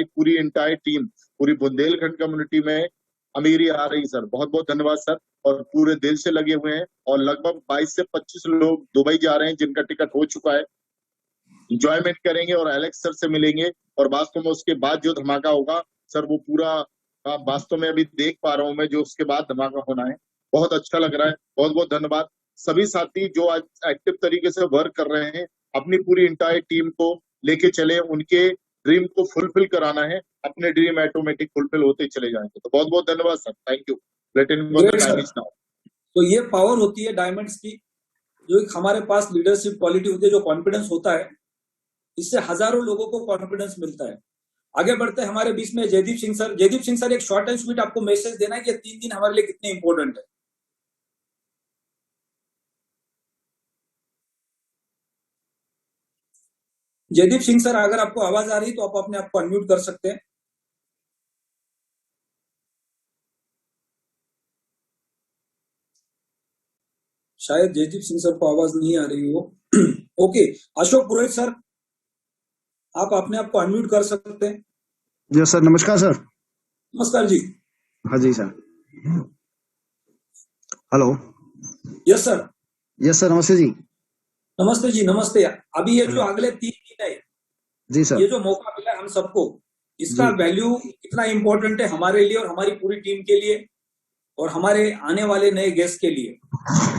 पूरी इंटायर टीम, पूरी बुंदेलखंड कम्युनिटी में अमीरी आ रही सर। बहुत बहुत धन्यवाद सर, और पूरे दिल से लगे हुए हैं। और लगभग 22 से 25 लोग दुबई जा रहे हैं, जिनका टिकट हो चुका है। इंजॉयमेंट करेंगे और एलेक्स सर से मिलेंगे, और वास्तव में उसके बाद जो धमाका होगा सर, वो पूरा वास्तव में अभी देख पा रहा हूँ मैं, जो उसके बाद धमाका होना है। बहुत अच्छा लग रहा है। बहुत बहुत धन्यवाद सभी साथी जो आज एक्टिव तरीके से वर्क कर रहे हैं। अपनी पूरी इंटायर टीम को लेके चले, उनके ड्रीम को फुलफिल कराना है, अपने ड्रीम ऑटोमेटिक फुलफिल होते चले जाएंगे। तो बहुत बहुत धन्यवाद सर, थैंक यू। तो ये पावर होती है डायमंड्स की, जो एक हमारे पास लीडरशिप क्वालिटी होती है, जो कॉन्फिडेंस होता है, इससे हजारों लोगों को कॉन्फिडेंस मिलता है। आगे बढ़ते हैं, हमारे बीच में जयदीप सिंह सर। जयदीप सिंह सर, एक शॉर्ट एंड स्वीट आपको मैसेज देना है कि 3 दिन हमारे लिए कितने इंपॉर्टेंट है। जयदीप सिंह सर, अगर आपको आवाज आ रही तो आप अपने आप को अनम्यूट कर सकते हैं। शायद जयदीप सिंह सर को आवाज नहीं आ रही हो। ओके, अशोक पुरोहित सर, आप अपने आप को अनम्यूट कर सकते हैं। जी सर, नमस्कार सर। नमस्कार जी। हाँ जी sir. Hello. Yes sir. Yes sir, नमस्ते जी। नमस्ते जी, नमस्ते। अभी ये जो अगले 3 दिन है, जी सर, ये जो मौका मिला हम सबको, इसका वैल्यू कितना इंपॉर्टेंट है हमारे लिए और हमारी पूरी टीम के लिए और हमारे आने वाले नए गेस्ट के लिए।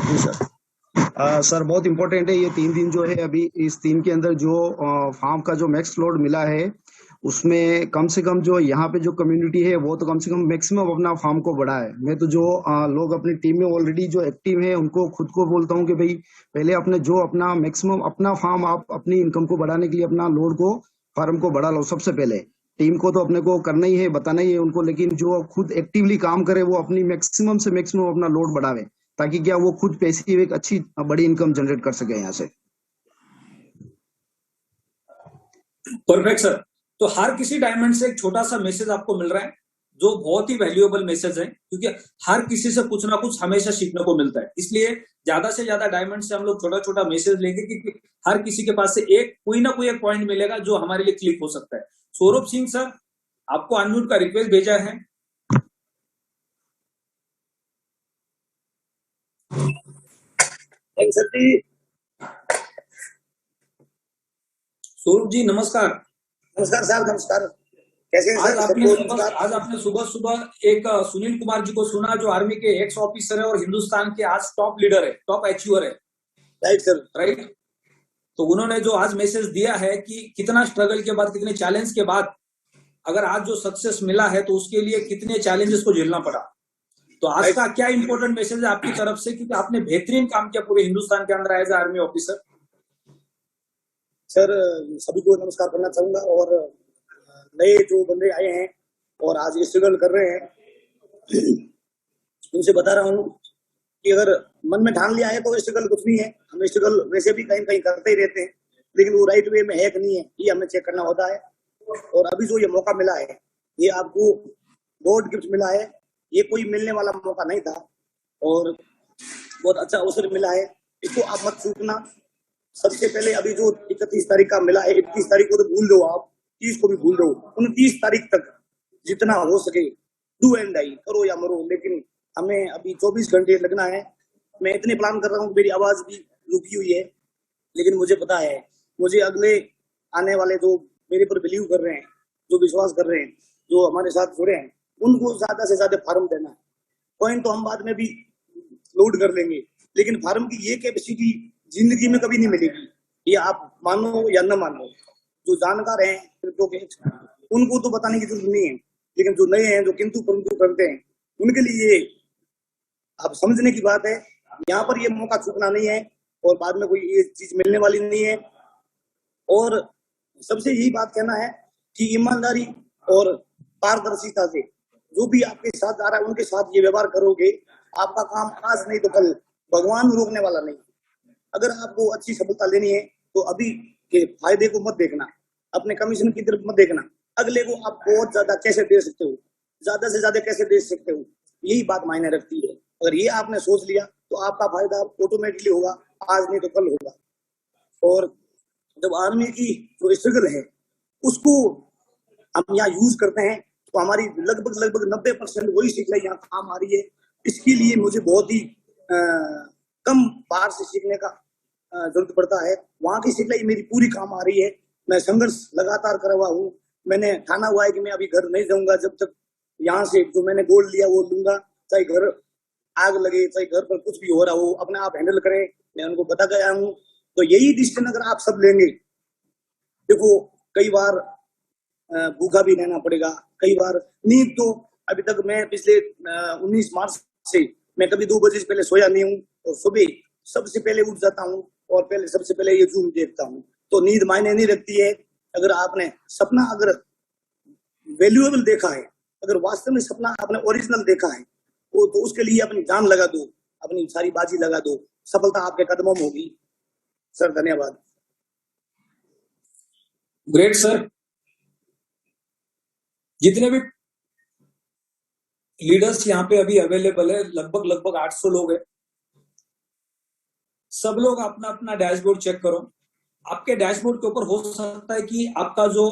जी सर। सर बहुत इम्पोर्टेंट है ये 3 दिन जो है। अभी इस 3 के अंदर जो फार्म का जो मैक्स लोड मिला है, उसमें कम से कम जो यहाँ पे जो कम्युनिटी है वो तो कम से कम मैक्सिमम अपना फार्म को बढ़ाए। मैं तो जो लोग अपनी टीम में ऑलरेडी जो एक्टिव है उनको खुद को बोलता हूँ कि भाई पहले अपने जो अपना मैक्सिमम अपना फार्म, आप अपनी इनकम को बढ़ाने के लिए अपना लोड को, फार्म को बढ़ा लो। सबसे पहले टीम को तो अपने को करना ही है, बताना ही है उनको, लेकिन जो खुद एक्टिवली काम करे वो अपनी मैक्सिमम से मैक्सिमम अपना लोड बढ़ावे, ताकि क्या वो खुद पैसिव एक अच्छी बड़ी इनकम जनरेट कर सके यहाँ से। Perfect sir. तो हर किसी डायमंड से एक छोटा सा मैसेज आपको मिल रहा है जो बहुत ही वैल्यूएबल मैसेज है, क्योंकि हर किसी से कुछ ना कुछ हमेशा सीखने को मिलता है। इसलिए ज्यादा से ज्यादा डायमंड से हम लोग छोटा छोटा मैसेज लेंगे कि हर किसी के पास से एक कोई ना कोई एक पॉइंट मिलेगा जो हमारे लिए क्लिक हो सकता है। सौरभ सिंह सर, आपको अनम्यूट का रिक्वेस्ट भेजा है। सर जी। सौरभ जी नमस्कार। नमस्कार साहब, नमस्कार। कैसे हैं आज सर? आज आपने सुबह सुबह एक सुनील कुमार जी को सुना, जो आर्मी के एक्स ऑफिसर है और हिंदुस्तान के आज टॉप लीडर है, टॉप अचीवर है। Right sir. राइट। तो उन्होंने जो आज मैसेज दिया है कि कितना स्ट्रगल के बाद, कितने चैलेंज के बाद अगर आज जो सक्सेस मिला है तो उसके लिए कितने चैलेंजेस को झेलना पड़ा। तो आज का क्या इंपॉर्टेंट मैसेज है आपकी तरफ से, क्योंकि आपने बेहतरीन काम किया पूरे हिंदुस्तान के अंदर as a army officer. Sir सभी को नमस्कार करना चाहूंगा, और नए जो बंदे आए हैं और आज ये स्ट्रगल कर रहे हैं, उनसे बता रहा हूँ कि अगर मन में ठान लिया है तो स्ट्रगल कुछ नहीं है। हम स्ट्रगल वैसे भी कहीं कहीं करते ही रहते हैं, लेकिन वो राइट वे में है कि नहीं है ये हमें चेक करना होता है। और अभी जो ये मौका मिला है, ये आपको गॉड गिफ्ट मिला है, ये कोई मिलने वाला मौका नहीं था और बहुत अच्छा अवसर मिला है। इसको आप मत चूकना। सबसे पहले अभी जो 31 तारीख का मिला है, 31 तारीख को तो भूल दो, आप 30 को भी भूल दो। 29 तारीख तक जितना हो सके डू एंड डाई, करो या मरो, लेकिन हमें अभी 24 घंटे लगना है। मैं इतने प्लान कर रहा हूँ, मेरी आवाज भी रुकी हुई है, लेकिन मुझे पता है मुझे अगले आने वाले जो मेरे पर बिलीव कर रहे हैं, जो विश्वास कर रहे हैं, जो हमारे साथ जुड़े हैं, उनको ज्यादा से ज्यादा फार्म देना है। पॉइंट तो हम बाद में भी लोड कर लेंगे, लेकिन फार्म की ये कैपेसिटी जिंदगी में कभी नहीं मिलेगी। ये आप मानो या न मानो, जो जानकार हैं क्रिप्टो के उनको तो बताने की जरूरत नहीं है, लेकिन जो नए हैं, जो किंतु परंतु करते हैं, उनके लिए आप समझने की बात है। यहाँ पर ये मौका चूकना नहीं है और बाद में कोई ये चीज मिलने वाली नहीं है। और सबसे यही बात कहना है कि ईमानदारी और पारदर्शिता से जो भी आपके साथ आ रहा है उनके साथ ये व्यवहार करोगे, आपका काम आज नहीं तो कल भगवान रोकने वाला नहीं। अगर आपको अच्छी सफलता लेनी है तो अभी के फायदे को मत देखना, अपने कमीशन की तरफ मत देखना, अगले को आप बहुत ज्यादा कैसे दे सकते हो, ज्यादा से ज्यादा कैसे दे सकते हो, यही बात मायने रखती है। अगर ये आपने सोच लिया तो आपका फायदा ऑटोमेटिकली होगा, आज नहीं तो कल होगा। और जब आर्मी की जो स्ट्रगल है उसको हम यहाँ यूज करते हैं तो हमारी लगभग 90% वही सिखलाई यहाँ काम आ रही है। इसके लिए मुझे बहुत ही कम बार से सीखने का जरूरत पड़ता है। वहाँ की सिखलाई मेरी पूरी काम आ रही है। मैं संघर्ष लगातार कर रहा हूँ। मैंने ठाना हुआ है कि मैं अभी घर नहीं जाऊंगा जब तक यहाँ से जो मैंने गोल्ड लिया वो लूंगा, चाहे घर आग लगे, चाहे घर पर कुछ भी हो रहा हो, अपने आप हैंडल करें। मैं उनको बता गया हूँ। तो यही डिसीजन अगर आप सब लेंगे, देखो कई बार भूखा भी रहना पड़ेगा, कई बार नींद तो अभी तक मैं पिछले 19 मार्च से मैं कभी 2 बजे से पहले सोया नहीं हूँ और सुबह सबसे पहले उठ जाता हूँ और पहले सबसे पहले ये जूम देखता हूँ। तो नींद मायने नहीं रखती है। अगर आपने सपना अगर वैल्यूएबल देखा है, अगर वास्तव में सपना अपने ओरिजिनल देखा है तो उसके लिए अपनी जान लगा दो, अपनी सारी बाजी लगा दो, सफलता आपके कदमों में होगी। सर धन्यवाद। Great sir. जितने भी लीडर्स यहाँ पे अभी अवेलेबल है, लगभग 800 लोग हैं। सब लोग अपना अपना डैशबोर्ड चेक करो। आपके डैशबोर्ड के ऊपर हो सकता है कि आपका जो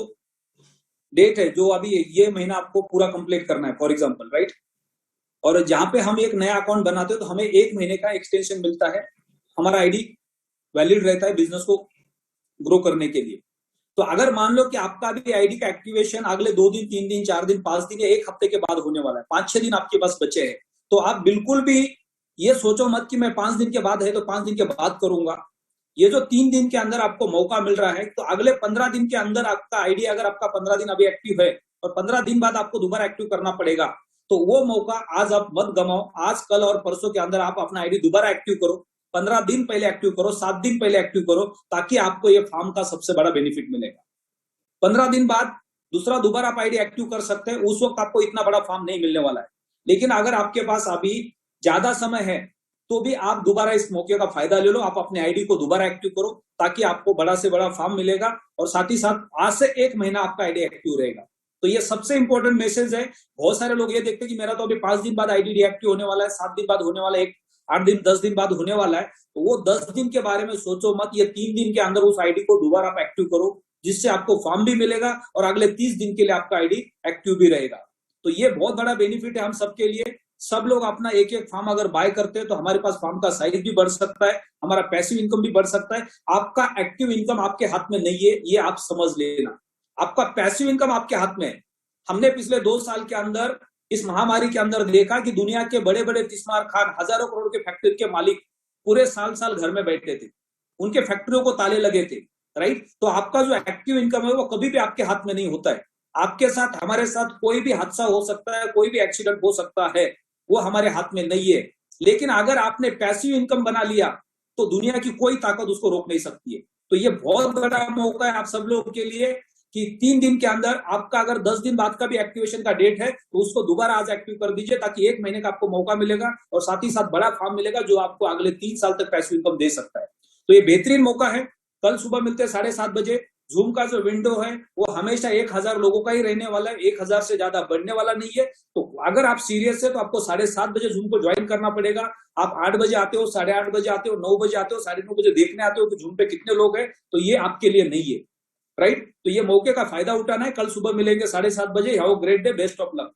डेट है, जो अभी ये महीना आपको पूरा कंप्लीट करना है फॉर एग्जांपल, राइट। और जहां पे हम एक नया अकाउंट बनाते हैं तो हमें 1 महीने का एक्सटेंशन मिलता है, हमारा आईडी वैलिड रहता है बिजनेस को ग्रो करने के लिए। तो अगर मान लो कि आपका भी आईडी का एक्टिवेशन अगले 2 दिन, 3 दिन, 4 दिन, 5 दिन या 1 हफ्ते के बाद होने वाला है, 5-6 दिन आपके पास बचे हैं, तो आप बिल्कुल भी ये सोचो मत कि मैं 5 दिन के बाद है तो 5 दिन के बाद करूंगा। ये जो 3 दिन के अंदर आपको मौका मिल रहा है, तो अगले 15 दिन के अंदर आपका आईडी, अगर आपका 15 दिन अभी एक्टिव है और 15 दिन बाद आपको दोबारा एक्टिव करना पड़ेगा, तो वो मौका आज आप मत गमाओ। आज, कल और परसों के अंदर आप अपना आईडी दोबारा एक्टिव करो। 15 दिन पहले एक्टिव करो, 7 दिन पहले एक्टिव करो, ताकि आपको ये फार्म का सबसे बड़ा बेनिफिट मिलेगा। 15 दिन बाद दोबारा आप आईडी एक्टिव कर सकते हैं, उस वक्त आपको इतना बड़ा फार्म नहीं मिलने वाला है। लेकिन अगर आपके पास अभी ज्यादा समय है तो भी आप दोबारा इस मौके का फायदा ले लो, आप अपने आईडी को दोबारा एक्टिव करो, ताकि आपको बड़ा से बड़ा फार्म मिलेगा और साथ ही साथ आज से 1 महीना आपका आईडी एक्टिव रहेगा। तो ये सबसे इंपॉर्टेंट मैसेज है। बहुत सारे लोग ये देखते हैं कि मेरा तो अभी 5 दिन बाद आईडी डीएक्टिव होने वाला है, 7 दिन बाद होने वाला है, 8 दिन, 10 दिन बाद होने वाला है। तो वो 10 दिन के बारे में सोचो मत, ये 3 दिन के अंदर उस आईडी को दोबारा आप एक्टिव करो, जिससे आपको फॉर्म भी मिलेगा और अगले 30 दिन के लिए आपका आईडी एक्टिव भी रहेगा। तो ये बहुत बड़ा बेनिफिट है हम सबके लिए। सब लोग अपना एक फॉर्म अगर बाय करते हैं तो हमारे पास फॉर्म का साइज भी बढ़ सकता है, हमारा पैसिव इनकम भी बढ़ सकता है। आपका एक्टिव इनकम आपके हाथ में नहीं है, ये आप समझ लेना। आपका पैसिव इनकम आपके हाथ में है। हमने पिछले 2 साल के अंदर इस महामारी के अंदर देखा कि दुनिया के बड़े बड़े तिस्मार खान, हजारों करोड़ के फैक्ट्री के मालिक पूरे साल घर में बैठे थे, उनके फैक्ट्रियों को ताले लगे थे, राइट। तो आपका जो एक्टिव इनकम है वो कभी भी आपके हाथ में नहीं होता है। आपके साथ, हमारे साथ कोई भी हादसा हो सकता है, कोई भी एक्सीडेंट हो सकता है, वो हमारे हाथ में नहीं है। लेकिन अगर आपने पैसिव इनकम बना लिया तो दुनिया की कोई ताकत उसको रोक नहीं सकती है। तो ये बहुत बड़ा मौका है आप सब लोगों के लिए कि 3 दिन के अंदर आपका, अगर 10 दिन बाद का भी एक्टिवेशन का डेट है तो उसको दोबारा आज एक्टिव कर दीजिए, ताकि 1 महीने का आपको मौका मिलेगा और साथ ही साथ बड़ा फार्म मिलेगा जो आपको अगले 3 साल तक पैसिव इनकम दे सकता है। तो ये बेहतरीन मौका है। कल सुबह मिलते हैं 7:30 बजे। जूम का जो विंडो है वो हमेशा 1000 लोगों का ही रहने वाला है, 1000 से ज्यादा बढ़ने वाला नहीं है। तो अगर आप सीरियस है तो आपको 7:30 बजे जूम को ज्वाइन करना पड़ेगा। आप 8 बजे आते हो, 8:30 बजे आते हो, 9 बजे आते हो, 9:30 बजे देखने आते हो कि जूम पे कितने लोग हैं, तो ये आपके लिए नहीं है, राइट। तो ये मौके का फायदा उठाना है। कल सुबह मिलेंगे 7:30 बजे। Have a great day, best of luck.